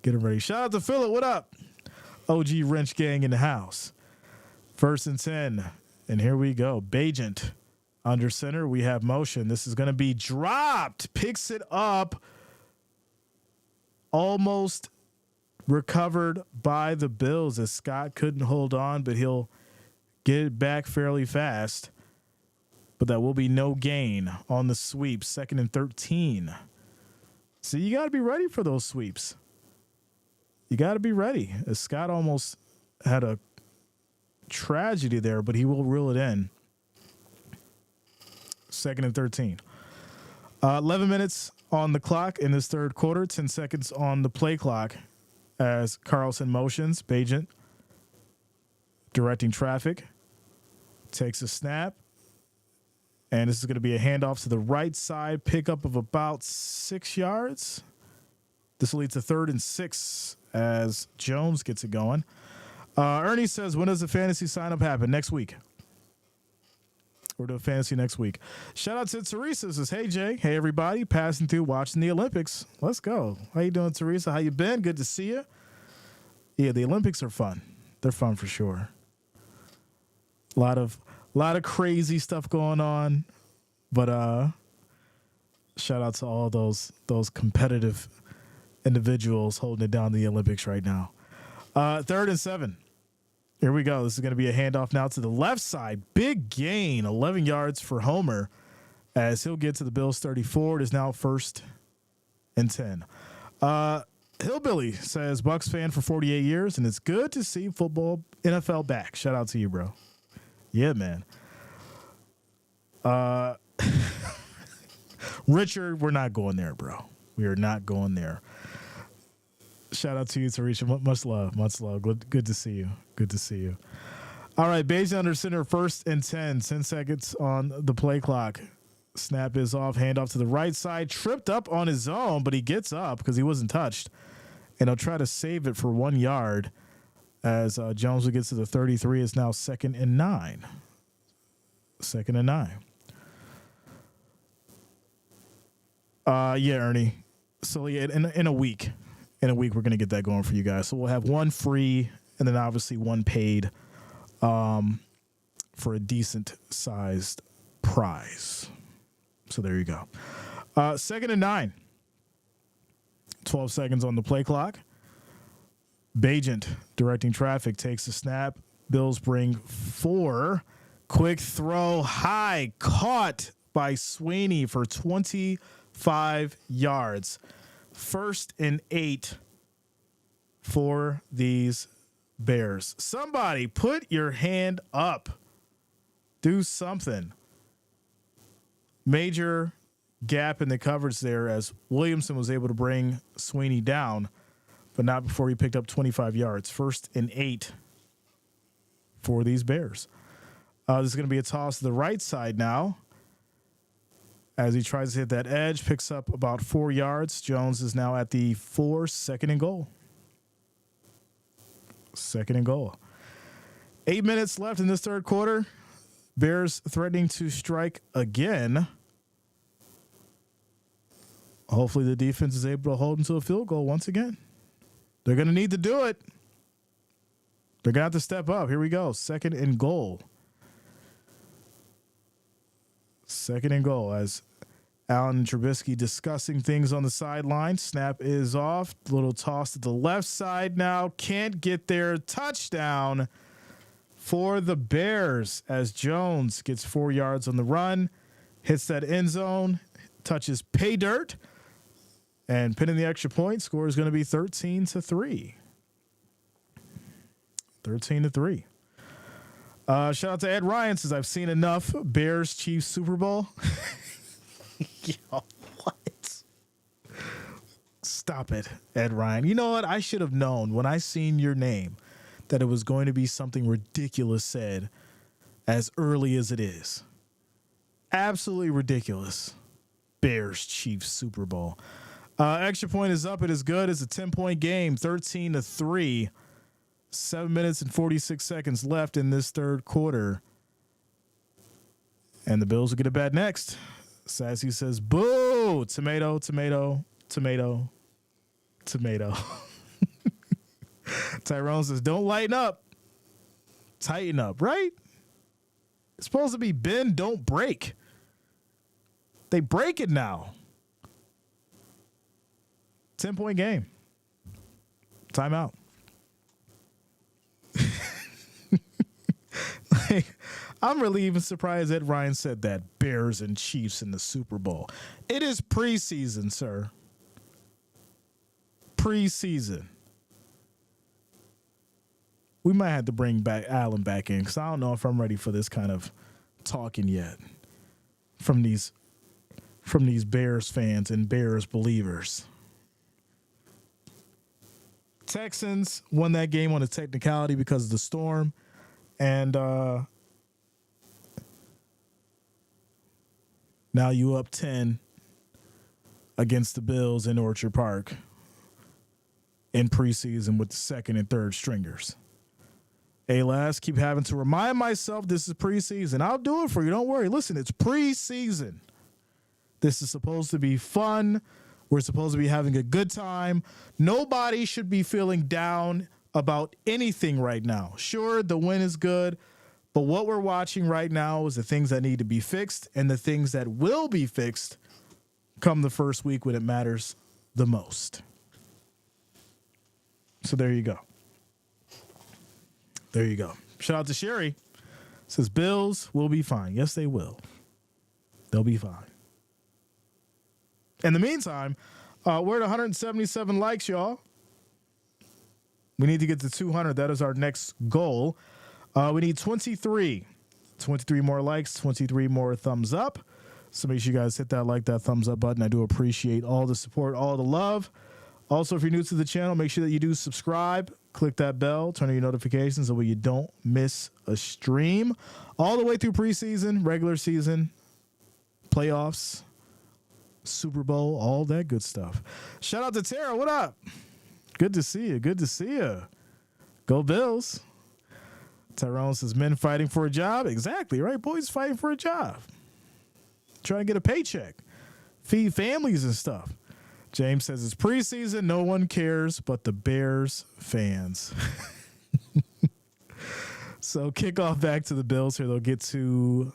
S1: Get him ready. Shout out to Philip. What up? OG Wrench Gang in the house. First and 10. And here we go. Bajent under center. We have motion. This is going to be dropped. Picks it up. Almost recovered by the Bills as Scott couldn't hold on, but he'll get it back fairly fast. But that will be no gain on the sweep. 2nd and 13. So you got to be ready for those sweeps. You got to be ready. As Scott almost had a tragedy there, but he will reel it in. 2nd and 13. 11 minutes on the clock in this third quarter. 10 seconds on the play clock as Carlson motions. Bajent directing traffic. Takes a snap. And this is going to be a handoff to the right side. Pickup of about 6 yards. This will lead to 3rd and 6 as Jones gets it going. Ernie says, when does the fantasy sign-up happen? Next week. We're doing fantasy next week. Shout out to Teresa. Says, hey, Jay. Hey, everybody. Passing through, watching the Olympics. Let's go. How you doing, Teresa? How you been? Good to see you. Yeah, the Olympics are fun. They're fun for sure. A lot of crazy stuff going on. But shout out to all those competitive individuals holding it down in the Olympics right now. 3rd and 7. Here we go. This is going to be a handoff now to the left side. Big gain, 11 yards for Homer as he'll get to the Bills 34. It is now 1st and 10. Hillbilly says, Bucks fan for 48 years, and it's good to see football, NFL back. Shout out to you, bro. Yeah, man. Richard, we're not going there, bro. We are not going there. Shout out to you, Tarisha. Much love. Much love. Good to see you. Good to see you. All right, Bayes under center, 1st and 10. 10 seconds on the play clock. Snap is off. Handoff to the right side. Tripped up on his own, but he gets up because he wasn't touched. And he'll try to save it for 1 yard as Jones will get to the 33. It's now 2nd and 9. 2nd and 9. Yeah, Ernie. So yeah, in a week. In a week, we're going to get that going for you guys. So we'll have 1 free and then obviously 1 paid for a decent-sized prize. So there you go. 2nd and 9. 12 seconds on the play clock. Bajent directing traffic takes the snap. Bills bring 4. Quick throw high. Caught by Sweeney for 25 yards. 1st and 8 for these Bears. Somebody put your hand up. Do something. Major gap in the coverage there as Williamson was able to bring Sweeney down, but not before he picked up 25 yards. 1st and 8 for these Bears. This is going to be a toss to the right side now. As he tries to hit that edge, picks up about 4 yards. Jones is now at the 4, 2nd and goal. 2nd and goal. 8 minutes left in this third quarter. Bears threatening to strike again. Hopefully the defense is able to hold them to a field goal once again. They're going to need to do it. They're going to have to step up. Here we go. 2nd and goal. Second and goal as Allen and Trubisky discussing things on the sideline. Snap is off. Little toss to the left side now. Can't get there. Touchdown for the Bears as Jones gets 4 yards on the run. Hits that end zone. Touches pay dirt. And pinning the extra point. Score is going to be 13-3. 13-3. Shout out to Ed Ryan says, I've seen enough Bears Chiefs Super Bowl. Yo, what? Stop it, Ed Ryan. You know what? I should have known when I seen your name that it was going to be something ridiculous said as early as it is. Absolutely ridiculous. Bears Chiefs Super Bowl. Extra point is up. It is good. It's a 10-point game, 13-3. 7 minutes and 46 seconds left in this third quarter. And the Bills will get it bad next. Sassy says, boo, tomato, tomato, tomato, tomato. Tyrone says, don't lighten up. Tighten up, right? It's supposed to be bend, don't break. They break it now. 10-point game. Timeout. I'm really even surprised that Ryan said that. Bears and Chiefs in the Super Bowl. It is preseason, sir. Preseason. We might have to bring back Allen back in because I don't know if I'm ready for this kind of talking yet from these Bears fans and Bears believers. Texans won that game on a technicality because of the storm. And now you up 10 against the Bills in Orchard Park in preseason with the second and third stringers. Hey, last, keep having to remind myself this is preseason. I'll do it for you. Don't worry. Listen, it's preseason. This is supposed to be fun. We're supposed to be having a good time. Nobody should be feeling down about anything right now. Sure, the win is good, but what we're watching right now is the things that need to be fixed and the things that will be fixed come the first week when it matters the most. So there you go. There you go. Shout out to Sherry. Says Bills will be fine. Yes, they will. They'll be fine. In the meantime, we're at 177 likes, y'all. We need to get to 200. That is our next goal. We need 23 more likes, 23 more thumbs up. So make sure you guys hit that like, that thumbs up button. I do appreciate all the support, all the love. Also, if you're new to the channel, make sure that you do subscribe. Click that bell, turn on your notifications so you don't miss a stream. All the way through preseason, regular season, playoffs, Super Bowl, all that good stuff. Shout out to Tara. What up? Good to see you. Good to see you. Go Bills. Tyrone says men fighting for a job. Exactly, right? Boys fighting for a job. Trying to get a paycheck. Feed families and stuff. James says it's preseason. No one cares but the Bears fans. So kickoff back to the Bills here. They'll get to,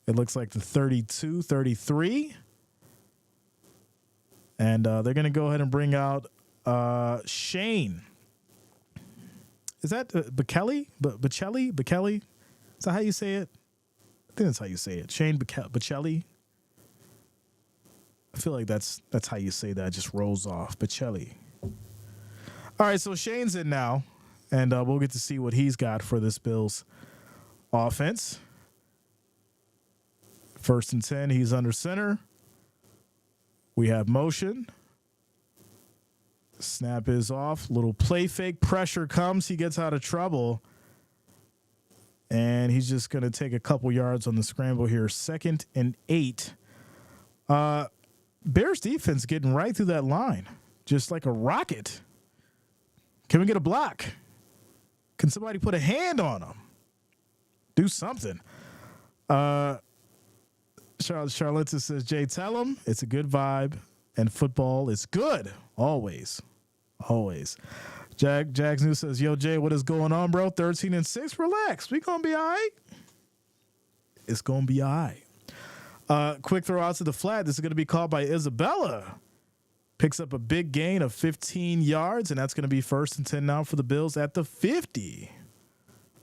S1: it looks like the 32, 33. And they're going to go ahead and bring out Shane. Is that Bichelli? Bichelli? Is that how you say it? I think that's how you say it. Shane Bichelli. I feel like that's how you say that. It just rolls off. Bichelli. All right, so Shane's in now, and we'll get to see what he's got for this Bills offense. 1st and 10, he's under center. We have motion. Snap is off. Little play fake. Pressure comes. He gets out of trouble. And he's just going to take a couple yards on the scramble here. 2nd and 8. Bears defense getting right through that line. Just like a rocket. Can we get a block? Can somebody put a hand on him? Do something. Charlotte says, Jay, tell him it's a good vibe and football is good. Always. Always. Jags News says, yo, Jay, what is going on, bro? 13 and 6. Relax. We going to be all right. It's going to be all right. Quick throw out to the flat. This is going to be called by Isabella. Picks up a big gain of 15 yards, and that's going to be 1st and 10 now for the Bills at the 50.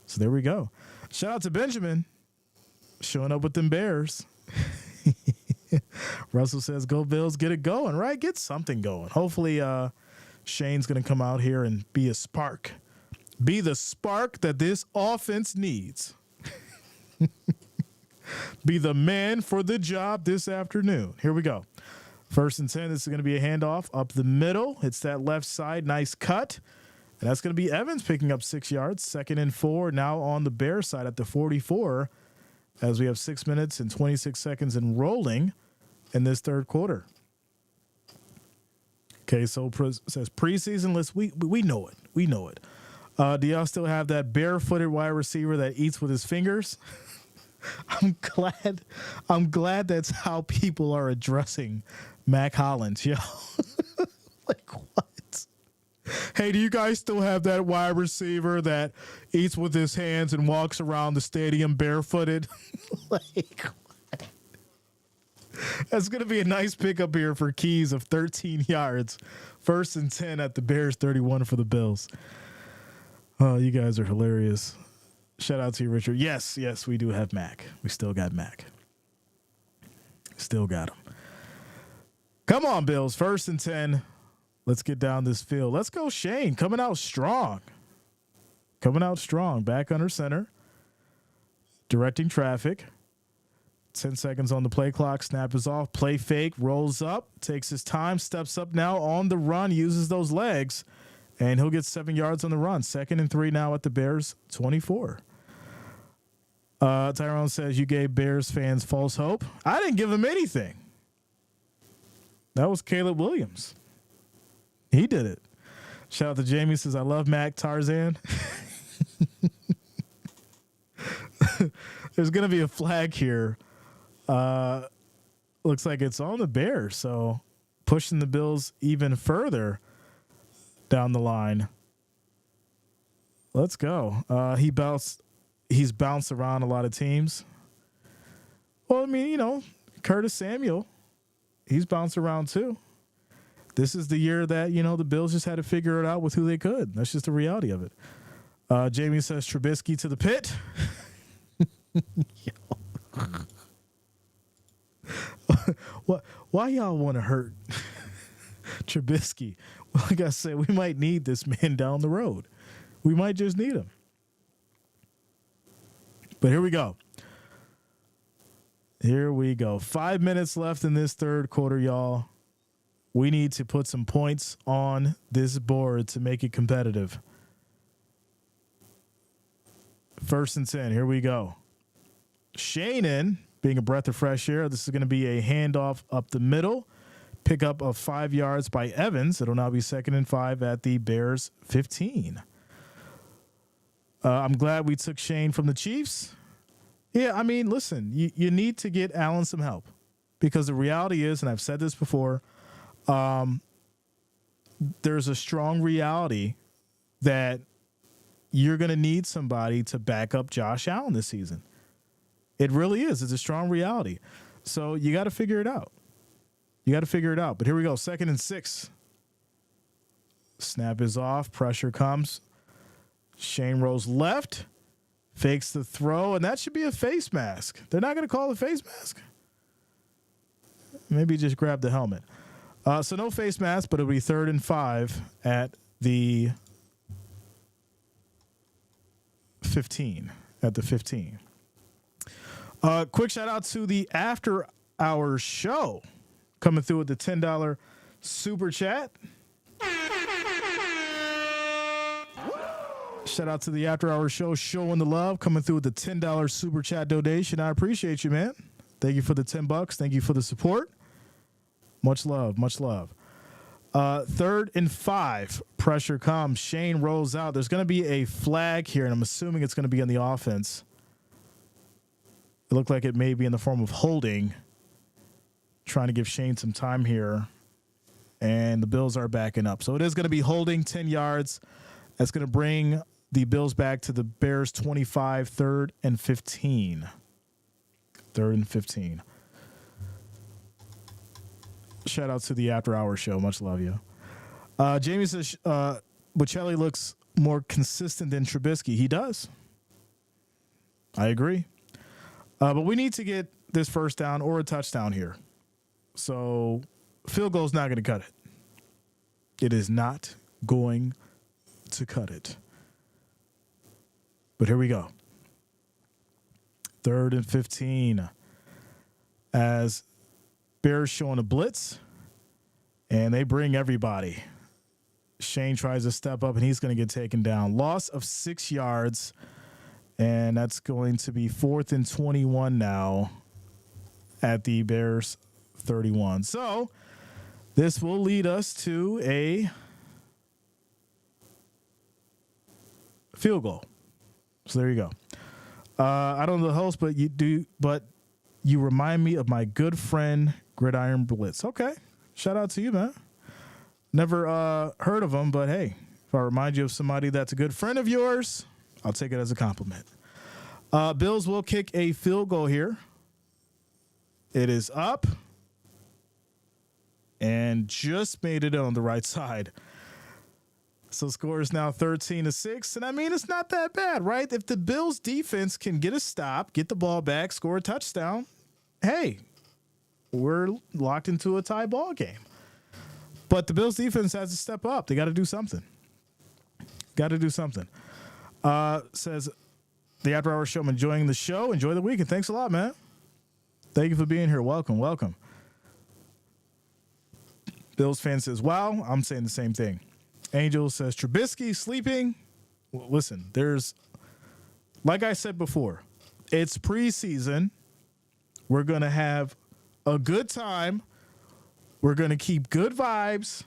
S1: So there we go. Shout out to Benjamin showing up with them Bears. Russell says, go Bills, get it going, right? Get something going. Hopefully Shane's going to come out here and be a spark. Be the spark that this offense needs. Be the man for the job this afternoon. Here we go. 1st and 10. This is going to be a handoff up the middle. It's that left side. Nice cut. And that's going to be Evans picking up 6 yards. 2nd and 4 now on the Bears side at the 44 as we have 6 minutes and 26 seconds and rolling in this third quarter. Okay, so says preseason list. We know it. We know it. Do y'all still have that barefooted wide receiver that eats with his fingers? I'm glad that's how people are addressing Mac Hollins, yo. Like, what? Hey, do you guys still have that wide receiver that eats with his hands and walks around the stadium barefooted? Like, what? That's going to be a nice pickup here for Keys of 13 yards. 1st and 10 at the Bears, 31 for the Bills. Oh, you guys are hilarious. Shout out to you, Richard. Yes, we do have Mac. We still got Mac. Still got him. Come on, Bills. 1st and 10. Let's get down this field. Let's go, Shane. Coming out strong. Back under center. Directing traffic. 10 seconds on the play clock. Snap is off. Play fake. Rolls up. Takes his time. Steps up now on the run. Uses those legs. And he'll get 7 yards on the run. 2nd and 3 now at the Bears 24. Tyrone says you gave Bears fans false hope. I didn't give them anything. That was Caleb Williams. He did it. Shout out to Jamie, says I love Mac Tarzan. There's going to be a flag here. Looks like it's on the Bears. So pushing the Bills even further down the line. Let's go. He's bounced around a lot of teams. Well, I mean, Curtis Samuel, he's bounced around too. This is the year that, the Bills just had to figure it out with who they could. That's just the reality of it. Jamie says Trubisky to the pit. Why y'all want to hurt Trubisky? Well, like I said, we might need this man down the road. We might just need him. But here we go. 5 minutes left in this third quarter, y'all. We need to put some points on this board to make it competitive. 1st and 10. Here we go. Shane being a breath of fresh air. This is going to be a handoff up the middle. Pickup of 5 yards by Evans. It'll now be 2nd and 5 at the Bears 15. I'm glad we took Shane from the Chiefs. Yeah, I mean, listen, you need to get Allen some help because the reality is, and I've said this before, there's a strong reality that you're going to need somebody to back up Josh Allen this season. It really is. It's a strong reality. So you got to figure it out. But here we go. 2nd and 6. Snap is off. Pressure comes. Shane rolls left. Fakes the throw. And that should be a face mask. They're not going to call it a face mask. Maybe just grab the helmet. So no face mask, but it'll be 3rd and 5 at the 15. Quick shout out to the After Hours show coming through with the $10 super chat. Shout out to the After Hours show showing the love coming through with the $10 super chat donation. I appreciate you, man. Thank you for the $10. Thank you for the support. Much love. 3rd and 5. Pressure comes. Shane rolls out. There's going to be a flag here, and I'm assuming it's going to be on the offense. It looked like it may be in the form of holding. Trying to give Shane some time here. And the Bills are backing up. So it is going to be holding 10 yards. That's going to bring the Bills back to the Bears 25, 3rd and 15. shout out to the After Hours show. Much love, you. Jamie says, Bocelli looks more consistent than Trubisky. He does. I agree. But we need to get this first down or a touchdown here. So field goal is not going to cut it. It is not going to cut it. But here we go. 3rd and 15 as Bears showing a blitz, and they bring everybody. Shane tries to step up, and he's going to get taken down. Loss of 6 yards, and that's going to be 4th and 21 now at the Bears 31. So this will lead us to a field goal. So there you go. I don't know the host, but you remind me of my good friend Gridiron Blitz. Okay. Shout out to you, man. Never heard of him, but hey, if I remind you of somebody that's a good friend of yours, I'll take it as a compliment. Bills will kick a field goal here. It is up and just made it on the right side. So score is now 13-6. And I mean, it's not that bad, right? If the Bills defense can get a stop, get the ball back, score a touchdown, hey, we're locked into a tie ball game. But the Bills defense has to step up. They got to do something. Says the After Hours show, I'm enjoying the show. Enjoy the weekend. Thanks a lot, man. Thank you for being here. Welcome. Bills fan says, wow. I'm saying the same thing. Angel says, Trubisky sleeping. Well, listen, like I said before, it's preseason. We're going to have a good time. We're going to keep good vibes,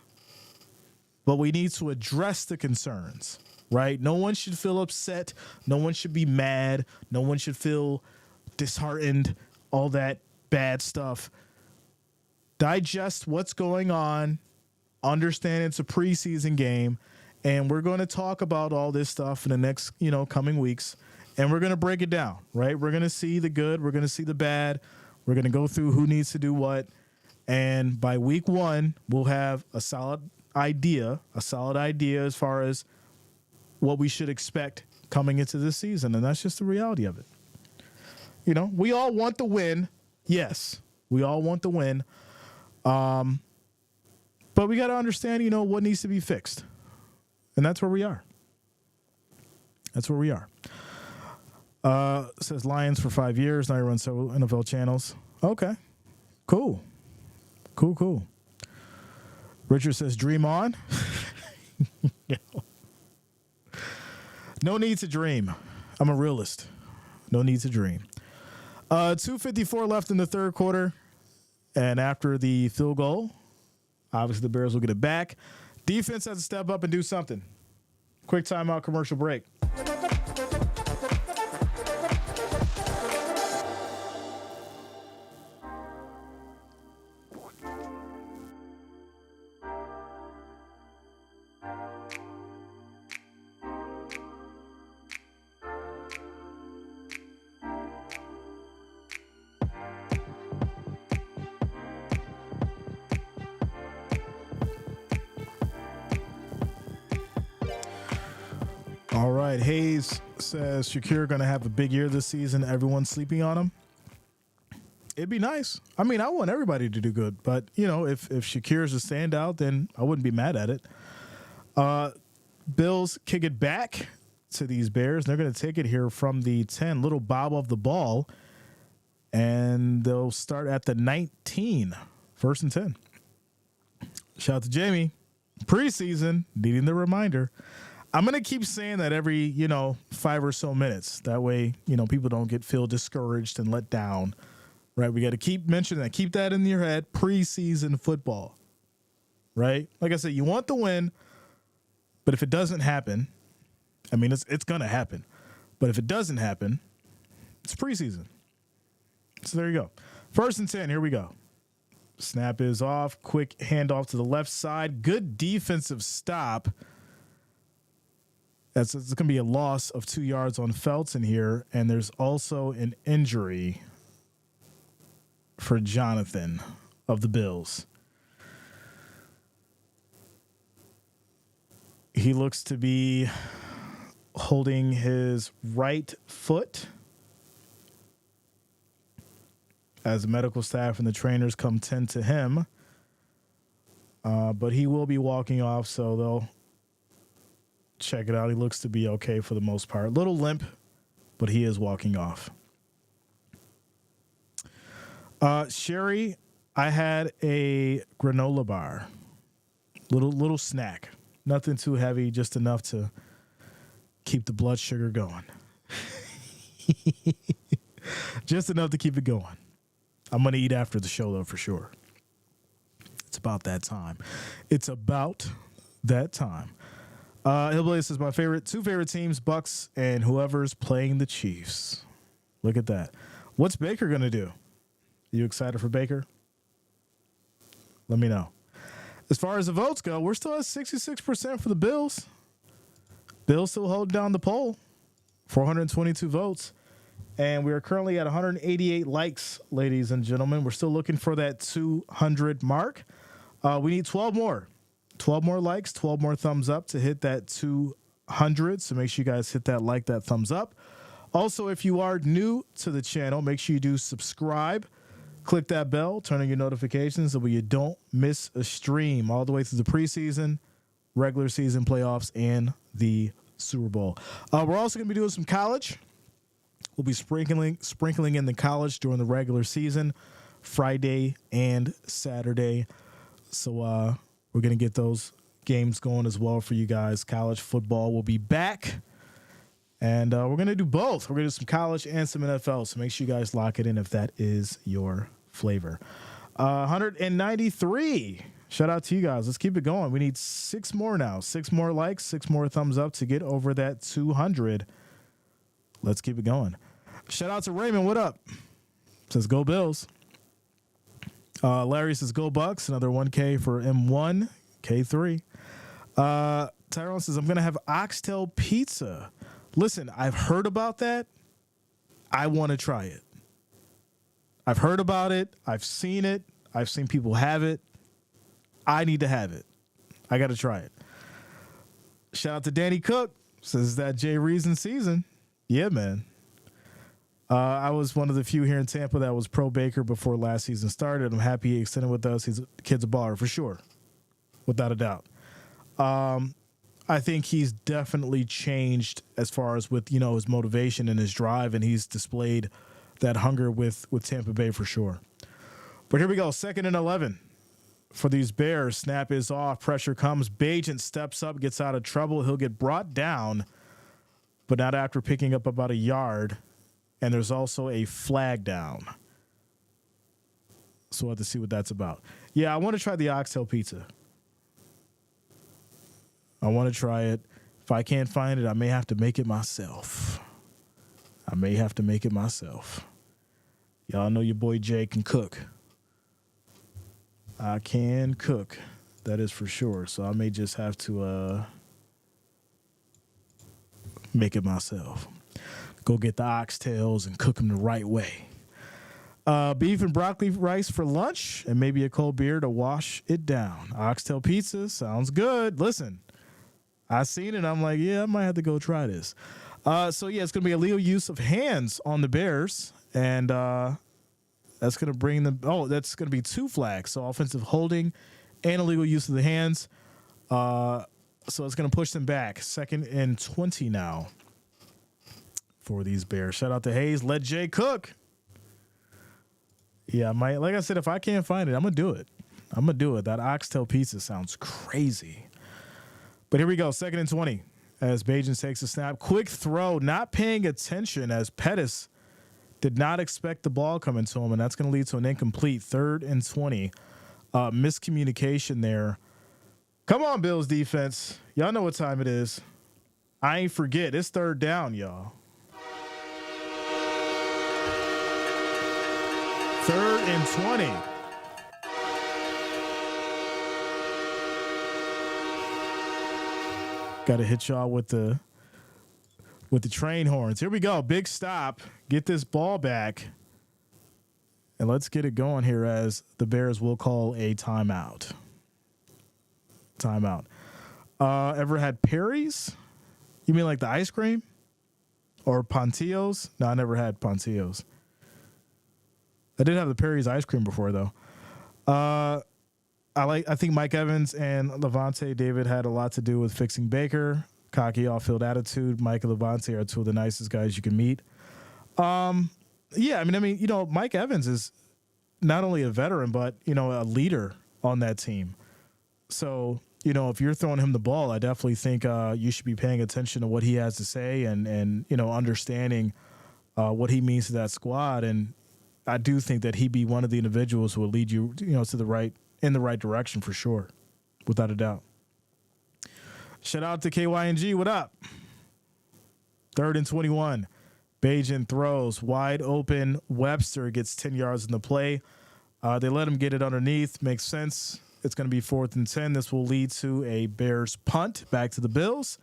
S1: but we need to address the concerns, right? No one should feel upset. No one should be mad. No one should feel disheartened, all that bad stuff. Digest what's going on. Understand it's a preseason game, and we're going to talk about all this stuff in the next, coming weeks, and we're going to break it down, right? We're going to see the good. We're going to see the bad. We're going to go through who needs to do what. And by week 1, we'll have a solid idea as far as what we should expect coming into this season. And that's just the reality of it. We all want the win. Yes, we all want the win. But we got to understand, what needs to be fixed. And that's where we are. Says Lions for 5 years. Now he runs several NFL channels. Okay. Cool. Richard says, dream on. No need to dream. I'm a realist. No need to dream. 2:54 left in the third quarter. And after the field goal, obviously the Bears will get it back. Defense has to step up and do something. Quick timeout, commercial break. All right. Hayes says Shakir going to have a big year this season. Everyone's sleeping on him. It'd be nice. I mean, I want everybody to do good, but if Shakir is a standout, then I wouldn't be mad at it. Bills kick it back to these Bears. They're going to take it here from the 10, little bob of the ball, and they'll start at the 19, 1st and 10. Shout out to Jamie. Preseason, needing the reminder. I'm going to keep saying that every, 5 or so minutes. That way, people don't feel discouraged and let down, right? We got to keep mentioning that. Keep that in your head. Preseason football, right? Like I said, you want the win, but if it doesn't happen, I mean, it's going to happen. But if it doesn't happen, it's preseason. So there you go. 1st and 10, here we go. Snap is off. Quick handoff to the left side. Good defensive stop. It's going to be a loss of 2 yards on Felton here, and there's also an injury for Jonathan of the Bills. He looks to be holding his right foot as the medical staff and the trainers come tend to him. But he will be walking off, so they'll check it out. He looks to be okay for the most part. Little limp, but he is walking off. Sherry, I had a granola bar. Little snack. Nothing too heavy, just enough to keep the blood sugar going. Just enough to keep it going. I'm going to eat after the show, though, for sure. It's about that time. It's about that time. Hillbilly says my two favorite teams, Bucks and whoever's playing the Chiefs. Look at that. What's Baker going to do? You excited for Baker? Let me know. As far as the votes go, we're still at 66% for the Bills. Bills still holding down the poll. 422 votes. And we are currently at 188 likes, ladies and gentlemen. We're still looking for that 200 mark. We need 12 more. 12 more likes, 12 more thumbs up to hit that 200. So make sure you guys hit that like, that thumbs up. Also, if you are new to the channel, make sure you do subscribe. Click that bell, turn on your notifications so you don't miss a stream all the way through the preseason, regular season playoffs, and the Super Bowl. We're also going to be doing some college. We'll be sprinkling in the college during the regular season, Friday and Saturday. So we're going to get those games going as well for you guys. College football will be back. And we're going to do both. We're going to do some college and some NFL. So make sure you guys lock it in if that is your flavor. 193. Shout out to you guys. Let's keep it going. We need 6 more now. 6 more likes, 6 more thumbs up to get over that 200. Let's keep it going. Shout out to Raymond. What up? Says go Bills. Larry says go Bucks. Another 1K for M1. K3. Tyrone says I'm going to have oxtail pizza. Listen, I've heard about that. I want to try it. I've heard about it. I've seen it. I've seen people have it. I need to have it. I got to try it. Shout out to Danny Cook. Says that Jay Reason season. Yeah, man. I was one of the few here in Tampa that was pro Baker before last season started. I'm happy he extended with us. Kid's a baller for sure. Without a doubt. I think he's definitely changed as far as with, his motivation and his drive, and he's displayed that hunger with Tampa Bay for sure. But here we go. 2nd and 11 for these Bears. Snap is off. Pressure comes. Bagent steps up, gets out of trouble. He'll get brought down, but not after picking up about a yard. And there's also a flag down. So we'll have to see what that's about. Yeah, I want to try the oxtail pizza. I want to try it. If I can't find it, I may have to make it myself. Y'all know your boy Jay can cook. I can cook. That is for sure. So I may just have to make it myself. Go get the oxtails and cook them the right way. Beef and broccoli rice for lunch and maybe a cold beer to wash it down. Oxtail pizza sounds good. Listen, I seen it. I'm like, yeah, I might have to go try this. So, yeah, it's going to be illegal use of hands on the Bears. And that's going to bring them. Oh, that's going to be 2 flags. So offensive holding and illegal use of the hands. So it's going to push them back. 2nd and 20 now for these Bears. Shout out to Hayes. Let Jay cook. Yeah, like I said, if I can't find it, I'm going to do it. That oxtail pizza sounds crazy. But here we go. 2nd and 20 as Bagent takes a snap. Quick throw, not paying attention as Pettis did not expect the ball coming to him, and that's going to lead to an incomplete 3rd and 20. Miscommunication there. Come on, Bills defense. Y'all know what time it is. I ain't forget. It's 3rd down, y'all. 3rd and 20. Got to hit y'all with the train horns. Here we go. Big stop. Get this ball back. And let's get it going here as the Bears will call a timeout. Ever had Perry's? You mean like the ice cream? Or Pontillos? No, I never had Pontillos. I did have the Perry's ice cream before though. I think Mike Evans and Levante David had a lot to do with fixing Baker. Cocky off-field attitude. Mike and Levante are two of the nicest guys you can meet. Yeah, I mean, Mike Evans is not only a veteran, but, a leader on that team. So, if you're throwing him the ball, I definitely think you should be paying attention to what he has to say and understanding what he means to that squad. And I do think that he'd be one of the individuals who will lead you, to in the right direction for sure, without a doubt. Shout out to KYNG. What up? 3rd and 21. Bajan throws wide open. Webster gets 10 yards in the play. They let him get it underneath. Makes sense. It's going to be 4th and 10. This will lead to a Bears punt back to the Bills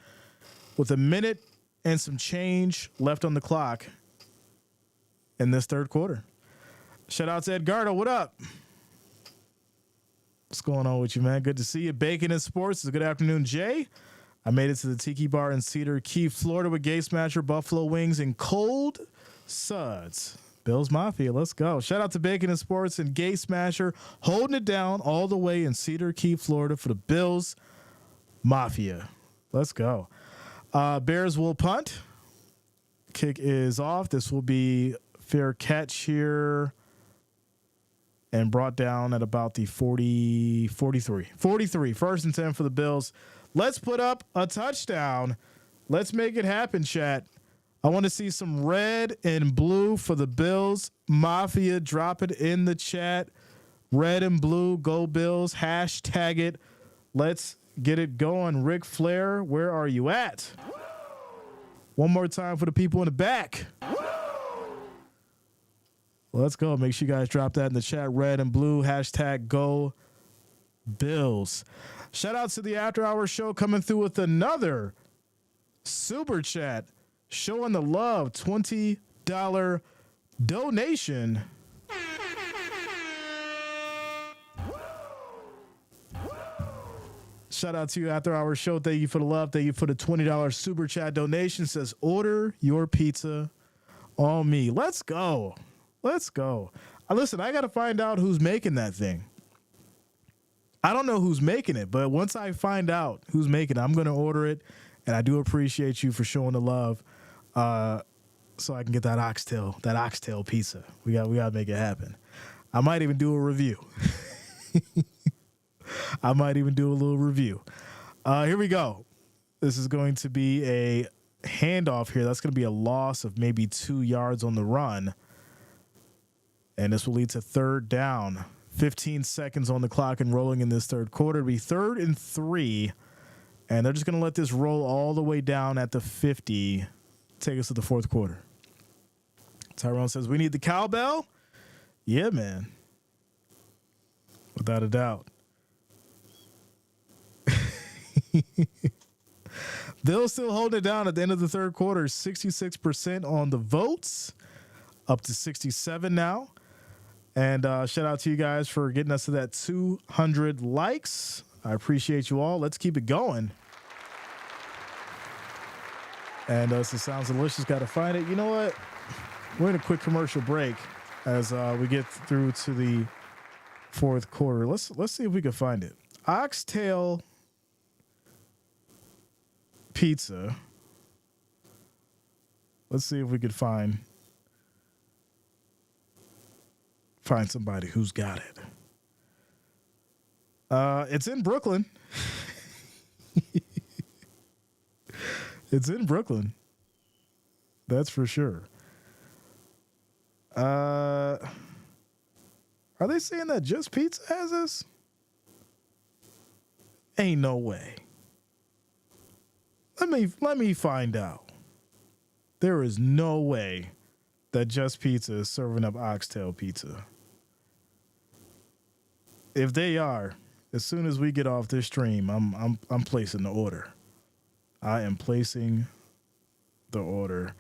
S1: with a minute and some change left on the clock in this third quarter. Shout out to Edgardo. What up? What's going on with you, man? Good to see you. Bacon and Sports. Good afternoon, Jay. I made it to the Tiki Bar in Cedar Key, Florida with Gay Smasher, Buffalo Wings, and Cold Suds. Bills Mafia, let's go. Shout out to Bacon and Sports and Gay Smasher, holding it down all the way in Cedar Key, Florida for the Bills Mafia. Let's go. Bears will punt. Kick is off. This will be fair catch here and brought down at about the 43. 1st and 10 for the Bills. Let's put up a touchdown. Let's make it happen, chat. I want to see some red and blue for the Bills Mafia. Drop it in the chat. Red and blue, go Bills. Hashtag it. Let's get it going. Ric Flair, where are you at? One more time for the people in the back. Let's go. Make sure you guys drop that in the chat. Red and blue. Hashtag go Bills. Shout out to the After Hours Show coming through with another super chat showing the love. $20 donation. Shout out to you, After Hours Show. Thank you for the love. Thank you for the $20 super chat donation. Says order your pizza on me. Let's go. Let's go. Listen, I got to find out who's making that thing. I don't know who's making it, but once I find out who's making it, I'm going to order it. And I do appreciate you for showing the love, so I can get that oxtail pizza. We got to make it happen. I might even do a review. I might even do a little review. Here we go. This is going to be a handoff here. That's going to be a loss of maybe 2 yards on the run. And this will lead to 3rd down. 15 seconds on the clock and rolling in this third quarter. It'll be 3rd and 3. And they're just going to let this roll all the way down at the 50. Take us to the 4th quarter. Tyrone says, we need the cowbell. Yeah, man. Without a doubt. They'll still hold it down at the end of the third quarter. 66% on the votes. Up to 67 now. And shout out to you guys for getting us to that 200 likes. I appreciate you all. Let's keep it going. And this sounds delicious. Got to find it. You know what? We're in a quick commercial break as we get through to the 4th quarter. Let's see if we can find it. Oxtail pizza. Let's see if we could find somebody who's got it. It's in Brooklyn. It's in Brooklyn. That's for sure. Are they saying that Just Pizza has this? Ain't no way. Let me find out. There is no way that Just Pizza is serving up oxtail pizza. If they are, as soon as we get off this stream, I'm placing the order. I am placing the order.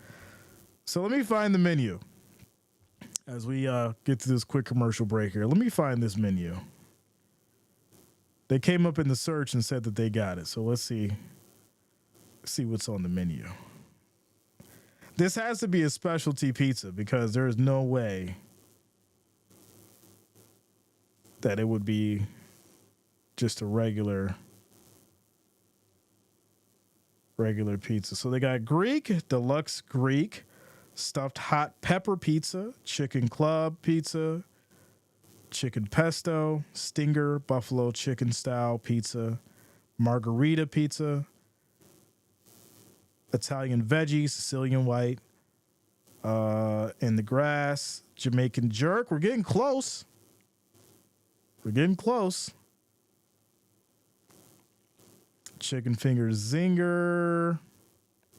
S1: So let me find the menu as we get to this quick commercial break here. Let me find this menu. They came up in the search and said that they got it. So let's see what's on the menu. This has to be a specialty pizza because there is no way that it would be just a regular pizza. So they got Greek, deluxe Greek, stuffed hot pepper pizza, chicken club pizza, chicken pesto, stinger, buffalo chicken style pizza, margarita pizza, Italian veggie, Sicilian white, in the grass, Jamaican jerk. We're getting close. Chicken fingers zinger,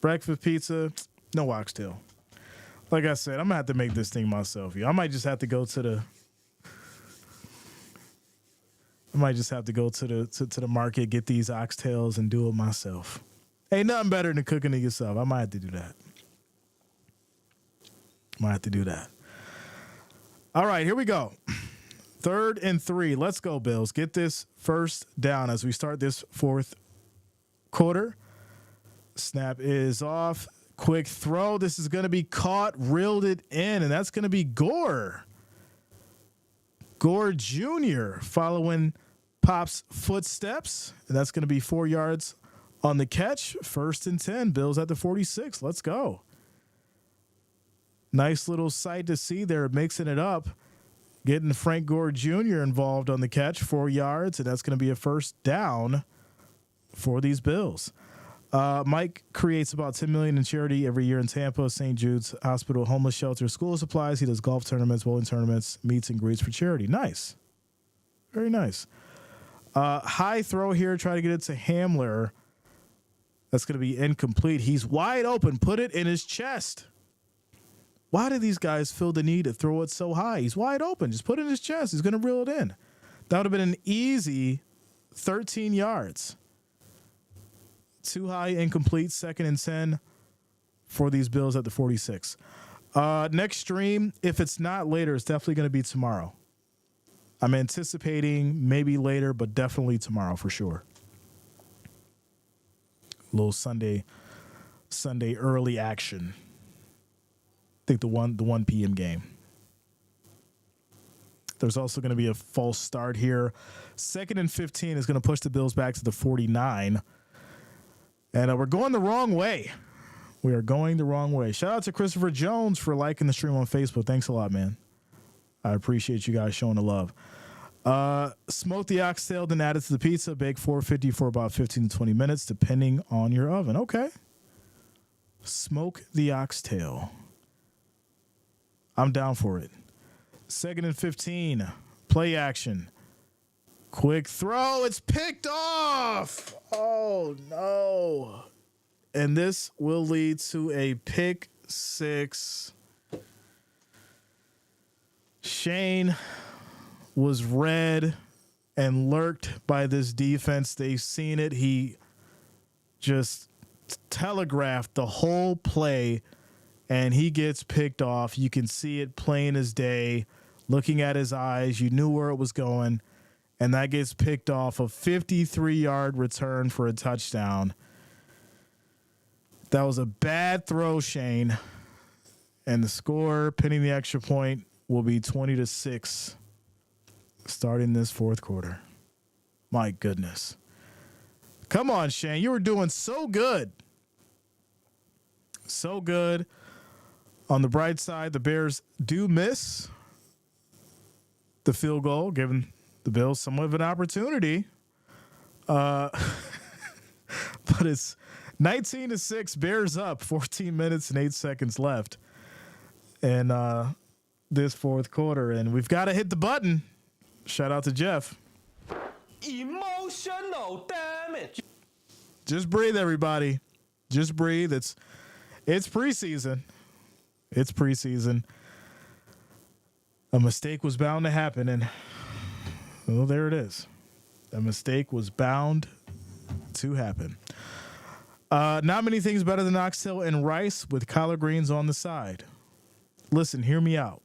S1: breakfast pizza, no oxtail. Like I said, I'm gonna have to make this thing myself. I might just have to go to the market, get these oxtails, and do it myself. Ain't nothing better than cooking it yourself. I might have to do that. All right, here we go. 3rd and 3. Let's go, Bills. Get this first down as we start this fourth quarter. Snap is off. Quick throw. This is going to be caught, reeled it in, and that's going to be Gore. Gore Jr. following Pop's footsteps, and that's going to be 4 yards on the catch. 1st and 10. Bills at the 46. Let's go. Nice little sight to see there, mixing it up. Getting Frank Gore Jr. involved on the catch, 4 yards, and that's going to be a first down for these Bills. Mike creates about $10 million in charity every year in Tampa, St. Jude's Hospital, homeless shelter, school supplies. He does golf tournaments, bowling tournaments, meets and greets for charity. Nice. Very nice. High throw here, try to get it to Hamler. That's going to be incomplete. He's wide open. Put it in his chest. Why do these guys feel the need to throw it so high? He's wide open. Just put it in his chest. He's going to reel it in. That would have been an easy 13 yards. Too high, incomplete. 2nd and 10 for these Bills at the 46. Next stream, if it's not later, it's definitely going to be tomorrow. I'm anticipating maybe later, but definitely tomorrow for sure. Little Sunday early action. I think the 1 p.m. game. There's also going to be a false start here. 2nd and 15 is going to push the Bills back to the 49. And we're going the wrong way. We are going the wrong way. Shout out to Christopher Jones for liking the stream on Facebook. Thanks a lot, man. I appreciate you guys showing the love. Smoke the oxtail, then add it to the pizza. Bake 450 for about 15 to 20 minutes, depending on your oven. Okay. Smoke the oxtail. I'm down for it. 2nd and 15. Play action. Quick throw. It's picked off. Oh, no. And this will lead to a pick six. Shane was read and lurked by this defense. They've seen it. He just telegraphed the whole play, and he gets picked off. You can see it plain as day. Looking at his eyes, you knew where it was going, and that gets picked off. A 53-yard return for a touchdown. That was a bad throw, Shane. And the score, pinning the extra point, will be 20-6 starting this fourth quarter. My goodness. Come on, Shane. You were doing so good. So good. On the bright side, the Bears do miss the field goal, giving the Bills somewhat of an opportunity. But it's 19-6, Bears up, 14 minutes and 8 seconds left in this fourth quarter. And we've got to hit the button. Shout out to Jeff.
S3: Emotional damage.
S1: Just breathe, everybody. Just breathe. It's preseason. It's preseason. A mistake was bound to happen, and well, there it is. A mistake was bound to happen. Not many things better than oxtail and rice with collard greens on the side. Listen, hear me out.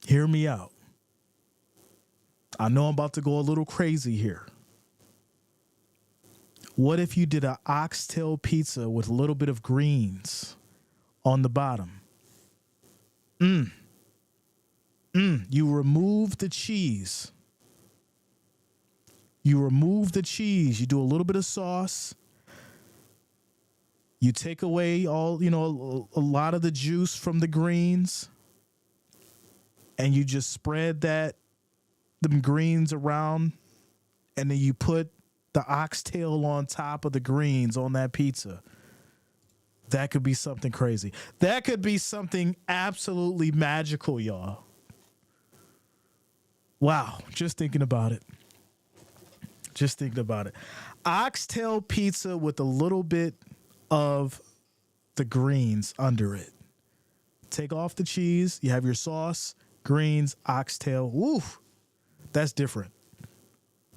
S1: Hear me out. I know I'm about to go a little crazy here. What if you did an oxtail pizza with a little bit of greens on the bottom? You remove the cheese. You remove the cheese. You do a little bit of sauce. You take away all, a lot of the juice from the greens. And you just spread them greens around. And then you put the oxtail on top of the greens on that pizza. That could be something crazy. That could be something absolutely magical, y'all. Wow. Just thinking about it. Oxtail pizza with a little bit of the greens under it. Take off the cheese. You have your sauce, greens, oxtail. Woo. That's different.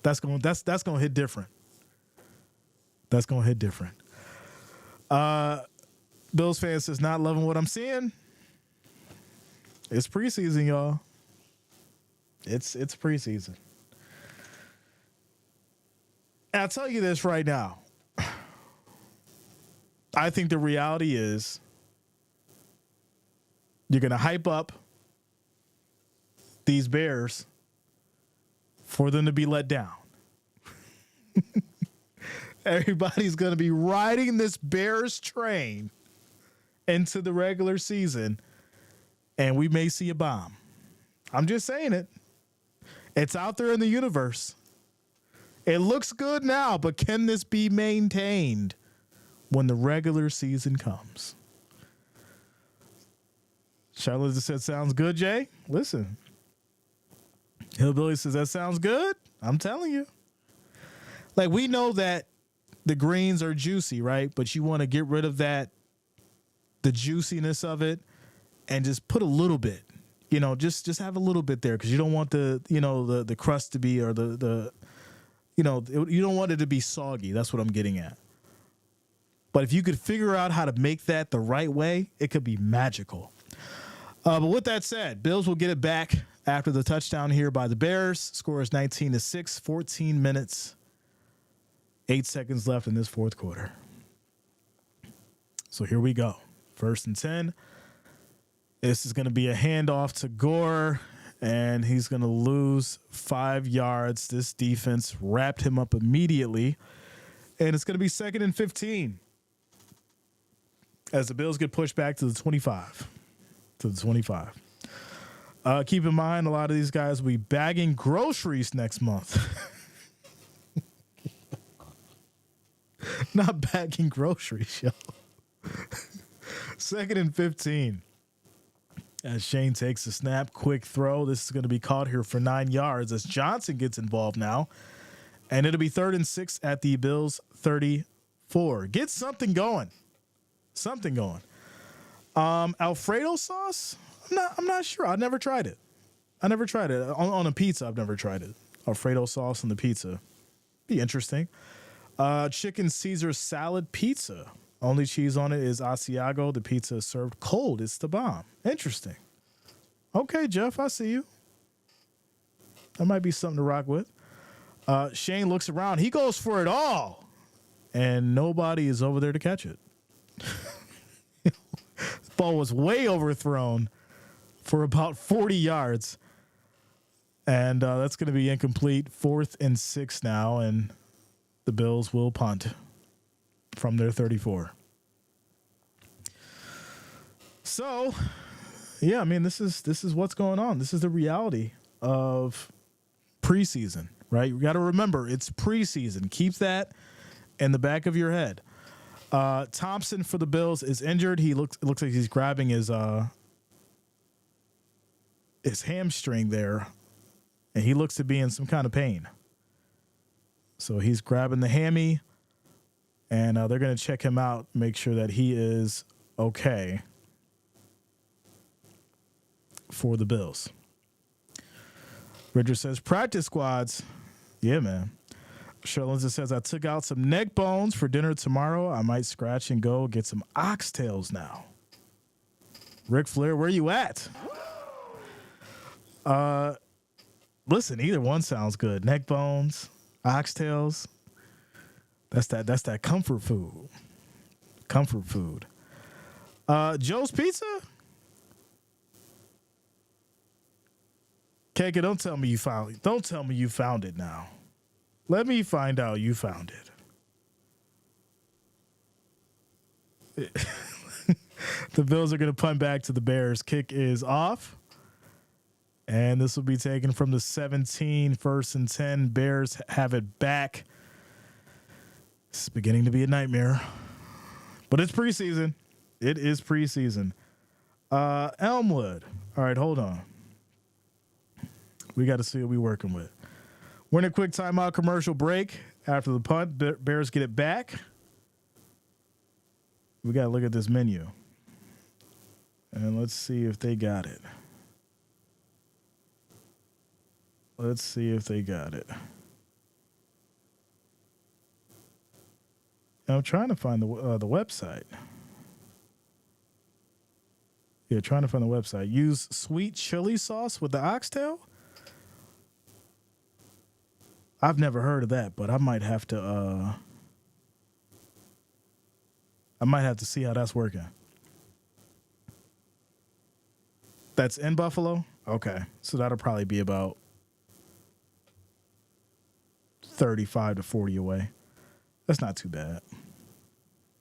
S1: That's gonna hit different. That's gonna hit different. Bills fan says not loving what I'm seeing. It's preseason, y'all. It's preseason. And I'll tell you this right now. I think the reality is you're going to hype up these Bears for them to be let down. Everybody's going to be riding this Bears train into the regular season, and we may see a bomb. I'm just saying it. It's out there in the universe. It looks good now, but can this be maintained when the regular season comes? Charlotte said, sounds good, Jay. Listen. Hillbilly says, that sounds good. I'm telling you. Like, we know that the greens are juicy, right? But you want to get rid of the juiciness of it and just put a little bit, just have a little bit there, because you don't want the crust to be, or you don't want it to be soggy. That's what I'm getting at. But if you could figure out how to make that the right way, it could be magical. But with that said, Bills will get it back after the touchdown here by the Bears. Score is 19-6, 14 minutes, 8 seconds left in this fourth quarter. So here we go. 1st and 10. This is going to be a handoff to Gore, and he's going to lose 5 yards. This defense wrapped him up immediately, and it's going to be 2nd and 15 as the Bills get pushed back to the 25. Keep in mind, a lot of these guys will be bagging groceries next month. Not bagging groceries, yo. 2nd and 15. As Shane takes a snap, quick throw. This is going to be caught here for 9 yards as Johnson gets involved now. And it'll be 3rd and 6 at the Bills 34. Get something going. Alfredo sauce? I'm not sure. I never tried it. On a pizza, I've never tried it. Alfredo sauce on the pizza. Be interesting. Chicken Caesar salad pizza. Only cheese on it is Asiago. The pizza is served cold. It's the bomb. Interesting. Okay, Jeff, I see you. That might be something to rock with. Shane looks around. He goes for it all. And nobody is over there to catch it. The ball was way overthrown for about 40 yards. And that's going to be incomplete. 4th and 6 now. And the Bills will punt from their 34. So, yeah, I mean, this is what's going on. This is the reality of preseason, right? You got to remember, it's preseason. Keep that in the back of your head. Thompson for the Bills is injured. It looks like he's grabbing his hamstring there, and he looks to be in some kind of pain. So he's grabbing the hammy, and they're going to check him out, make sure that he is okay for the Bills. Richard says, practice squads. Yeah, man. Sherlinza says, I took out some neck bones for dinner tomorrow. I might scratch and go get some oxtails now. Ric Flair, where you at? Listen, either one sounds good. Neck bones, oxtails. That's that comfort food. Comfort food. Joe's Pizza? Keka, don't tell me you found it. Don't tell me you found it now. Let me find out you found it. The Bills are going to punt back to the Bears. Kick is off. And this will be taken from the 17, 1st and 10. Bears have it back. It's beginning to be a nightmare. But it's preseason. It is preseason. Elmwood. All right, hold on. We got to see what we're working with. We're in a quick timeout commercial break. After the punt, Bears get it back. We got to look at this menu. And let's see if they got it. Let's see if they got it. I'm trying to find the website. Yeah, trying to find the website. Use sweet chili sauce with the oxtail? I've never heard of that, but I might have to see how that's working. That's in Buffalo? Okay. So that'll probably be about 35 to 40 away. That's not too bad.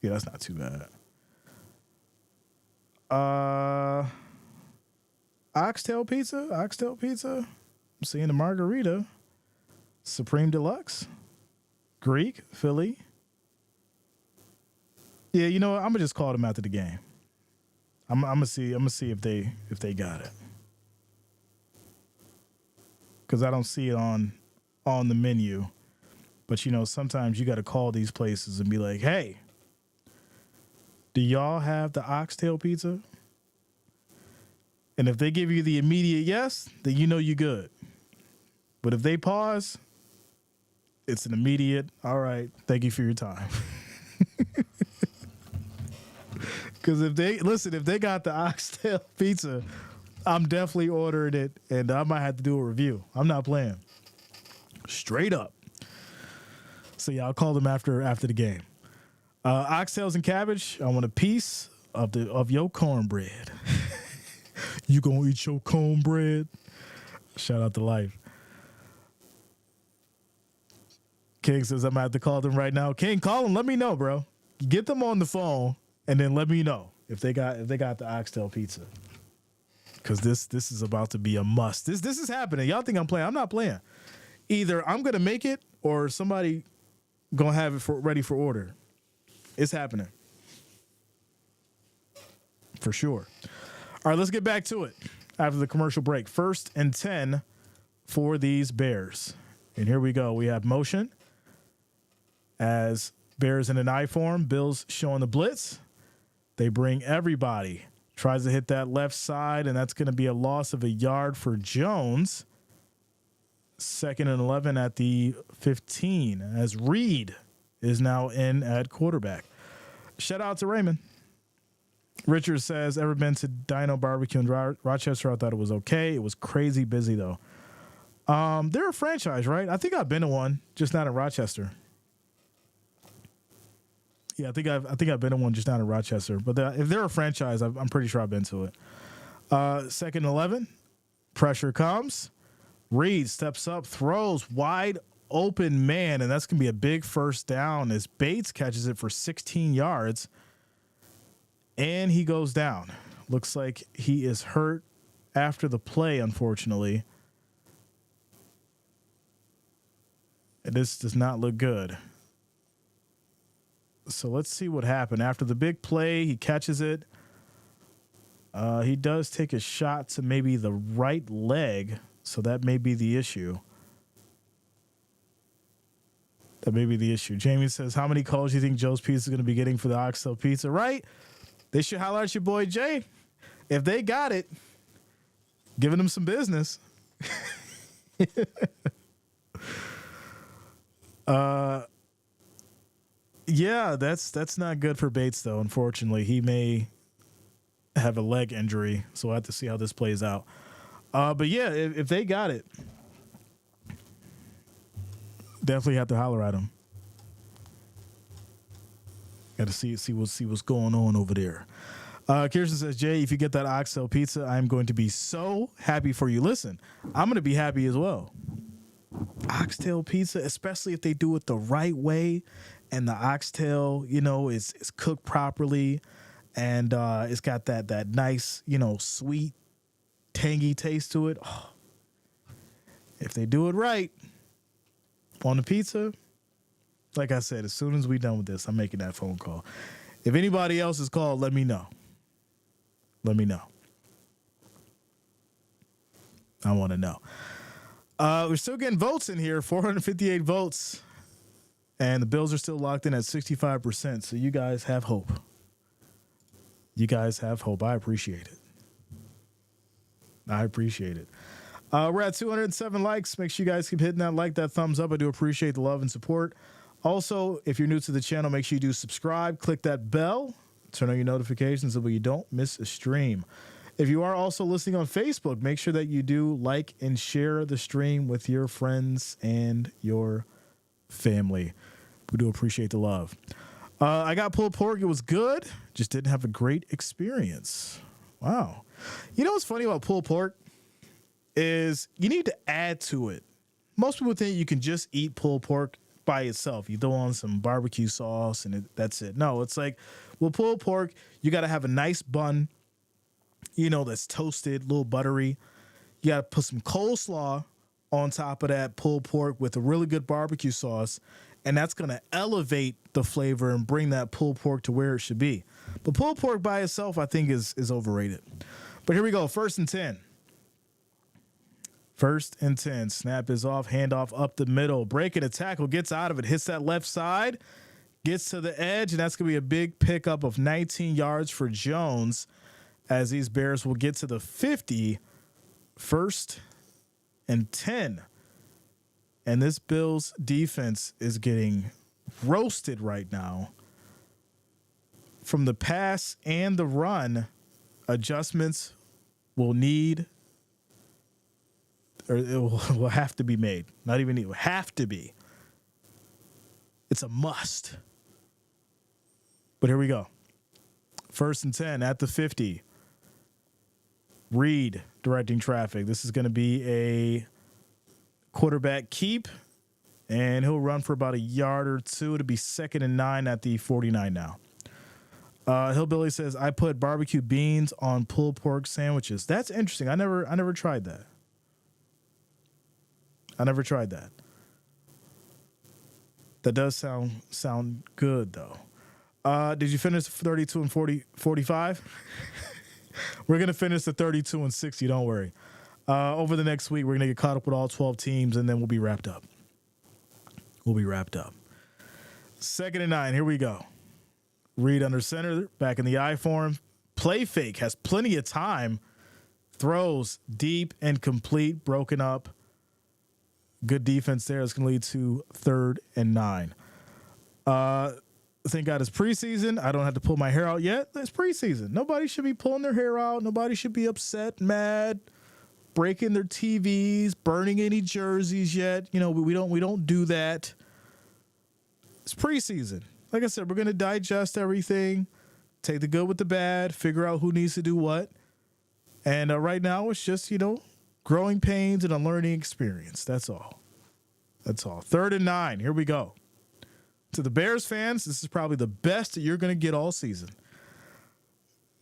S1: Yeah, that's not too bad. Oxtail pizza. I'm seeing the margarita. Supreme Deluxe. Greek, Philly. Yeah, you know what? I'm gonna just call them after the game. I'm gonna see if they got it. Because I don't see it on the menu. But you know, sometimes you got to call these places and be like, "Hey, do y'all have the oxtail pizza?" And if they give you the immediate yes, then you know you're good. But if they pause, it's an immediate, all right, thank you for your time. Because if they got the oxtail pizza, I'm definitely ordering it, and I might have to do a review. I'm not playing. Straight up. So yeah, I'll call them after the game. Oxtails and cabbage. I want a piece of your cornbread. You gonna eat your cornbread? Shout out to Life. King says I'm gonna have to call them right now. King, call them. Let me know, bro. Get them on the phone and then let me know if they got the oxtail pizza. Because this is about to be a must. This is happening. Y'all think I'm playing? I'm not playing. Either I'm gonna make it or somebody gonna have it ready for order. It's happening. For sure. All right, let's get back to it after the commercial break. 1st and 10 for these Bears. And here we go. We have motion as Bears in an I form. Bills showing the blitz. They bring everybody. Tries to hit that left side, and that's going to be a loss of a yard for Jones. 2nd and 11 at the 15 as Reed is now in at quarterback. Shout out to Raymond. Richard says, ever been to Dino Barbecue in Rochester? I thought it was okay. It was crazy busy, though. They're a franchise, right? I think I've been to one, just not in Rochester. Yeah, I think I've been to one, just not in Rochester. But if they're a franchise, I'm pretty sure I've been to it. 2nd and 11. Pressure comes. Reed steps up, throws wide open man, and that's going to be a big first down as Bates catches it for 16 yards. And he goes down. Looks like he is hurt after the play, unfortunately. And this does not look good. So let's see what happened. After the big play, he catches it. He does take a shot to maybe the right leg, so that may be the issue. Jamie says, how many calls do you think Joe's Pizza is going to be getting for the oxtail pizza? Right? They should holler at your boy Jay. If they got it, giving them some business. Yeah, that's not good for Bates, though, unfortunately. He may have a leg injury, so we'll have to see how this plays out. But, yeah, if they got it, Definitely have to holler at him. Got to see what's going on over there. Kirsten says, Jay, if you get that oxtail pizza, I'm going to be so happy for you. Listen, I'm going to be happy as well. Oxtail pizza, especially if they do it the right way, and the oxtail, is cooked properly, and it's got that nice, sweet, tangy taste to it. Oh, if they do it right on the pizza, like I said, as soon as we're done with this, I'm making that phone call. If anybody else is called, let me know. Let me know. I want to know. We're still getting votes in here, 458 votes. And the Bills are still locked in at 65%. So you guys have hope. You guys have hope. I appreciate it. I appreciate it. We're at 207 likes. Make sure you guys keep hitting that thumbs up. I do appreciate the love and support. Also, if you're new to the channel, make sure you do subscribe. Click that bell. Turn on your notifications so you don't miss a stream. If you are also listening on Facebook, make sure that you do like and share the stream with your friends and your family. We do appreciate the love. I got pulled pork. It was good. Just didn't have a great experience. Wow. You know what's funny about pulled pork is you need to add to it. Most people think you can just eat pulled pork by itself. You throw on some barbecue sauce and that's it. No, it's like, well, pulled pork, you got to have a nice bun, that's toasted, a little buttery. You got to put some coleslaw on top of that pulled pork with a really good barbecue sauce, and that's going to elevate the flavor and bring that pulled pork to where it should be. But pulled pork by itself, I think, is overrated. But here we go. 1st and 10. 1st and 10. Snap is off. Handoff up the middle. Breaking a tackle. Gets out of it. Hits that left side. Gets to the edge. And that's going to be a big pickup of 19 yards for Jones as these Bears will get to the 50. 1st and 10. And this Bills defense is getting roasted right now. From the pass and the run, adjustments will need, or it will have to be made. Not even need, it will have to be. It's a must. But here we go. 1st and 10 at the 50. Reed directing traffic. This is going to be a quarterback keep, and he'll run for about a yard or two. It'll be 2nd and 9 at the 49 now. Hillbilly says, I put barbecue beans on pulled pork sandwiches. That's interesting. I never tried that. That does sound good, though. Did you finish 32 and 45? We're going to finish the 32 and 60, don't worry. Over the next week, we're going to get caught up with all 12 teams, and then we'll be wrapped up. 2nd and 9, here we go. Reed under center, back in the I form. Play fake, has plenty of time. Throws deep and complete, broken up. Good defense there. It's going to lead to 3rd and 9. Thank God it's preseason. I don't have to pull my hair out yet. It's preseason. Nobody should be pulling their hair out. Nobody should be upset, mad, breaking their TVs, burning any jerseys yet. We don't do that. It's preseason. Like I said, we're going to digest everything, take the good with the bad, figure out who needs to do what. And right now it's just, growing pains and a learning experience. That's all. 3rd and 9. Here we go. To the Bears fans, this is probably the best that you're going to get all season.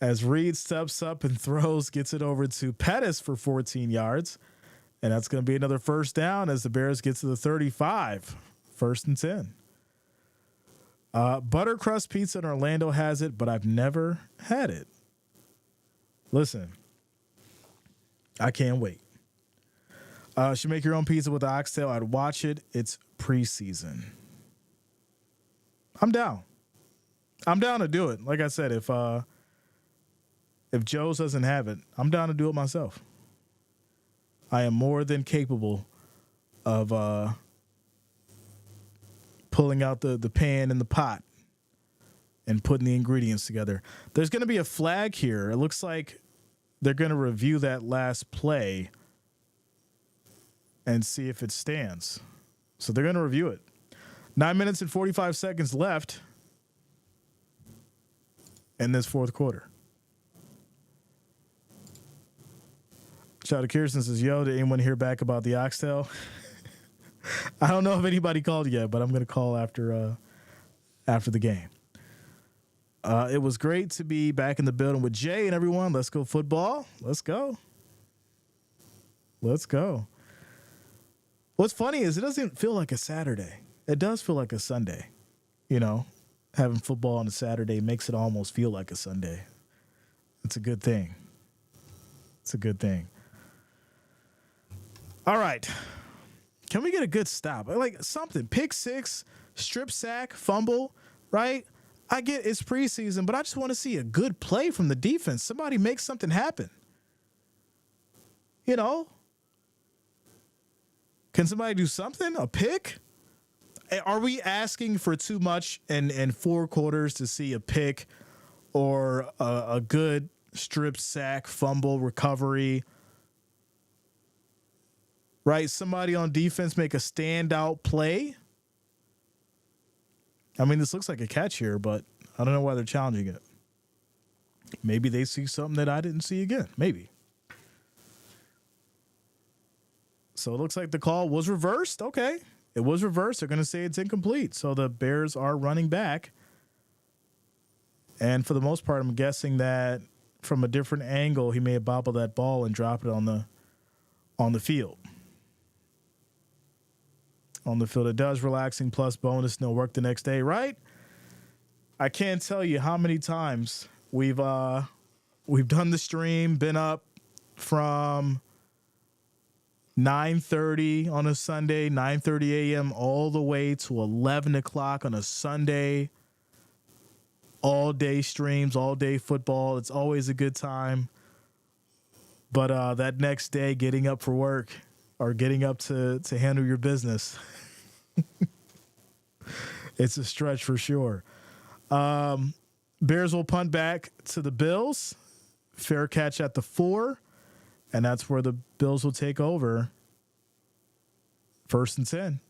S1: As Reed steps up and throws, gets it over to Pettis for 14 yards. And that's going to be another 1st down as the Bears get to the 35. 1st and 10. Buttercrust pizza in Orlando has it, but I've never had it. Listen, I can't wait. Should make your own pizza with the oxtail. I'd watch it. It's preseason. I'm down. I'm down to do it. Like I said, if Joe's doesn't have it, I'm down to do it myself. I am more than capable of pulling out the pan and the pot and putting the ingredients together. There's going to be a flag here. It looks like they're going to review that last play and see if it stands. So they're going to review it. 9 minutes and 45 seconds left in this fourth quarter. Shout out to Kirsten says, yo, did anyone hear back about the oxtail? I don't know if anybody called yet, but I'm going to call after the game. It was great to be back in the building with Jay and everyone. Let's go football. Let's go. Let's go. What's funny is it doesn't feel like a Saturday. It does feel like a Sunday. You know, having football on a Saturday makes it almost feel like a Sunday. It's a good thing. It's a good thing. All right. Can we get a good stop? Like something. Pick six, strip sack, fumble, right? I get it's preseason, but I just want to see a good play from the defense. Somebody make something happen. You know? Can somebody do something? A pick? Are we asking for too much in 4 quarters to see a pick or a good strip sack, fumble, recovery? Right? Somebody on defense make a standout play? I mean, this looks like a catch here, but I don't know why they're challenging it. Maybe they see something that I didn't see again. Maybe. So it looks like the call was reversed. Okay. It was reversed. They're going to say it's incomplete. So the Bears are running back. And for the most part, I'm guessing that from a different angle, he may have bobbled that ball and dropped it on the field. On the field, it does relaxing plus bonus, no work the next day, right? I can't tell you how many times we've done the stream, been up from 9:30 on a Sunday, 9:30 a.m. all the way to 11 o'clock on a Sunday. All day streams, all day football. It's always a good time. But that next day, getting up for work or getting up to handle your business, it's a stretch for sure. Bears will punt back to the Bills. Fair catch at the 4. And that's where the Bills will take over. 1st and 10.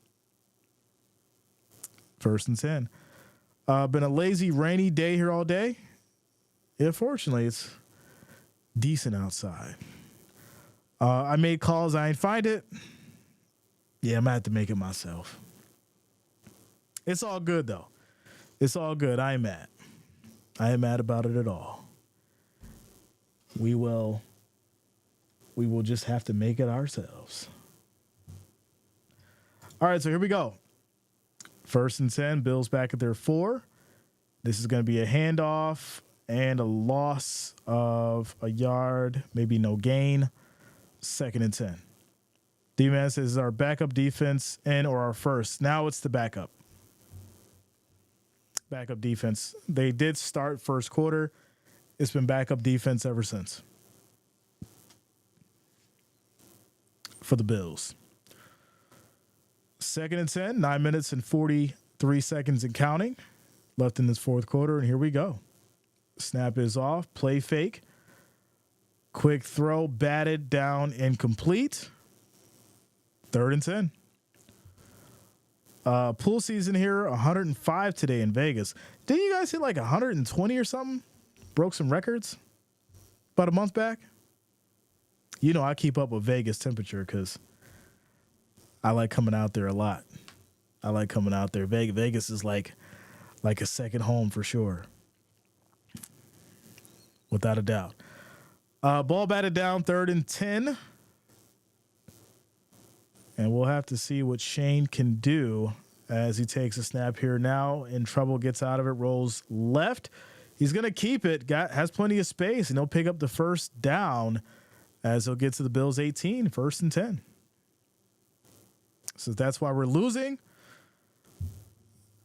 S1: 1st and 10. Been a lazy, rainy day here all day. Yeah, fortunately, it's decent outside. I made calls. I ain't find it. Yeah, I'm going to have to make it myself. It's all good, though. It's all good. I ain't mad. I ain't mad about it at all. We will just have to make it ourselves. All right, so here we go. 1st and 10, Bills back at their 4. This is going to be a handoff and a loss of a yard, maybe no gain. 2nd and 10. D-Man says, is our backup defense in or our first? Now it's the backup. Backup defense. They did start first quarter. It's been backup defense ever since. For the Bills. 2nd and 10, 9 minutes and 43 seconds and counting left in this fourth quarter. And here we go. Snap is off. Play fake. Quick throw, batted down, incomplete. 3rd and 10. Pool season here, 105 today in Vegas. Didn't you guys hit like 120 or something? Broke some records about a month back. You know, I keep up with Vegas temperature because I like coming out there a lot. I like coming out there. Vegas is like a second home for sure. Without a doubt. Ball batted down, 3rd and 10. And we'll have to see what Shane can do as he takes a snap here now. In trouble, gets out of it, rolls left. He's going to keep it, has plenty of space, and he'll pick up the first down as he'll get to the Bills 18, 1st and 10. So that's why we're losing.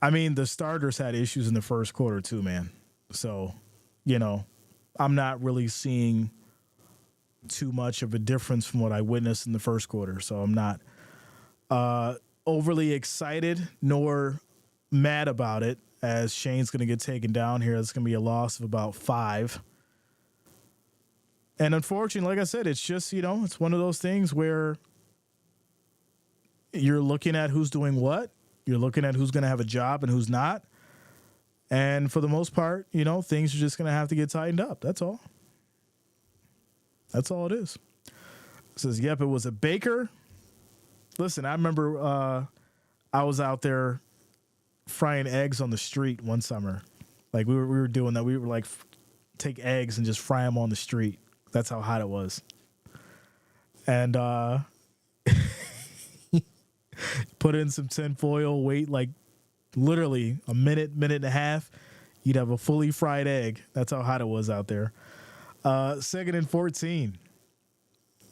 S1: I mean, the starters had issues in the first quarter too, man. So, you know, I'm not really seeing too much of a difference from what I witnessed in the first quarter. So I'm not overly excited nor mad about it, as Shane's going to get taken down here. It's going to be a loss of about 5. And unfortunately, like I said, it's just, you know, it's one of those things where you're looking at who's doing what. You're looking at who's going to have a job and who's not. And for the most part, things are just going to have to get tightened up. That's all. That's all it is. It says, yep, it was a baker. Listen, I remember I was out there frying eggs on the street one summer. Like we were doing that. We were like take eggs and just fry them on the street. That's how hot it was. And put in some tinfoil, wait like literally a minute and a half. You'd have a fully fried egg. That's how hot it was out there. 2nd and 14.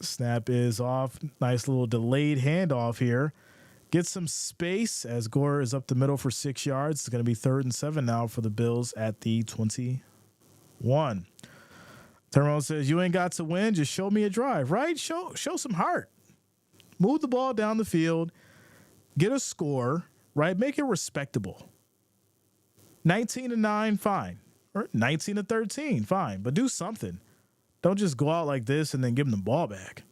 S1: Snap is off. Nice little delayed handoff here. Get some space as Gore is up the middle for 6 yards. It's going to be 3rd and 7 now for the Bills at the 21. Tyrone says, you ain't got to win. Just show me a drive, right? Show some heart. Move the ball down the field. Get a score, right? Make it respectable. 19-9, fine. Or 19-13, fine. But do something. Don't just go out like this and then give them the ball back.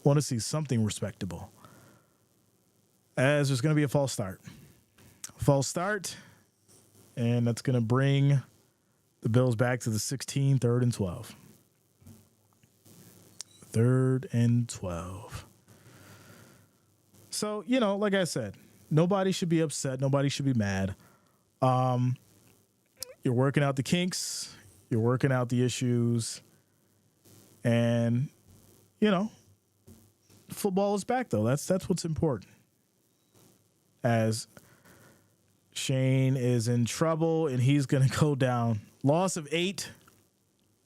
S1: Want to see something respectable. As there's going to be a false start. False start. And that's going to bring the Bills back to the 16, 3rd and 12. 3rd and 12. So, like I said, nobody should be upset. Nobody should be mad. You're working out the kinks. You're working out the issues. And, football is back, though. That's what's important. As Shane is in trouble, and he's going to go down. Loss of 8,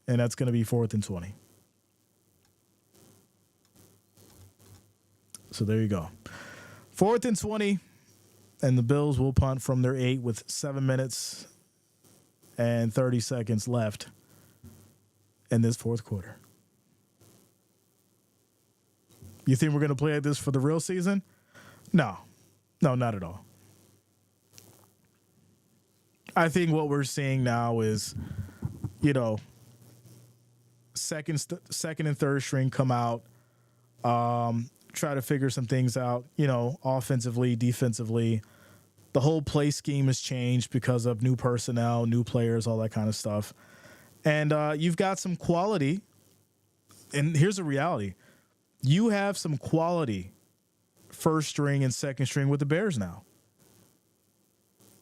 S1: and that's going to be 4th and 20. So there you go. 4th and 20, and the Bills will punt from their 8 with 7 minutes and 30 seconds left in this fourth quarter. You think we're going to play like this for the real season? No, not at all. I think what we're seeing now is, second and third string come out, try to figure some things out, offensively, defensively. The whole play scheme has changed because of new personnel, new players, all that kind of stuff. And you've got some quality. And here's the reality. You have some quality first string and second string with the Bears now.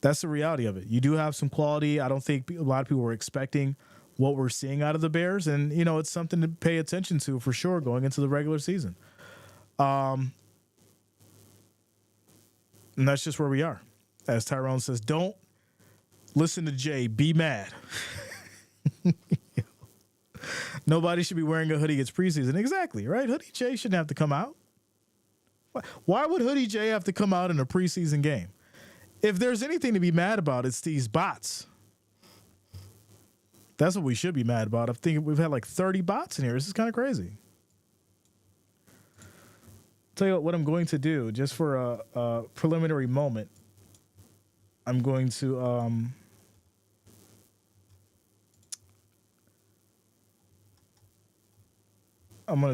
S1: That's the reality of it. You do have some quality. I don't think a lot of people were expecting what we're seeing out of the Bears. And, it's something to pay attention to for sure going into the regular season. And that's just where we are. As Tyrone says, don't listen to Jay. Be mad. Nobody should be wearing a hoodie. It's preseason. Exactly, right? Hoodie Jay shouldn't have to come out. Why would Hoodie Jay have to come out in a preseason game? If there's anything to be mad about, it's these bots. That's what we should be mad about. I think we've had like 30 bots in here. This is kind of crazy. Tell you what I'm going to do, just for a preliminary moment. I'm going to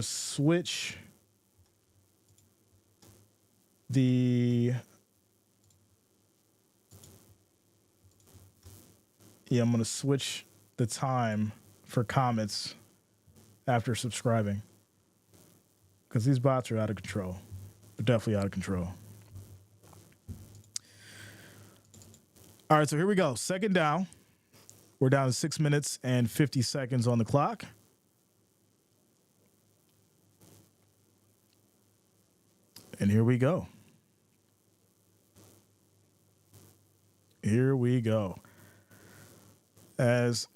S1: switch I'm going to switch the time for comments after subscribing. Because these bots are out of control. They're definitely out of control. All right, so here we go. Second down. We're down to 6 minutes and 50 seconds on the clock. And here we go. Here we go. As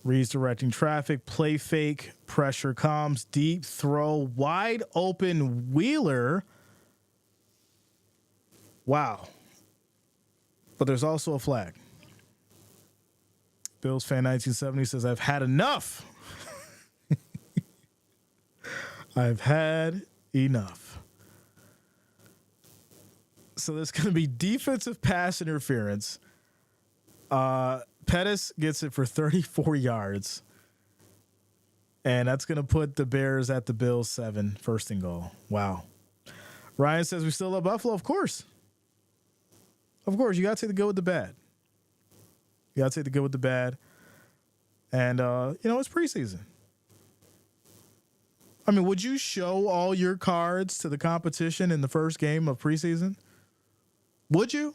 S1: Reed's directing traffic, play fake, pressure comes, deep throw, wide open Wheeler. Wow. But there's also a flag. Bills fan 1970 says, I've had enough. I've had enough. So there's going to be defensive pass interference. Pettis gets it for 34 yards. And that's going to put the Bears at the Bills 7, 1st and goal. Wow. Ryan says we still love Buffalo. Of course. Of course. You got to take the good with the bad. You got to take the good with the bad. And, it's preseason. I mean, would you show all your cards to the competition in the first game of preseason? Would you?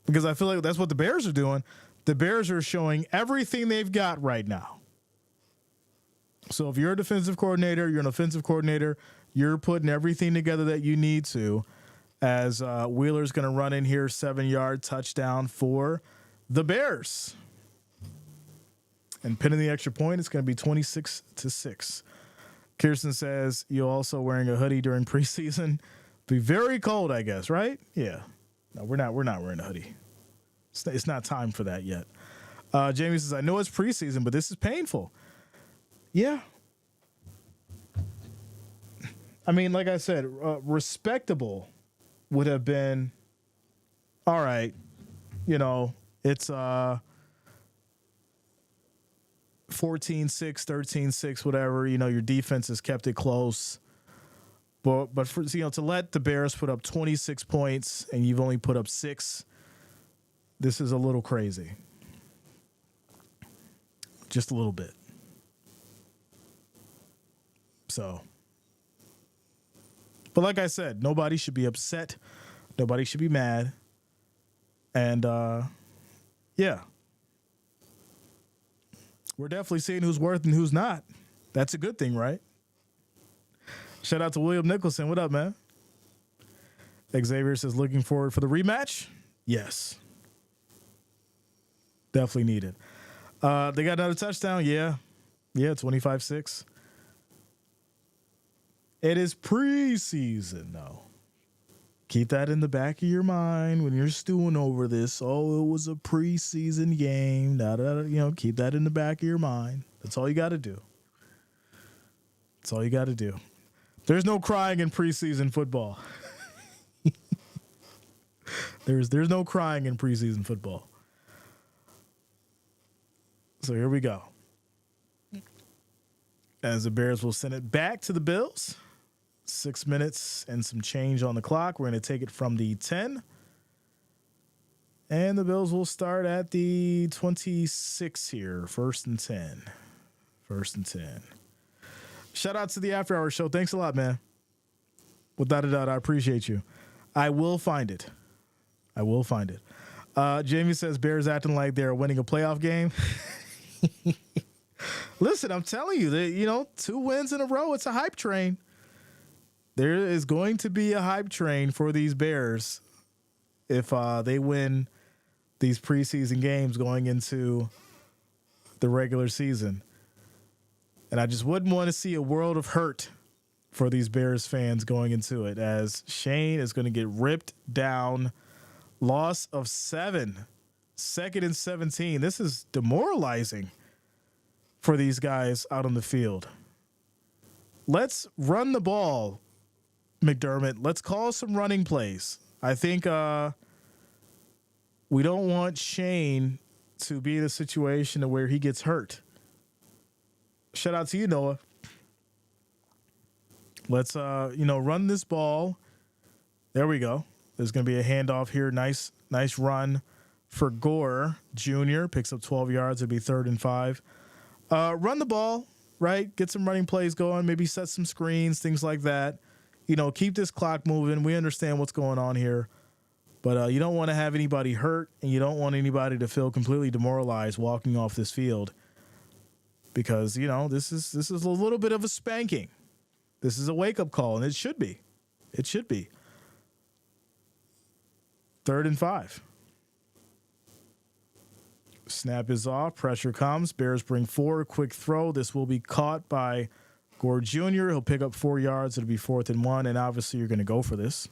S1: Because I feel like that's what the Bears are doing. The Bears are showing everything they've got right now. So if you're a defensive coordinator, you're an offensive coordinator, you're putting everything together that you need to, as Wheeler's going to run in here, 7-yard touchdown for the Bears. And pinning the extra point, it's going to be 26-6. Kirsten says, you're also wearing a hoodie during preseason. Be very cold, I guess, right? Yeah. No, we're not wearing a hoodie. It's not time for that yet. Jamie says, I know it's preseason, but this is painful. Yeah. I mean, like I said, respectable would have been, all right, it's 14-6, 13-6, whatever. Your defense has kept it close. But for, to let the Bears put up 26 points and you've only put up 6, this is a little crazy. Just a little bit. So, but like I said, nobody should be upset. Nobody should be mad. And, yeah. We're definitely seeing who's worth and who's not. That's a good thing, right? Shout out to William Nicholson. What up, man? Xavier says, looking forward for the rematch? Yes. Definitely needed. They got another touchdown? Yeah. Yeah, 25-6. It is preseason, though. Keep that in the back of your mind when you're stewing over this. Oh, it was a preseason game. Keep that in the back of your mind. That's all you got to do. That's all you got to do. There's no crying in preseason football. There's no crying in preseason football. So here we go. As the Bears will send it back to the Bills. 6 minutes and some change on the clock. We're going to take it from the 10. And the Bills will start at the 26 here. 1st and 10. 1st and 10. Shout out to the After Hours show. Thanks a lot, man. Without a doubt, I appreciate you. I will find it. I will find it. Jamie says Bears acting like they're winning a playoff game. Listen, I'm telling you, that 2 wins in a row. It's a hype train. There is going to be a hype train for these Bears if they win these preseason games going into the regular season. And I just wouldn't want to see a world of hurt for these Bears fans going into it, as Shane is going to get ripped down. Loss of 7. 2nd and 17. This is demoralizing for these guys out on the field. Let's run the ball, McDermott. Let's call some running plays. I think we don't want Shane to be in a situation where he gets hurt. Shout out to you, Noah. Let's, run this ball. There we go. There's going to be a handoff here. Nice run for Gore Jr. Picks up 12 yards. It'll be 3rd and 5. Run the ball, right? Get some running plays going. Maybe set some screens, things like that. Keep this clock moving. We understand what's going on here. But you don't want to have anybody hurt, and you don't want anybody to feel completely demoralized walking off this field. Because, this is a little bit of a spanking. This is a wake-up call, and it should be. It should be. 3rd and 5. Snap is off. Pressure comes. Bears bring 4. Quick throw. This will be caught by Gore Jr. He'll pick up 4 yards. It'll be 4th and 1, and obviously you're going to go for this.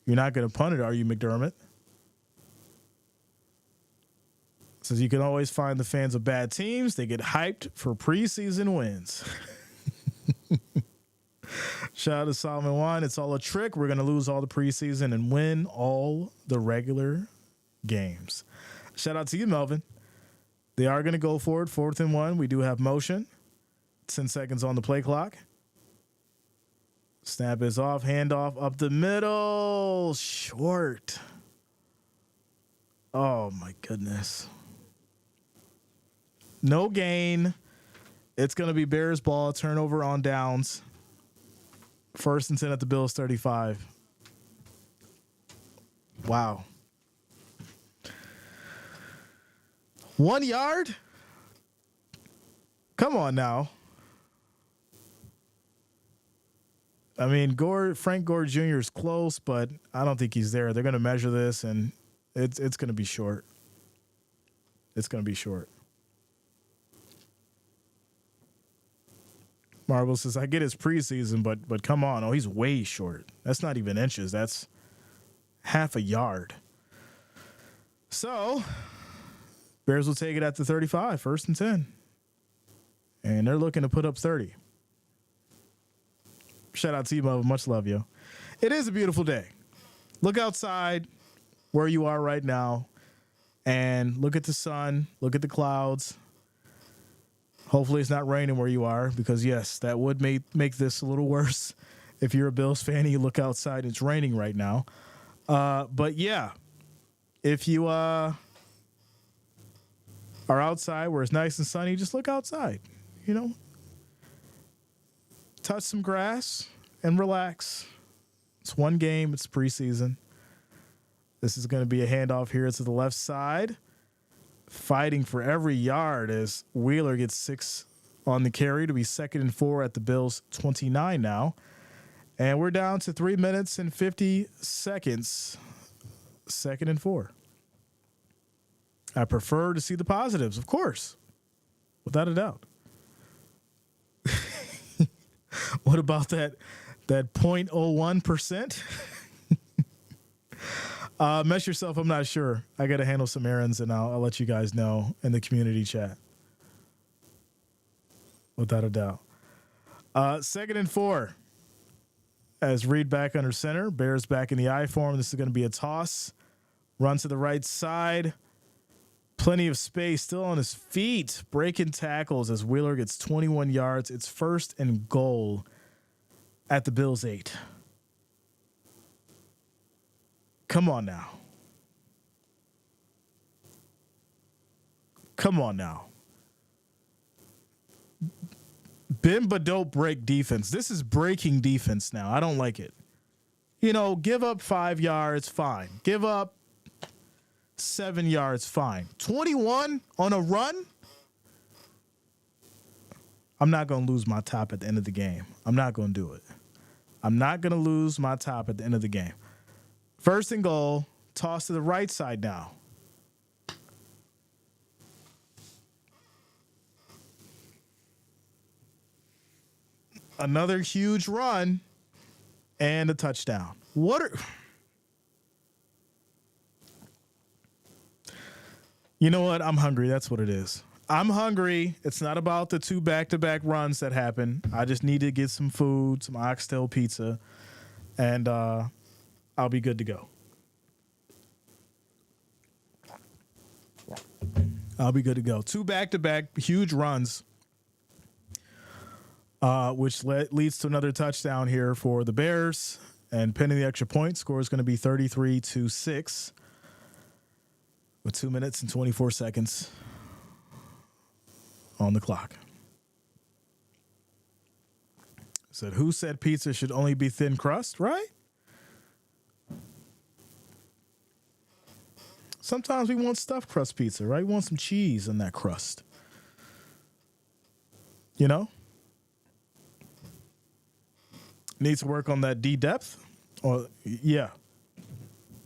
S1: You're not going to punt it, are you, McDermott? Says you can always find the fans of bad teams. They get hyped for preseason wins. Shout out to Solomon One. It's all a trick. We're going to lose all the preseason and win all the regular games. Shout out to you, Melvin. They are going to go for it. 4th and 1. We do have motion. 10 seconds on the play clock. Snap is off, handoff up the middle, short. Oh my goodness. No gain. It's going to be Bears ball, turnover on downs. 1st and 10 at the Bills 35. Wow. 1 yard? Come on now. I mean, Frank Gore Jr. is close, but I don't think he's there. They're going to measure this, and it's going to be short. It's going to be short. Marvel says, I get his preseason, but come on. Oh, he's way short. That's not even inches. That's half a yard. So, Bears will take it at the 35, 1st and 10. And they're looking to put up 30. Shout out to you, Bubba. Much love, yo. It is a beautiful day. Look outside where you are right now and look at the sun, look at the clouds. Hopefully it's not raining where you are because, yes, that would make this a little worse if you're a Bills fan and you look outside and it's raining right now. But, yeah, if you are outside where it's nice and sunny, just look outside, you know. Touch some grass and relax. It's one game. It's preseason. This is going to be a handoff here to the left side. Fighting for every yard as Wheeler gets 6 on the carry to be 2nd and 4 at the Bills 29 now. And we're down to 3 minutes and 50 seconds. 2nd and 4. I prefer to see the positives, of course. Without a doubt. What about that 0.01%? Mess yourself, I'm not sure. I got to handle some errands, and I'll let you guys know in the community chat. Without a doubt. 2nd and 4. As Reed back under center. Bears back in the I form. This is going to be a toss. Run to the right side. Plenty of space. Still on his feet. Breaking tackles as Wheeler gets 21 yards. It's 1st and goal at the Bills 8. Come on now. Come on now. Bend but don't break defense. This is breaking defense now. I don't like it. You know, give up 5 yards, fine. Give up 7 yards, fine. 21 on a run? I'm not going to lose my top at the end of the game. I'm not going to do it. I'm not going to lose my top at the end of the game. 1st and goal, toss to the right side now. Another huge run and a touchdown. You know what? I'm hungry. That's what it is. I'm hungry. It's not about the 2 back-to-back runs that happen. I just need to get some food, some oxtail pizza, and I'll be good to go. I'll be good to go. 2 back-to-back huge runs, which leads to another touchdown here for the Bears. And pending the extra point, score is going to be 33-6 with 2 minutes and 24 seconds on the clock. Said, who said pizza should only be thin crust, right? Sometimes we want stuffed crust pizza, right? We want some cheese in that crust. You know? Needs to work on that D depth. Yeah,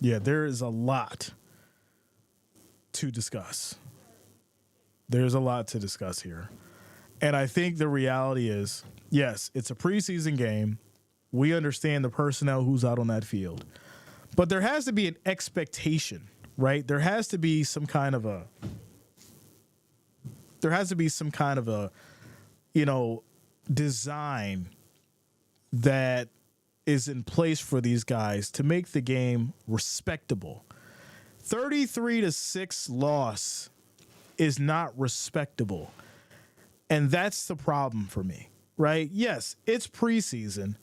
S1: there is a lot to discuss. There's a lot to discuss here. And I think the reality is, yes, it's a preseason game. We understand the personnel who's out on that field. But there has to be an expectation, right? There has to be some kind of a, design that is in place for these guys to make the game respectable. 33-6 loss is not respectable. And that's the problem for me, right? Yes, it's preseason,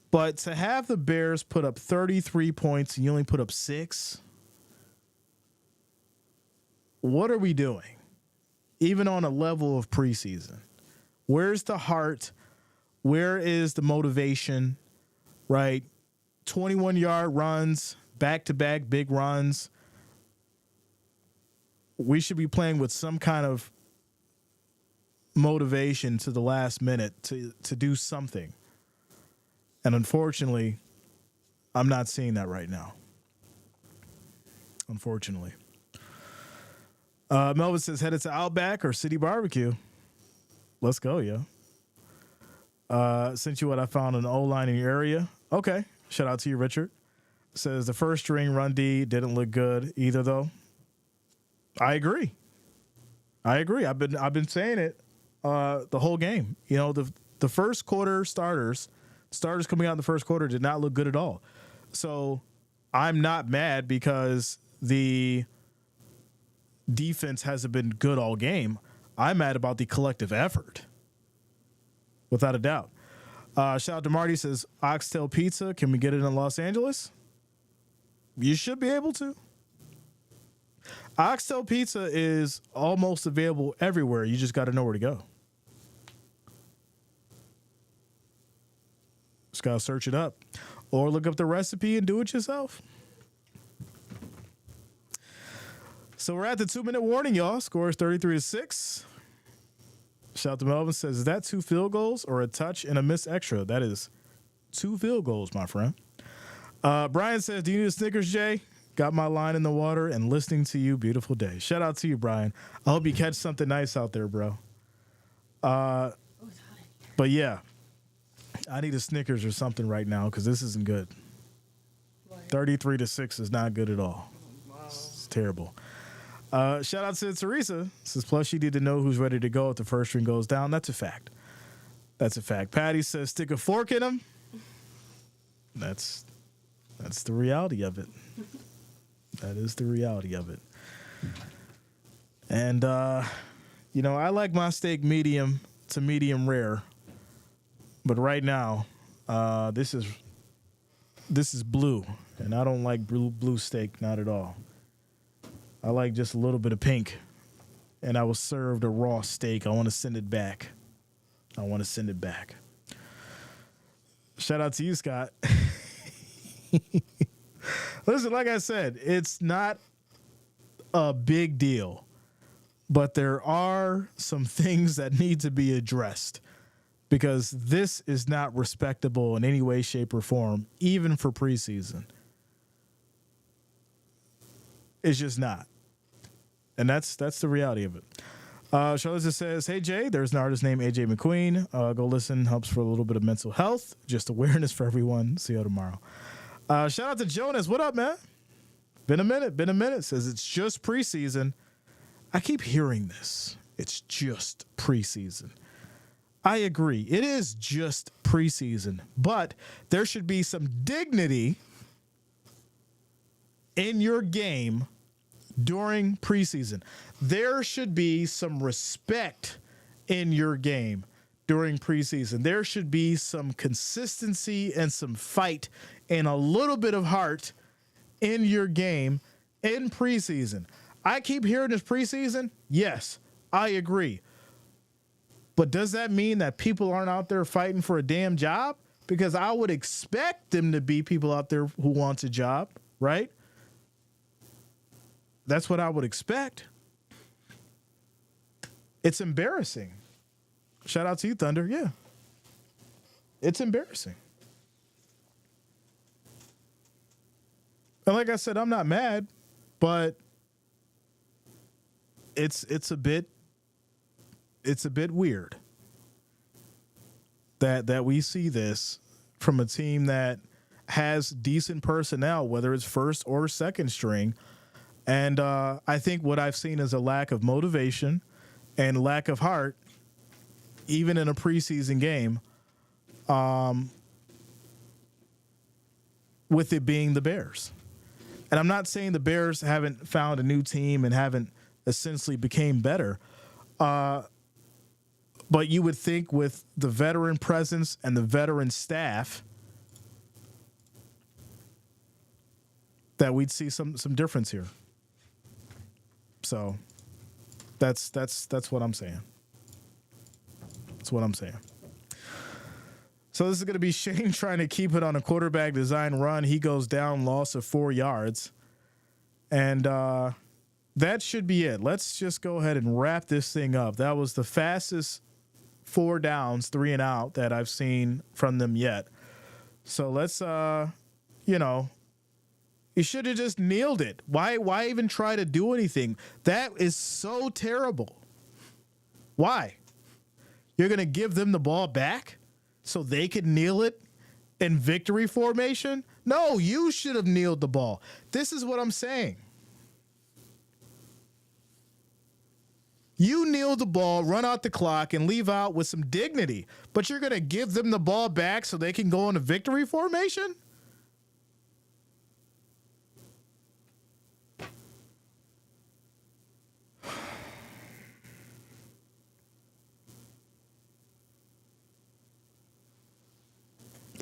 S1: but to have the Bears put up 33 points and you only put up 6, what are we doing? Even on a level of preseason, where's the heart? Where is the motivation, right? 21-yard runs, back-to-back big runs. We should be playing with some kind of motivation to the last minute to do something. And unfortunately, I'm not seeing that right now. Unfortunately. Melvin says, headed to Outback or City Barbecue. Let's go, yo. Sent you what I found in the O-line in your area. Okay. Shout out to you, Richard. Says the first string run D didn't look good either, though. I agree. I've been saying it the whole game. You know, the first quarter starters coming out in the first quarter did not look good at all. So I'm not mad because the defense hasn't been good all game. I'm mad about the collective effort, without a doubt. Shout out to Marty, says, Oxtail Pizza, can we get it in Los Angeles? You should be able to. Oxtail Pizza is almost available everywhere. You just got to know where to go. Just got to search it up or look up the recipe and do it yourself. So we're at the 2-minute warning, y'all. Score is 33-6. Shout out to Melvin, says, is that 2 field goals or a touch and a missed extra? That is 2 field goals, my friend. Brian says, do you need a Snickers, Jay? Got my line in the water and listening to you. Beautiful day. Shout out to you, Brian. I hope you catch something nice out there, bro. But yeah, I need a Snickers or something right now because this isn't good. 33-6 is not good at all. Wow. It's terrible. Shout out to Teresa. Says, plus you need to know who's ready to go if the first string goes down. That's a fact. Patty says, stick a fork in him. That's the reality of it. That is the reality of it. And, I like my steak medium to medium rare. But right now, this is blue. And I don't like blue steak, not at all. I like just a little bit of pink. And I was served a raw steak. I want to send it back. Shout out to you, Scott. Listen, like I said, it's not a big deal, but there are some things that need to be addressed because this is not respectable in any way, shape, or form, even for preseason. It's just not. And that's the reality of it. Charlotte just says, hey, Jay, there's an artist named AJ McQueen. Go listen. Helps for a little bit of mental health. Just awareness for everyone. See you tomorrow. Shout out to Jonas. What up, man? Been a minute. Says it's just preseason. I keep hearing this. It's just preseason. I agree. It is just preseason. But there should be some dignity in your game during preseason. There should be some respect in your game during preseason. There should be some consistency and some fight and a little bit of heart in your game in preseason. I keep hearing this preseason. Yes, I agree. But does that mean that people aren't out there fighting for a damn job? Because I would expect them to be people out there who wants a job, right? That's what I would expect. It's embarrassing. Shout out to you, Thunder. Yeah. It's embarrassing. And like I said, I'm not mad, but it's a bit weird that we see this from a team that has decent personnel, whether it's first or second string. And I think what I've seen is a lack of motivation and lack of heart, even in a preseason game, with it being the Bears. And I'm not saying the Bears haven't found a new team and haven't essentially became better. But you would think with the veteran presence and the veteran staff that we'd see some difference here. So that's what I'm saying. That's what I'm saying. So this is going to be Shane trying to keep it on a quarterback design run. He goes down, loss of 4 yards. And that should be it. Let's just go ahead and wrap this thing up. That was the fastest 4 downs, 3 and out that I've seen from them yet. So let's, you should have just kneeled it. Why even try to do anything? That is so terrible. Why? You're going to give them the ball back so they could kneel it in victory formation? No, you should have kneeled the ball. This is what I'm saying. You kneel the ball, run out the clock, and leave out with some dignity. But you're going to give them the ball back so they can go into victory formation?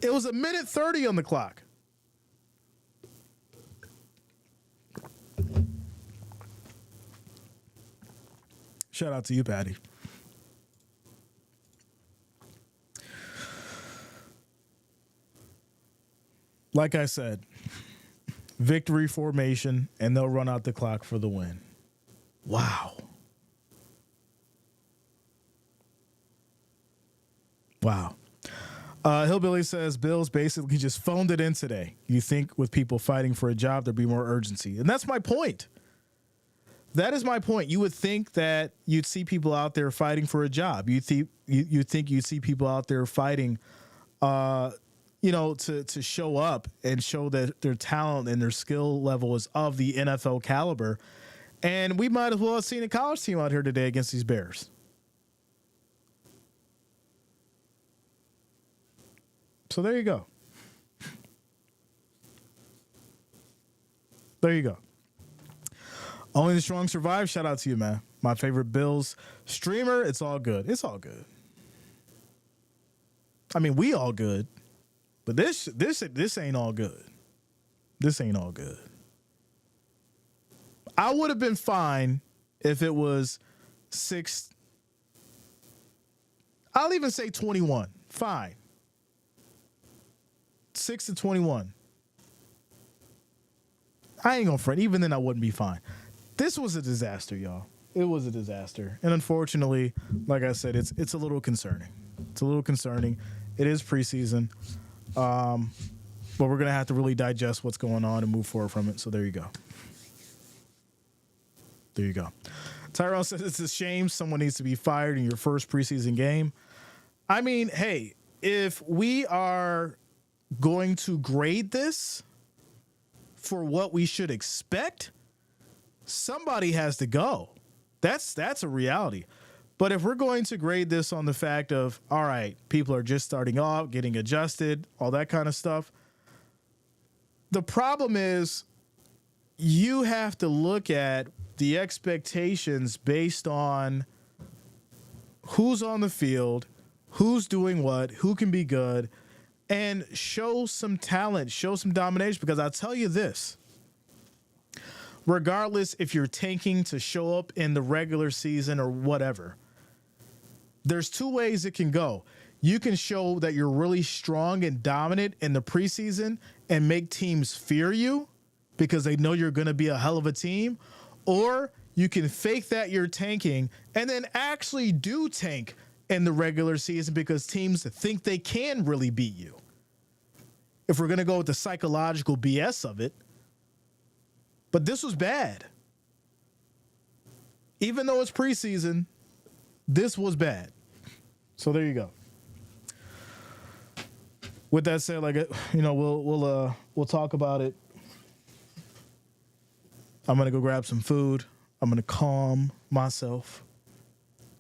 S1: It was 1:30 on the clock. Shout out to you, Patty. Like I said, victory formation, and they'll run out the clock for the win. Wow. Wow. Hillbilly says Bills basically just phoned it in today. You think with people fighting for a job, there'd be more urgency. And that's my point. That is my point. You would think that you'd see people out there fighting for a job. You think you'd see people out there fighting, to show up and show that their talent and their skill level is of the NFL caliber. And we might as well have seen a college team out here today against these Bears. So there you go. There you go. Only the strong survive. Shout out to you, man. My favorite Bills streamer. It's all good. It's all good. I mean, we all good, but this ain't all good. This ain't all good. I would have been fine if it was 6. I'll even say 21. Fine. 6-21. I ain't gonna front. Even then, I wouldn't be fine. This was a disaster, y'all. It was a disaster, and unfortunately, like I said, it's a little concerning. It's a little concerning. It is preseason, but we're gonna have to really digest what's going on and move forward from it. So there you go. There you go. Tyrone says it's a shame someone needs to be fired in your first preseason game. I mean, hey, if we are going to grade this for what we should expect, somebody has to go. That's a reality. But if we're going to grade this on the fact of, all right, people are just starting off, getting adjusted, all that kind of stuff, the problem is you have to look at the expectations based on who's on the field, who's doing what, who can be good, and show some talent, show some domination. Because I'll tell you this, regardless if you're tanking to show up in the regular season or whatever, there's 2 ways it can go. You can show that you're really strong and dominant in the preseason and make teams fear you because they know you're going to be a hell of a team, or you can fake that you're tanking and then actually do tank in the regular season because teams think they can really beat you. If we're going to go with the psychological BS of it. But this was bad. Even though it's preseason, this was bad. So there you go. With that said, we'll talk about it. I'm going to go grab some food. I'm going to calm myself.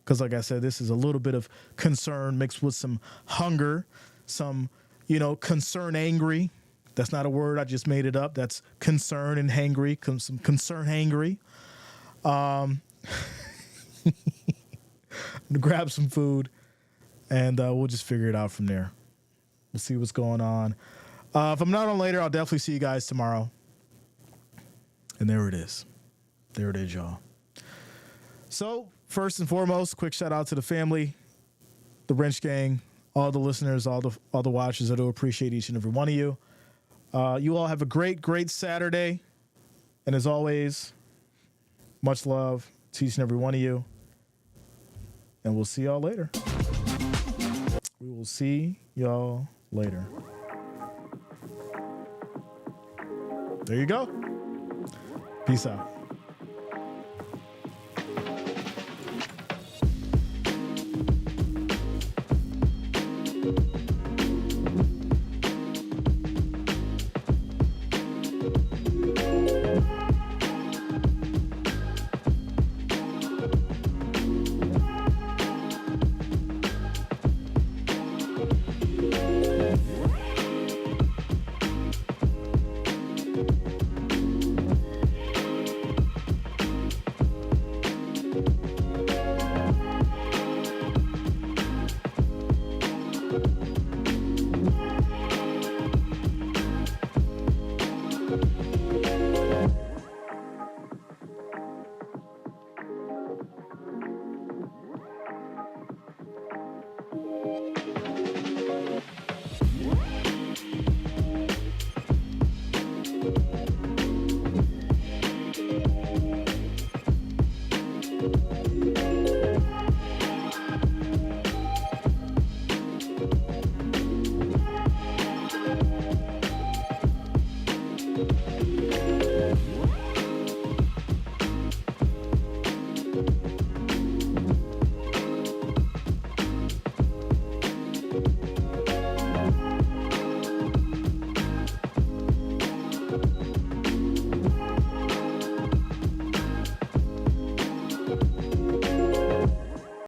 S1: Because like I said, this is a little bit of concern mixed with some hunger, some, concern angry. That's not a word. I just made it up. That's concern and hangry, some concern hangry. gonna grab some food, and we'll just figure it out from there. We'll see what's going on. If I'm not on later, I'll definitely see you guys tomorrow. And there it is. There it is, y'all. So, first and foremost, quick shout out to the family, the Wrench Gang, all the listeners, all the watchers. I do appreciate each and every one of you. You all have a great Saturday. And as always, much love to each and every one of you. And we'll see y'all later. We will see y'all later. There you go. Peace out.